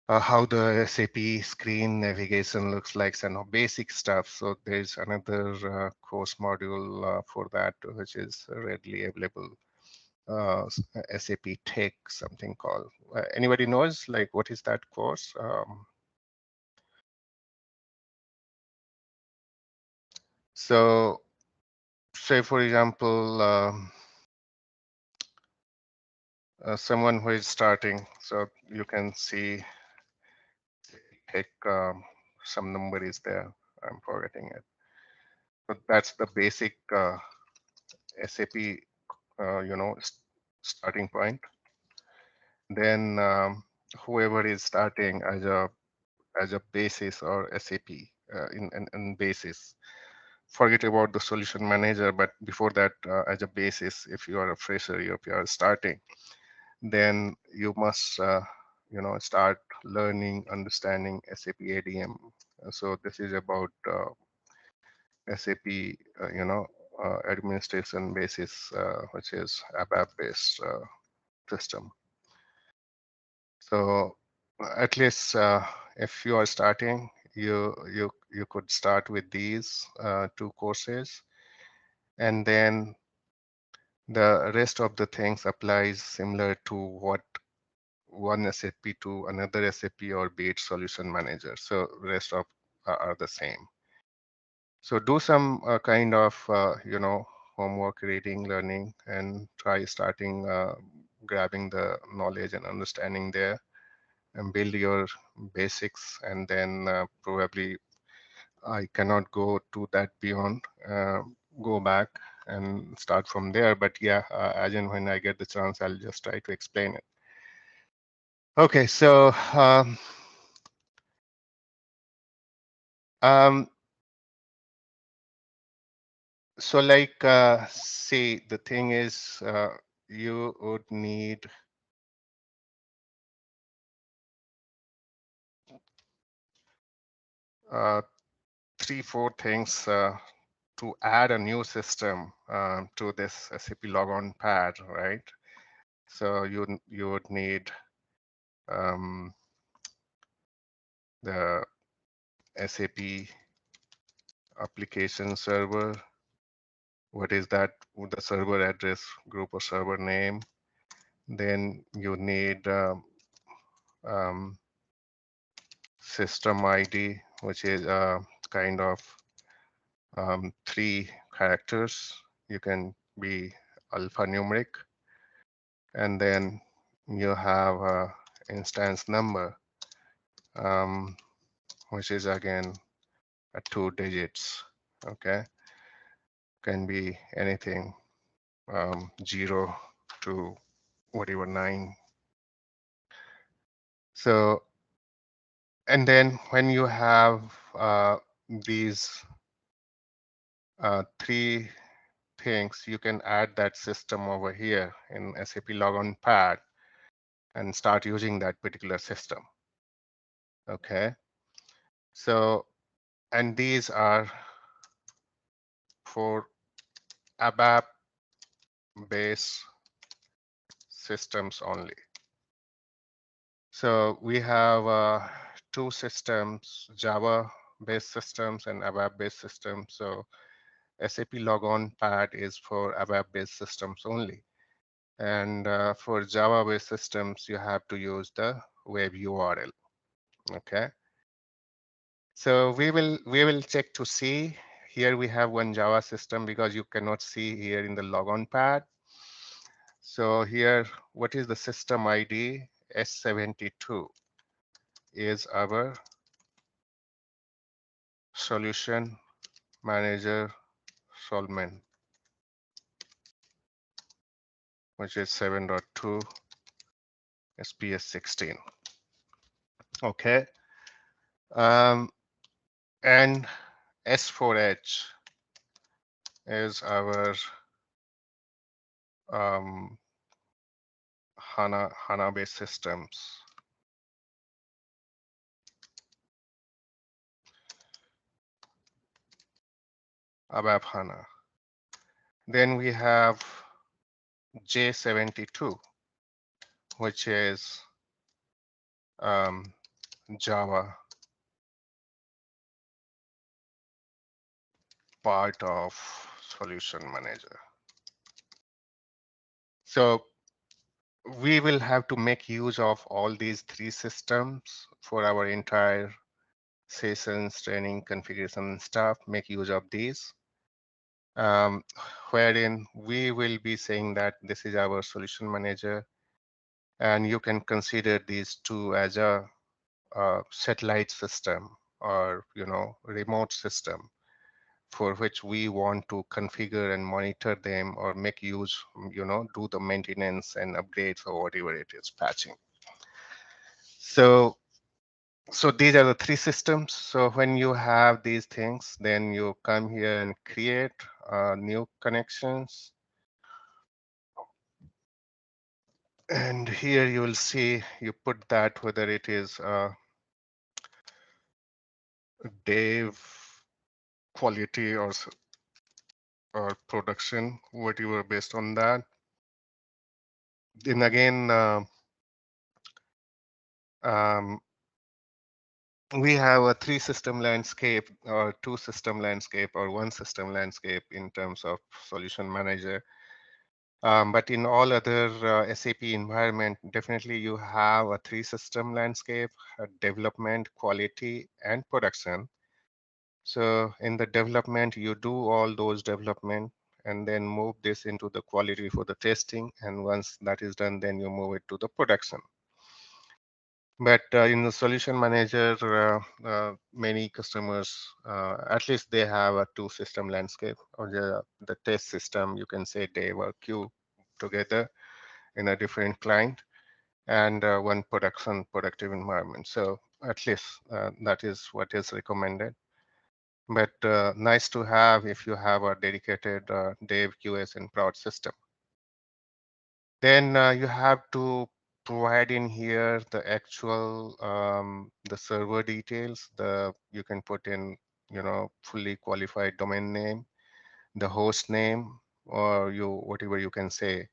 How the SAP screen navigation looks like, and basic stuff. So there's another course module for that, which is readily available. SAP Tech, something called. Anybody knows like what is that course? So say for example, someone who is starting, so you can see Tech, some number is there. I'm forgetting it. But that's the basic SAP, starting point. Then whoever is starting as a basis or SAP in basis, forget about the solution manager. But before that, as a basis, if you are a fresher, if you are starting, then you must start learning, understanding SAP ADM. So this is about SAP, administration basis, which is ABAP based system. So at least if you are starting, you could start with these two courses, and then the rest of the things applies similar to what one SAP to another SAP, or be it solution manager. So rest of are the same. So do some kind of homework, reading, learning, and try starting grabbing the knowledge and understanding there, and build your basics. And then probably I cannot go to that beyond, go back and start from there. But yeah, as and when I get the chance, I'll just try to explain it. Okay, so so like see, the thing is you would need three, four things to add a new system to this SAP logon pad, right? So you would need the SAP application server. What is that? The server address, group or server name. Then you need system ID, which is kind of 3 characters. You can be alphanumeric. And then you have a instance number, which is again 2 digits. Okay, can be anything, 0 to whatever 9. So, and then when you have these 3 things, you can add that system over here in SAP logon pad and start using that particular system. Okay, so And these are for ABAP based systems only. So we have two systems, Java based systems and ABAP based systems. So SAP Logon Pad is for ABAP based systems only. And for Java based systems, you have to use the web URL. Okay. So we will check to see. Here we have one Java system because you cannot see here in the logon pad. So here, what is the system ID? S72 is our solution manager Solman, which is 7.2 SPS 16. Okay. And S4H is our HANA based systems. ABAP HANA. Then we have J72, which is Java part of Solution Manager. So we will have to make use of all these three systems for our entire sessions, training, configuration and stuff, make use of these. Wherein we will be saying that this is our Solution Manager, and you can consider these two as a satellite system or remote system for which we want to configure and monitor them or make use, do the maintenance and upgrades or whatever it is, patching. So these are the three systems. So when you have these things, then you come here and create new connections. And here you will see, you put that whether it is dev quality or production, whatever based on that. Then again, we have a three system landscape or two system landscape or one system landscape in terms of Solution Manager. But in all other SAP environment, definitely you have a three system landscape, development, quality, and production. So in the development, you do all those development and then move this into the quality for the testing. And once that is done, then you move it to the production. But in the Solution Manager, many customers, at least they have a two system landscape or the test system, you can say dev or Q together in a different client and one productive environment. So at least that is what is recommended. But nice to have if you have a dedicated dev, QS, and prod system. Then you have to provide in here the actual the server details. You can put in fully qualified domain name, the host name, or whatever you can say.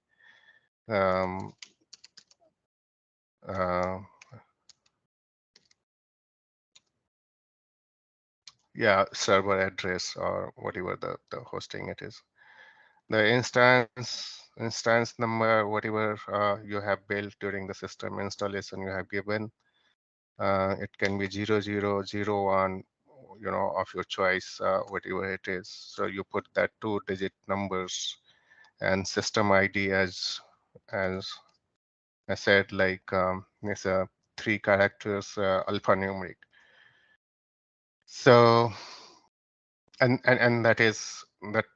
Yeah, server address or whatever the hosting it is. The instance number, whatever you have built during the system installation you have given. It can be 0001, of your choice, whatever it is. So you put that 2-digit numbers and system ID as I said, like it's a 3 characters alphanumeric. So and that is that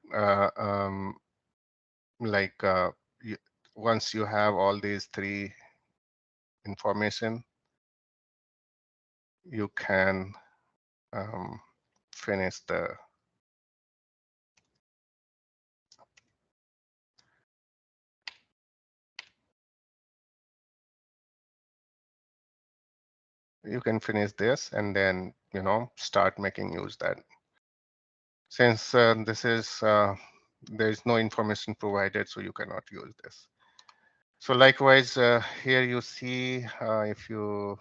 once you have all these three information, you can finish the you can finish this and then, you know, start making use that. Since this is, there is no information provided, so you cannot use this. So likewise, here you see if you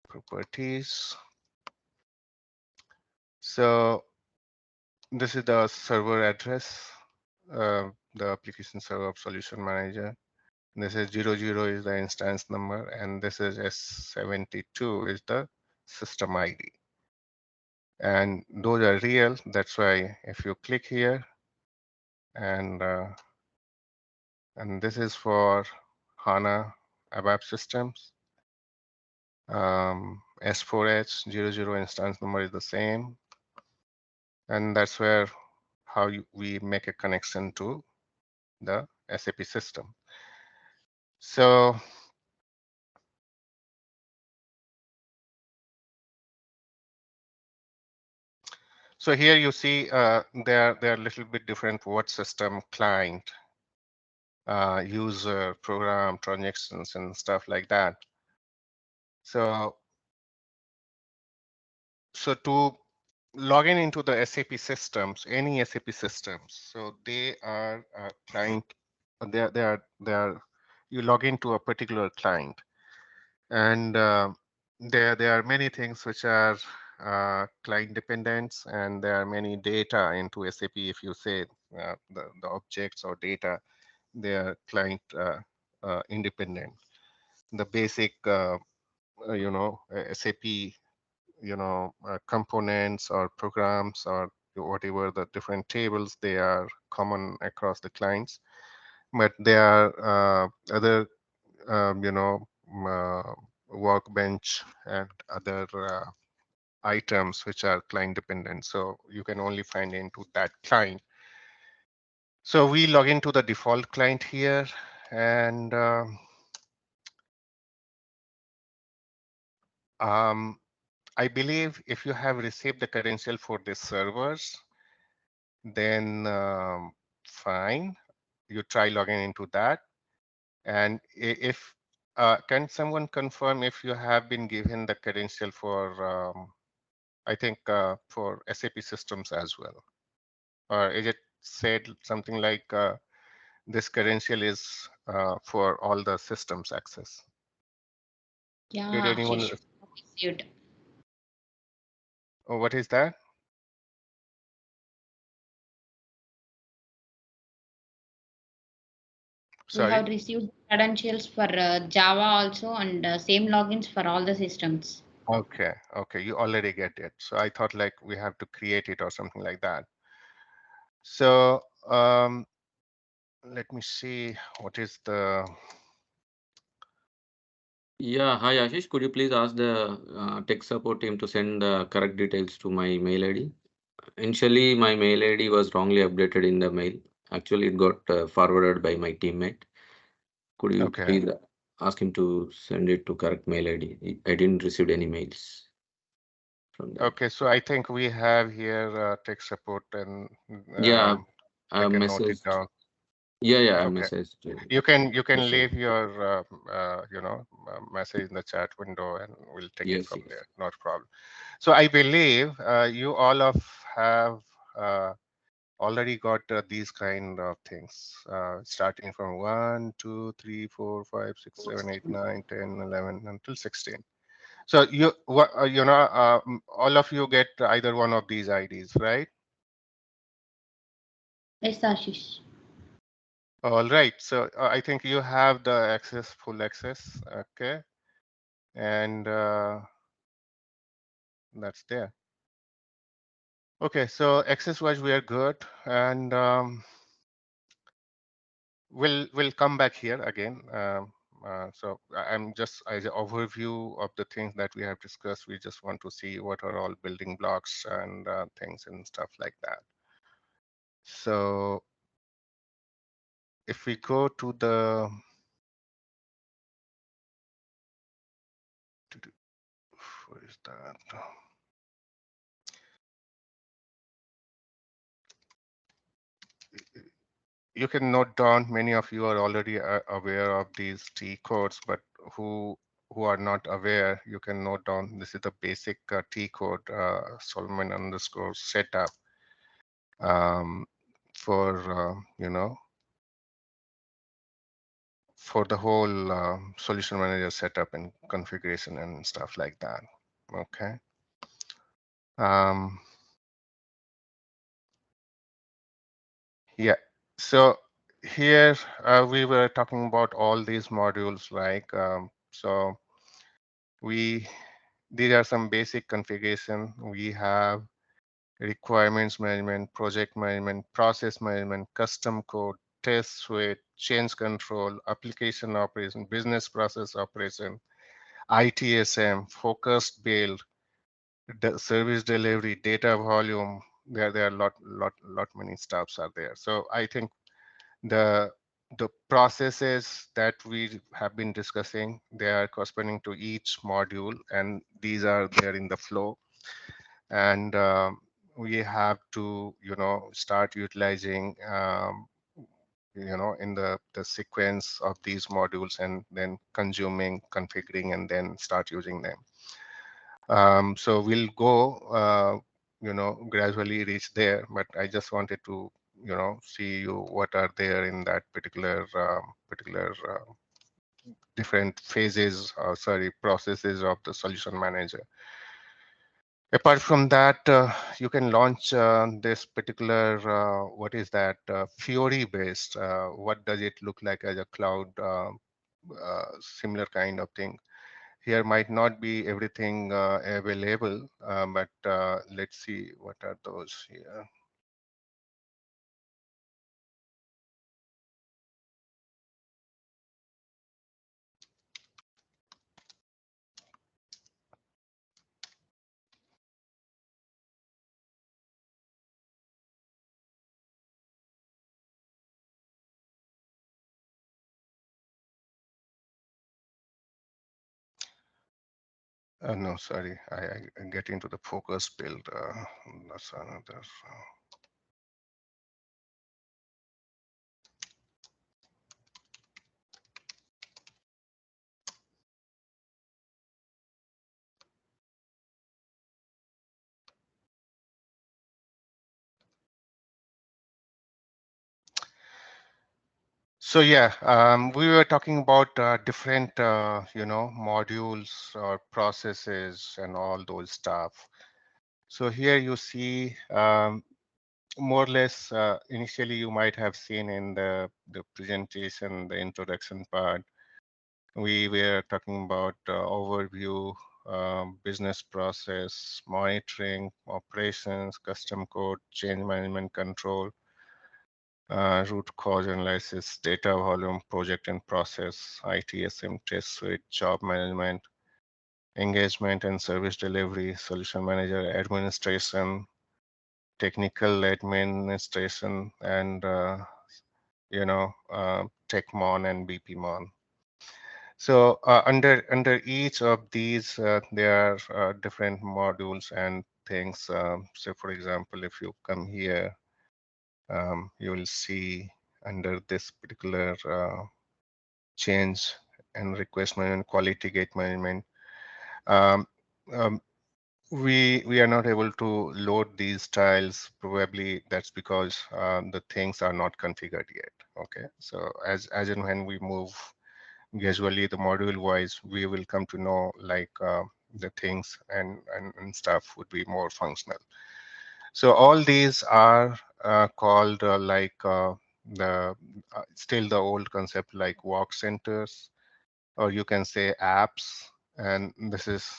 properties. So this is the server address, the application server of solution manager. This is 00 is the instance number, and this is S72 is the system ID. And those are real. That's why if you click here, and this is for HANA ABAP systems. S4H 00 instance number is the same, and that's where how we make a connection to the SAP system. So here you see they're a little bit different. What system, client, user, program, transactions, and stuff like that. So to log in into the SAP systems, any SAP systems, so they are client. They are you log into a particular client, and there are many things which are client dependents, and there are many data into SAP. If you say the objects or data, they are client independent. The basic you know, SAP, you know, components or programs or whatever the different tables, they are common across the clients, but there are other you know, workbench and other items which are client dependent, so you can only find into that client. So we log into the default client here, and I believe if you have received the credential for the servers, then fine, you try logging into that. And if can someone confirm if you have been given the credential for I think for SAP systems as well, or is it said something like this credential is for all the systems access? Yeah, Did anyone received. Oh, what is that? We have received credentials for Java also, and same logins for all the systems. Okay, you already get it. So I thought like we have to create it or something like that. So let me see what is the. Yeah, hi Ashish, could you please ask the tech support team to send the correct details to my mail ID? Initially, my mail ID was wrongly updated in the mail. Actually, it got forwarded by my teammate. Could you please ask him to send it to correct mail ID? I didn't receive any mails from that. Okay, so I think we have here tech support, and yeah, I can note it down. Yeah, I okay. messaged. You can leave your you know, message in the chat window, and we'll take it from there. Not a problem. So I believe you all have already got these kind of things, starting from 1, 2, 3, 4, 5, 6, 7, 8, 9, 10, 11 until 16. So you you know, all of you get either one of these IDs, right? Yes, Ashish. All right. So I think you have the access, full access. Okay. And that's there. Okay. So access wise, we are good. And we'll come back here again. So I'm just as an overview of the things that we have discussed. We just want to see what are all building blocks and things and stuff like that. So if we go to the what is that? You can note down, many of you are already aware of these T codes, but who are not aware, you can note down, this is the basic T code, Solman underscore setup, for, for the whole solution manager setup and configuration and stuff like that. Okay. Yeah. So here we were talking about all these modules, like so these are some basic configuration. We have requirements management, project management, process management, custom code, test suite, change control, application operation, business process operation, ITSM, focused build, service delivery, data volume. There are lot many stuffs are there. So I think the processes that we have been discussing, they are corresponding to each module, and these are there in the flow. And we have to, start utilizing, in the sequence of these modules, and then consuming, configuring, and then start using them. So we'll go, gradually reach there, but I just wanted to, see you what are there in that particular different phases, processes of the solution manager. Apart from that, you can launch this particular, what is that, Fiori based. What does it look like as a cloud, similar kind of thing. Here might not be everything available, but let's see what are those here. No, sorry, I get into the focus build. That's another. So yeah, we were talking about different, modules or processes and all those stuff. So here you see, more or less, initially you might have seen in the presentation, the introduction part, we were talking about overview, business process, monitoring, operations, custom code, change management control, root cause analysis, data volume, project and process, ITSM, test suite, job management, engagement and service delivery, solution manager, administration, technical administration, and TechMon and BPMon. So under each of these, there are different modules and things. So for example, if you come here, you will see under this particular change and request management, quality gate management, um, um, we are not able to load these tiles. Probably that's because the things are not configured yet. Okay, so as and when we move gradually the module wise, we will come to know like the things and stuff would be more functional. So all these are called the still the old concept like work centers, or you can say apps. And this is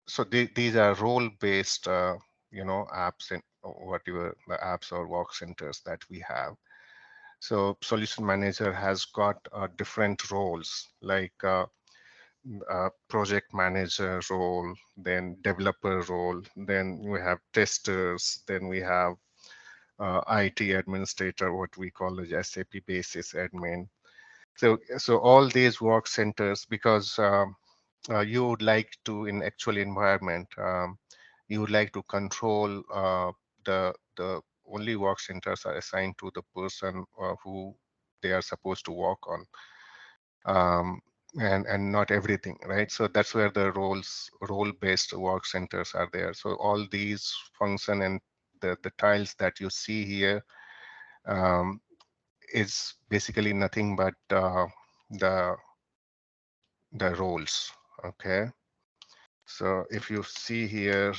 so these are role-based apps, and whatever the apps or work centers that we have. So solution manager has got different roles, like project manager role, then developer role, then we have testers, then we have IT administrator, what we call as SAP basis admin. So all these work centers, because you would like to, in actual environment, you would like to control the only work centers are assigned to the person who they are supposed to work on, and not everything, right? So that's where the role-based work centers are there. So all these function and the tiles that you see here is basically nothing but the roles. Okay, so if you see here,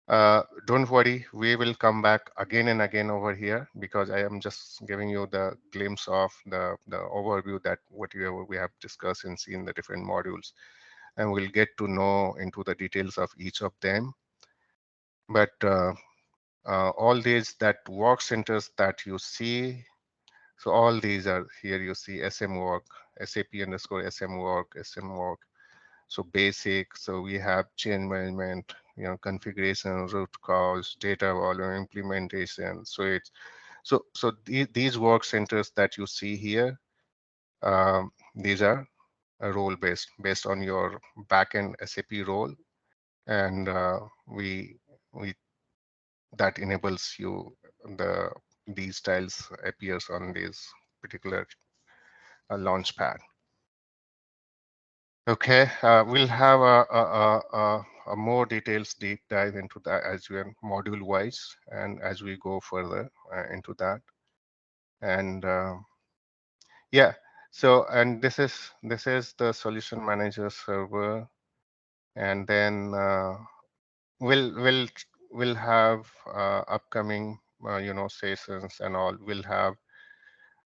don't worry, we will come back again and again over here, because I am just giving you the glimpse of the overview that whatever we have discussed and seen the different modules, and we'll get to know into the details of each of them. But all these that work centers that you see, so all these are here. You see SM work, SAP_SM work, SM work. So basic, so we have change management, configuration, root cause, data volume, implementation. So it's these work centers that you see here, these are role based on your backend SAP role, and we that enables you these tiles appears on this particular launch pad. Okay, we'll have a more details deep dive into that as we are module wise, and as we go further into that. And yeah, so and this is the solution manager server, and then we'll have upcoming sessions and all. We'll have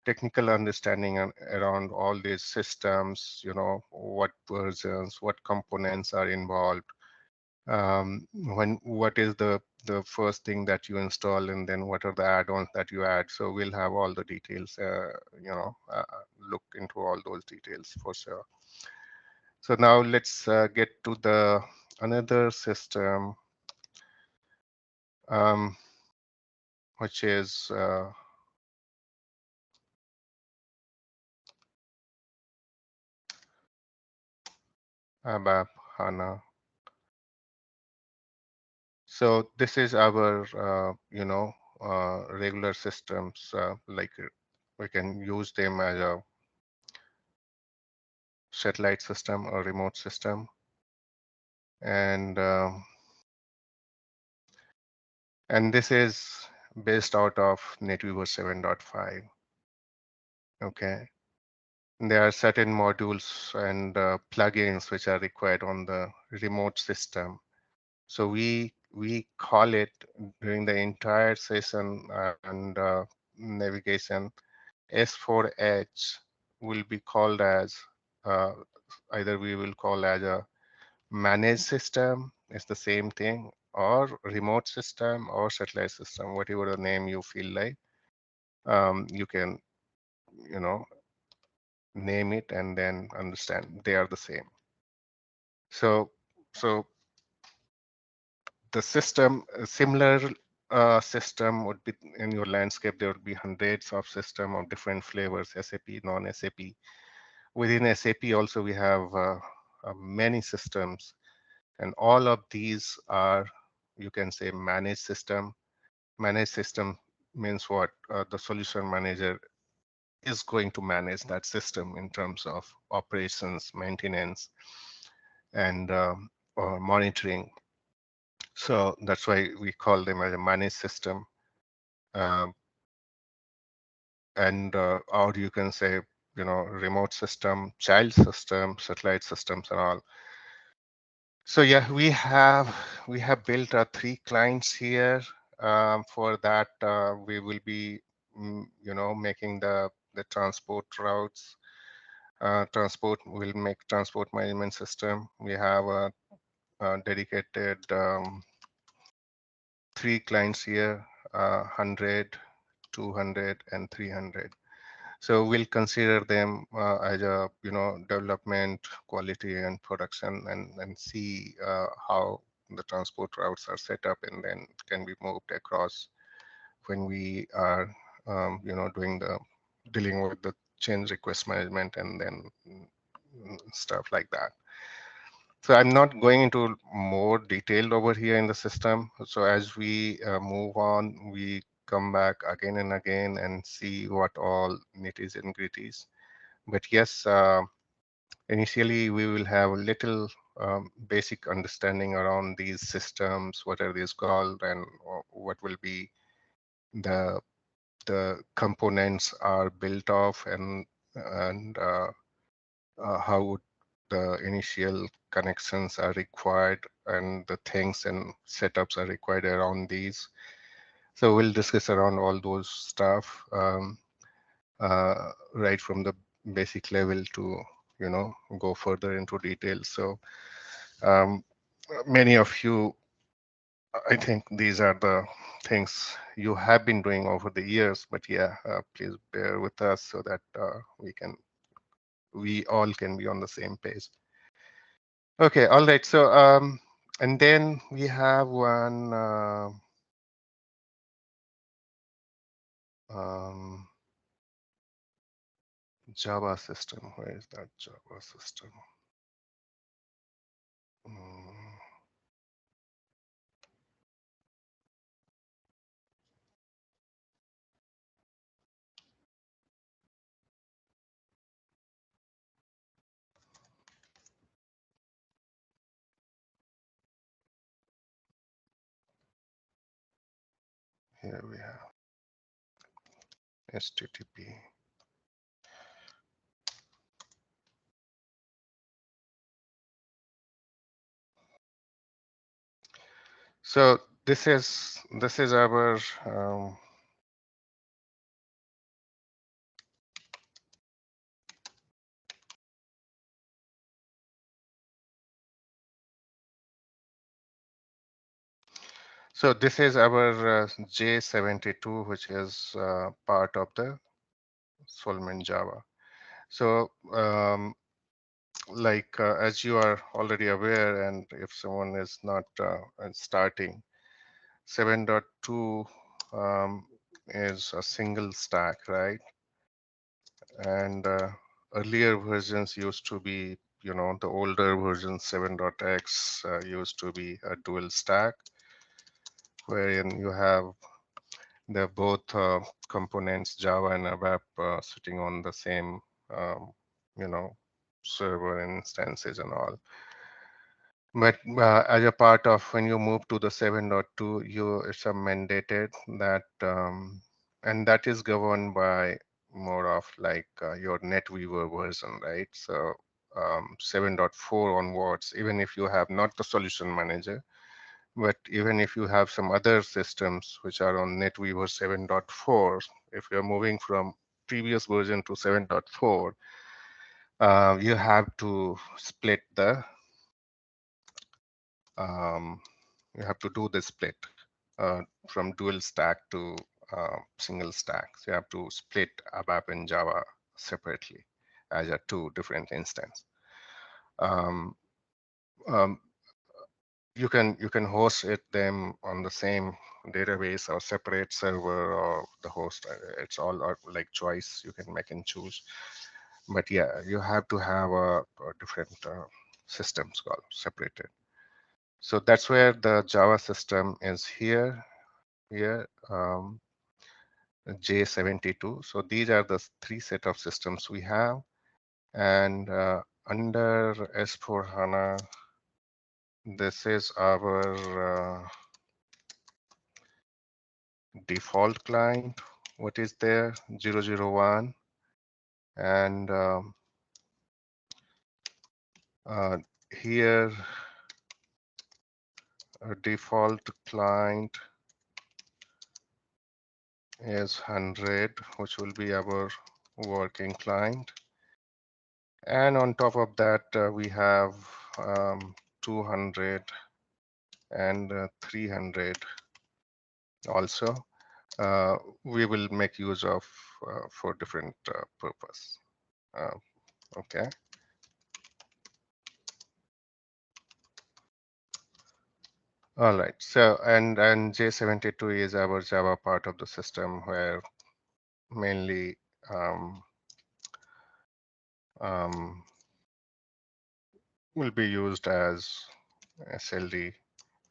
technical understanding around all these systems, what versions, what components are involved, what is the first thing that you install, and then what are the add-ons that you add. So we'll have all the details, look into all those details for sure. So now let's get to the another system, which is ABAP HANA. So this is our, regular systems, like we can use them as a satellite system or remote system. And this is based out of NetWeaver 7.5. Okay. There are certain modules and plugins which are required on the remote system. So we call it during the entire session and navigation. S4H will be called as either we will call as a managed system, it's the same thing, or remote system or satellite system, whatever the name you feel like. You can, name it and then understand they are the same. So the system, similar system would be in your landscape. There would be hundreds of system of different flavors, SAP, non-SAP. Within SAP also we have many systems, and all of these are, you can say, managed system. Managed system means what? The solution manager is going to manage that system in terms of operations, maintenance, and monitoring. So that's why we call them as a managed system. Or you can say, remote system, child system, satellite systems, and all. So yeah, we have built 3 clients here. For that, we will be, making the transport routes. We'll make transport management system. We have a dedicated 3 clients here, 100, 200, and 300. So we'll consider them as a, development, quality, and production, and see how the transport routes are set up, and then can be moved across when we are, dealing with the change request management and then stuff like that. So I'm not going into more detail over here in the system. So as we move on, we come back again and again and see what all nitties and gritties. But yes, initially we will have a little basic understanding around these systems, what are these called, and what will be the components are built of, and how the initial connections are required and the things and setups are required around these. So we'll discuss around all those stuff, right from the basic level to, you know, go further into details. So many of you, I think these are the things you have been doing over the years, but yeah, please bear with us so that we all can be on the same page. Okay, all right. So and then we have one Java system. Where is that Java system? Here we have HTTP. So this is our so this is our J72, which is part of the Solman Java. So like as you are already aware, and if someone is not starting, 7.2 is a single stack, right? And earlier versions used to be, you know, the older version 7.x used to be a dual stack, wherein you have the both components, Java and ABAP, sitting on the same, you know, server instances and all. But as a part of when you move to the 7.2, it's a mandated that, and that is governed by more of like your NetWeaver version, right? So 7.4 onwards, even if you have not the solution manager, but even if you have some other systems which are on NetWeaver 7.4, if you're moving from previous version to 7.4, you have to split the you have to do the split from dual stack to single stack. So you have to split ABAP and Java separately as a two different instances. You can host them on the same database or separate server or the host. It's all like choice you can make and choose. But yeah, you have to have a different systems called separated. So that's where the Java system is here, J72. So these are the three set of systems we have. And under S4HANA, this is our default client. What is there? 001. And here, a default client is 100, which will be our working client. And on top of that, we have 200 and 300 also. We will make use of for different purpose. Okay. All right. So and J72 is our Java part of the system where mainly will be used as SLD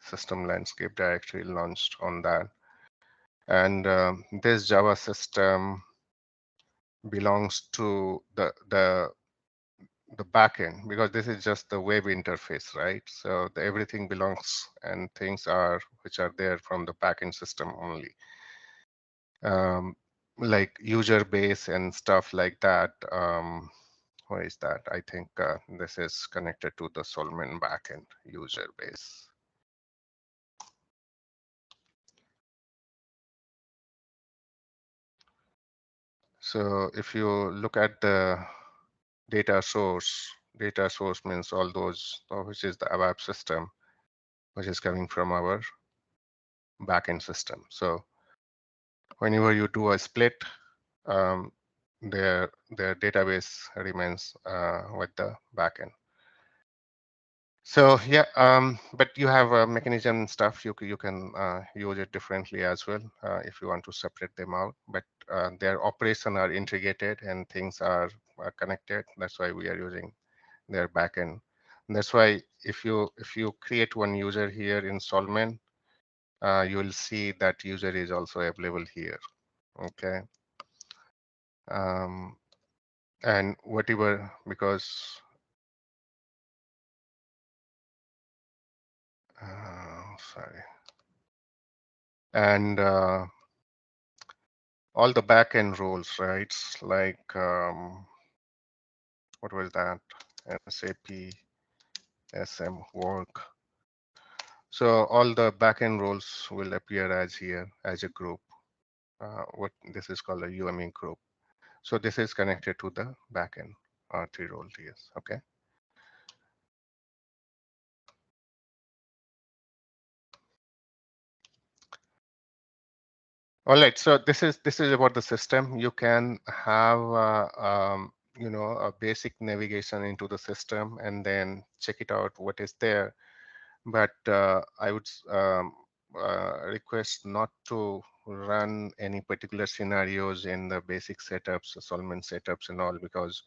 system landscape directory launched on that. And this Java system belongs to the backend, because this is just the web interface, right? So everything belongs and things are which are there from the backend system only. Like user base and stuff like that. What is that? I think this is connected to the Solman backend user base. So if you look at the data source means all those, which is the ABAP system, which is coming from our backend system. So whenever you do a split, their database remains with the backend. So yeah, but you have a mechanism and stuff. You can use it differently as well if you want to separate them out. But their operations are integrated and things are connected. That's why we are using their backend. And that's why if you create one user here in Solman, you will see that user is also available here. Okay. And whatever, because sorry, and all the backend roles, right? Like what was that? SAP SM work. So all the backend roles will appear as here as a group. What this is called a UME group. So this is connected to the backend R3 role here. Okay. All right. So this is about the system. You can have you know, a basic navigation into the system and then check it out what is there. But I would request not to run any particular scenarios in the basic setups, Solman setups and all, because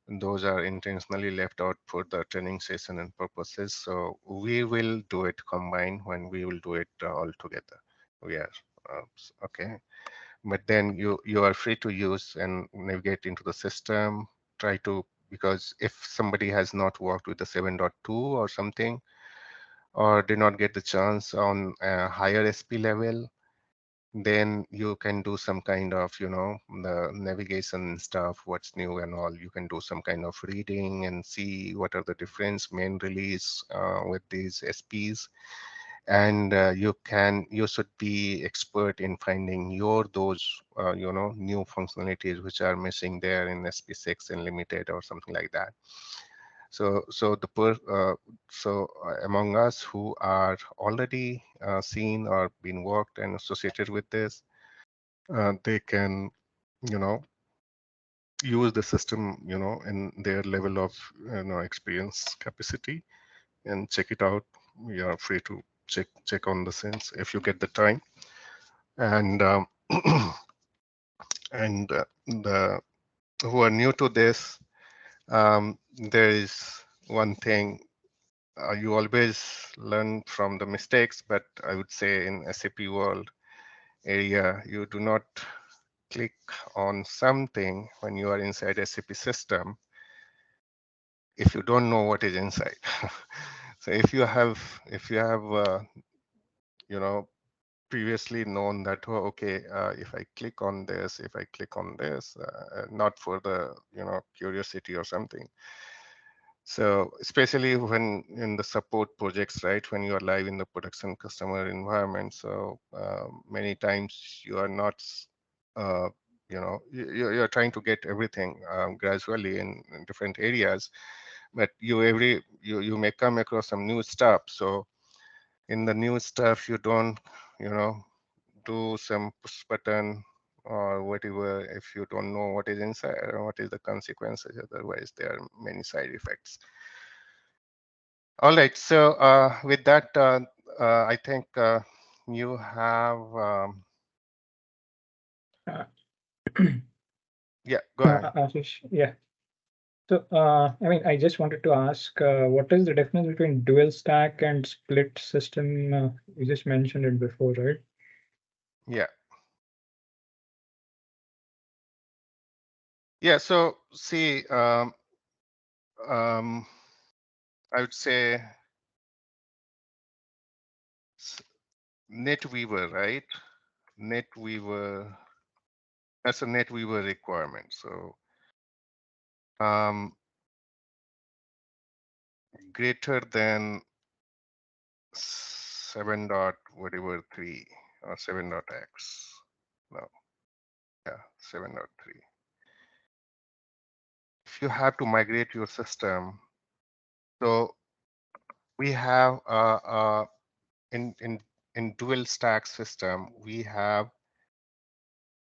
those are intentionally left out for the training session and purposes. So we will do it combined when we will do it all together. We are okay. But then you are free to use and navigate into the system. Try to, because if somebody has not worked with the 7.2 or something, or did not get the chance on a higher SP level, then you can do some kind of, you know, the navigation stuff, what's new and all. You can do some kind of reading and see what are the difference main release with these SPs. And you should be expert in finding those you know, new functionalities which are missing there in SP6 and limited or something like that. So among us who are already seen or been worked and associated with this, they can, you know, use the system, you know, in their level of, you know, experience capacity and check it out. You are free to check on the sense if you get the time. And and the who are new to this, there is one thing. You always learn from the mistakes, but I would say in SAP world area, you do not click on something when you are inside SAP system if you don't know what is inside. So if you have you know, previously known that, oh, okay, if I click on this, not for the, you know, curiosity or something. So especially when in the support projects, right, when you are live in the production customer environment, so many times you are not, you know, you're trying to get everything gradually in different areas, but you may come across some new stuff. So in the new stuff, you don't, you know, do some push button or whatever if you don't know what is inside or what is the consequences. Otherwise, there are many side effects. All right. So with that, I think you have. Yeah, go ahead. Ashish, yeah. So, I mean, I just wanted to ask, what is the difference between dual stack and split system? You just mentioned it before, right? Yeah. Yeah. So see, I would say NetWeaver, right? NetWeaver, that's a NetWeaver requirement. So greater than 7 dot whatever 3 or 7 dot x. No, yeah, 7.3. If you have to migrate your system, so we have in dual stack system, we have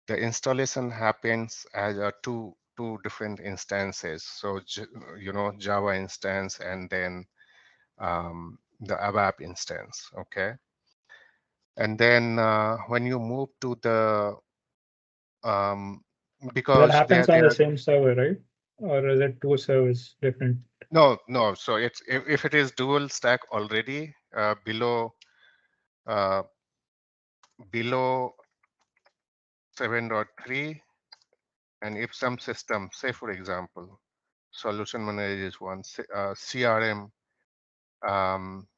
the installation happens as a two different instances. So Java instance and then the ABAP instance. Okay, and then when you move to the because that happens on the same server, right? Or is it two servers different? No. So it's if it is dual stack already below 7.3, and if some system, say for example, solution manager is one, CRM, CRM,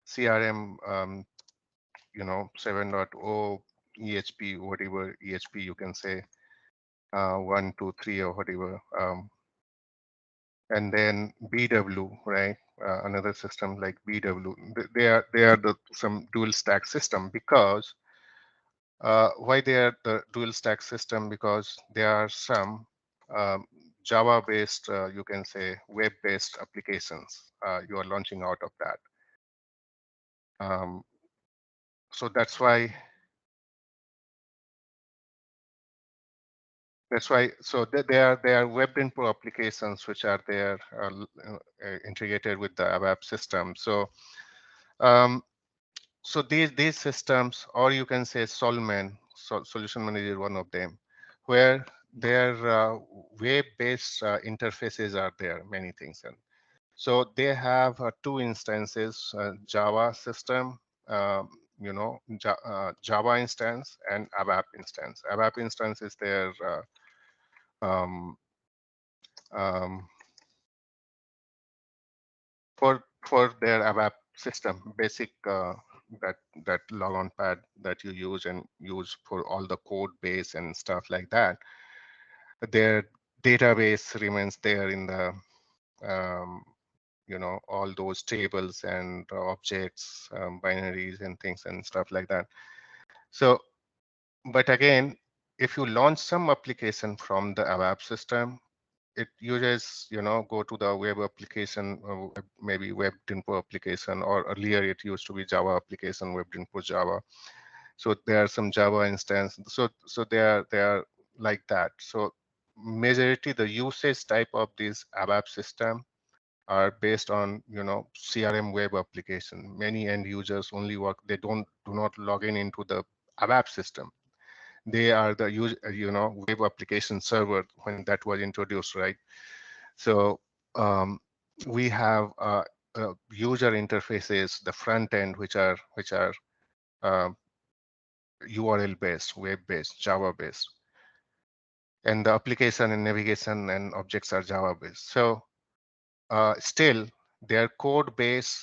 7.0 EHP, whatever EHP you can say, 1, 2, 3 or whatever, and then BW, right? Another system like BW. They are some dual stack system because why they are the dual stack system, because there are some Java based, you can say web based applications you are launching out of that. So that's why so they are web info applications which are there integrated with the ABAP system. So so these systems, or you can say Solman, solution manager, one of them, where their web-based interfaces are there, many things. And so they have two instances, Java system, Java instance and ABAP instance. ABAP instance is their for their ABAP system, basic that logon pad that you use for all the code base and stuff like that. Their database remains there in the all those tables and objects, binaries and things and stuff like that. So, but again, if you launch some application from the ABAP system, it uses, go to the web application, maybe web info application, or earlier it used to be Java application, web info Java. So there are some Java instance. So they are like that. So majority the usage type of this ABAP system are based on CRM web application. Many end users only work, they do not log in into the ABAP system. They are the web application server when that was introduced, right? So we have user interfaces, the front end, which are URL based, web based, Java based, and the application and navigation and objects are Java based. So still their code base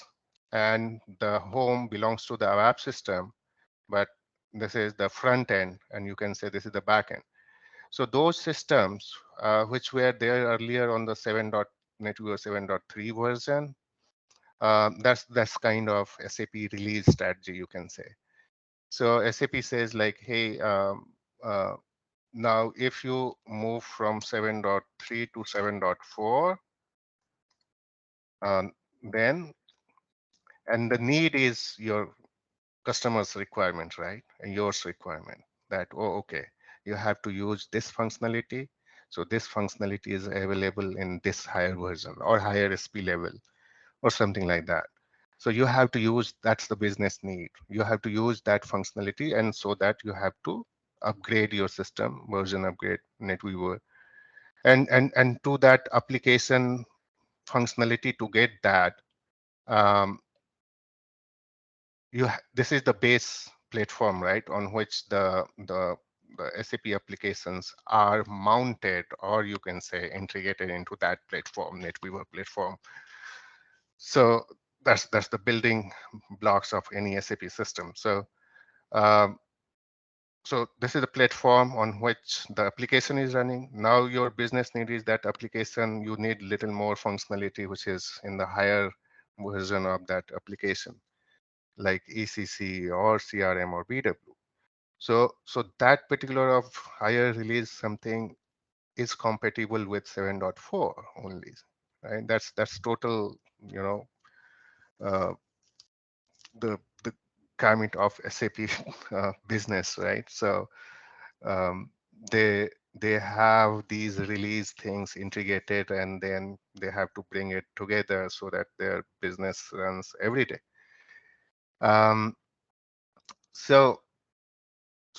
and the home belongs to the ABAP system, but this is the front end, and you can say this is the back end. So those systems which were there earlier on the NetWeaver 7.3 version, that's kind of SAP release strategy, you can say. So SAP says like, hey, now if you move from 7.3 to 7.4, then, and the need is your customer's requirement, right? And yours requirement that, oh, okay, you have to use this functionality. So this functionality is available in this higher version or higher SP level or something like that. So you have to use, that's the business need. You have to use that functionality, and so that you have to upgrade your system, version upgrade, NetWeaver. And to that application functionality, to get that, this is the base platform, right, on which the SAP applications are mounted, or you can say integrated into that platform, NetWeaver platform. So that's the building blocks of any SAP system. So so this is the platform on which the application is running. Now your business need is that application, you need little more functionality, which is in the higher version of that application, like ECC or CRM or BW. So that particular of higher release something is compatible with 7.4 only, right? That's total, you know, the gamut of SAP business, right? So they have these release things integrated, and then they have to bring it together so that their business runs every day. So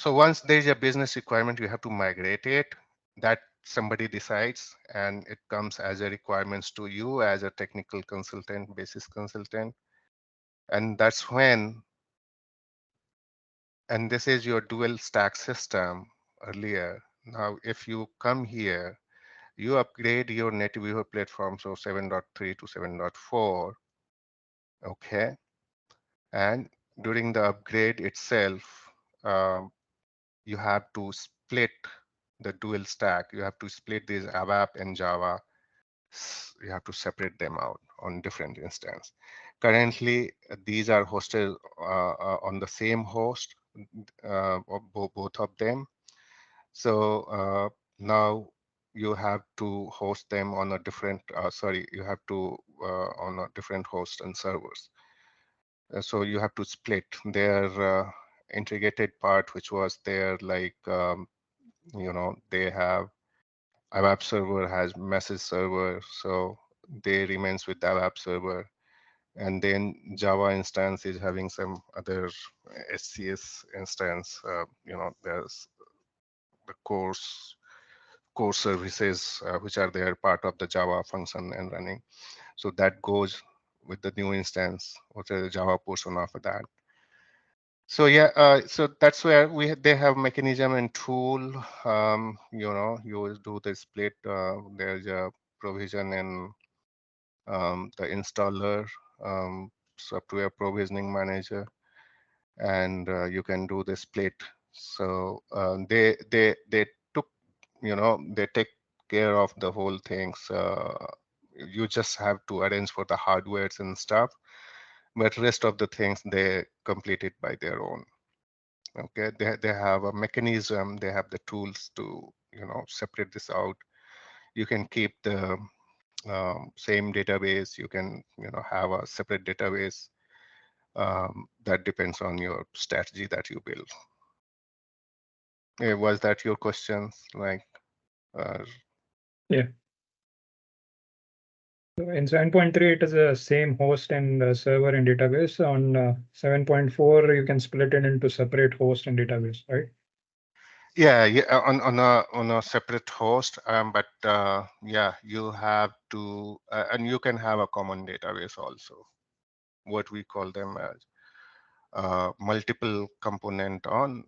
once there's a business requirement, you have to migrate it. That somebody decides, and it comes as a requirements to you as a technical consultant, basis consultant, and that's when. And this is your dual stack system earlier. Now, if you come here, you upgrade your NetWeaver platform, so 7.3 to 7.4, okay? And during the upgrade itself, you have to split the dual stack. You have to split these ABAP and Java. You have to separate them out on different instances. Currently, these are hosted on the same host, both of them. So now you have to host them on a different, you have to on a different host and servers. So you have to split their integrated part, which was there, like, you know, they have ABAP server has message server, so they remains with the ABAP server. And then Java instance is having some other SCS instance. You know, there's the core services which are there part of the Java function and running. So that goes with the new instance, or the Java portion of that. So yeah, so that's where they have mechanism and tool. You know, you do the split. There's a provision and the installer, software provisioning manager, and you can do the split. So they took, you know, they take care of the whole things. You just have to arrange for the hardwares and stuff, but rest of the things they complete it by their own. Okay, they have a mechanism, they have the tools to, you know, separate this out. You can keep the same database, you can, you know, have a separate database. That depends on your strategy that you build. Was that your questions? Like, yeah. So in 7.3, it is the same host and server and database. On 7.4, you can split it into separate host and database, right? Yeah, on a separate host, but yeah, you have to, and you can have a common database also. What we call them as multiple component on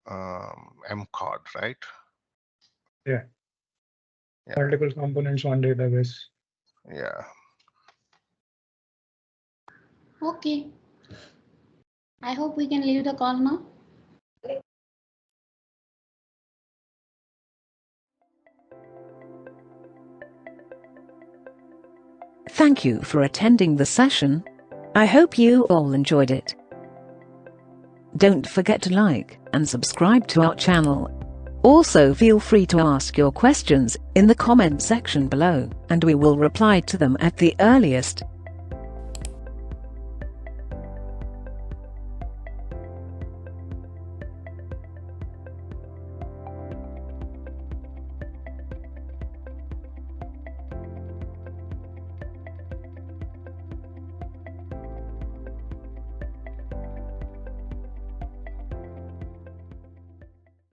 MCOD, right? Yeah. Multiple components on database. Yeah. Okay. I hope we can leave the call now. Thank you for attending the session. I hope you all enjoyed it. Don't forget to like and subscribe to our channel. Also, feel free to ask your questions in the comment section below, and we will reply to them at the earliest.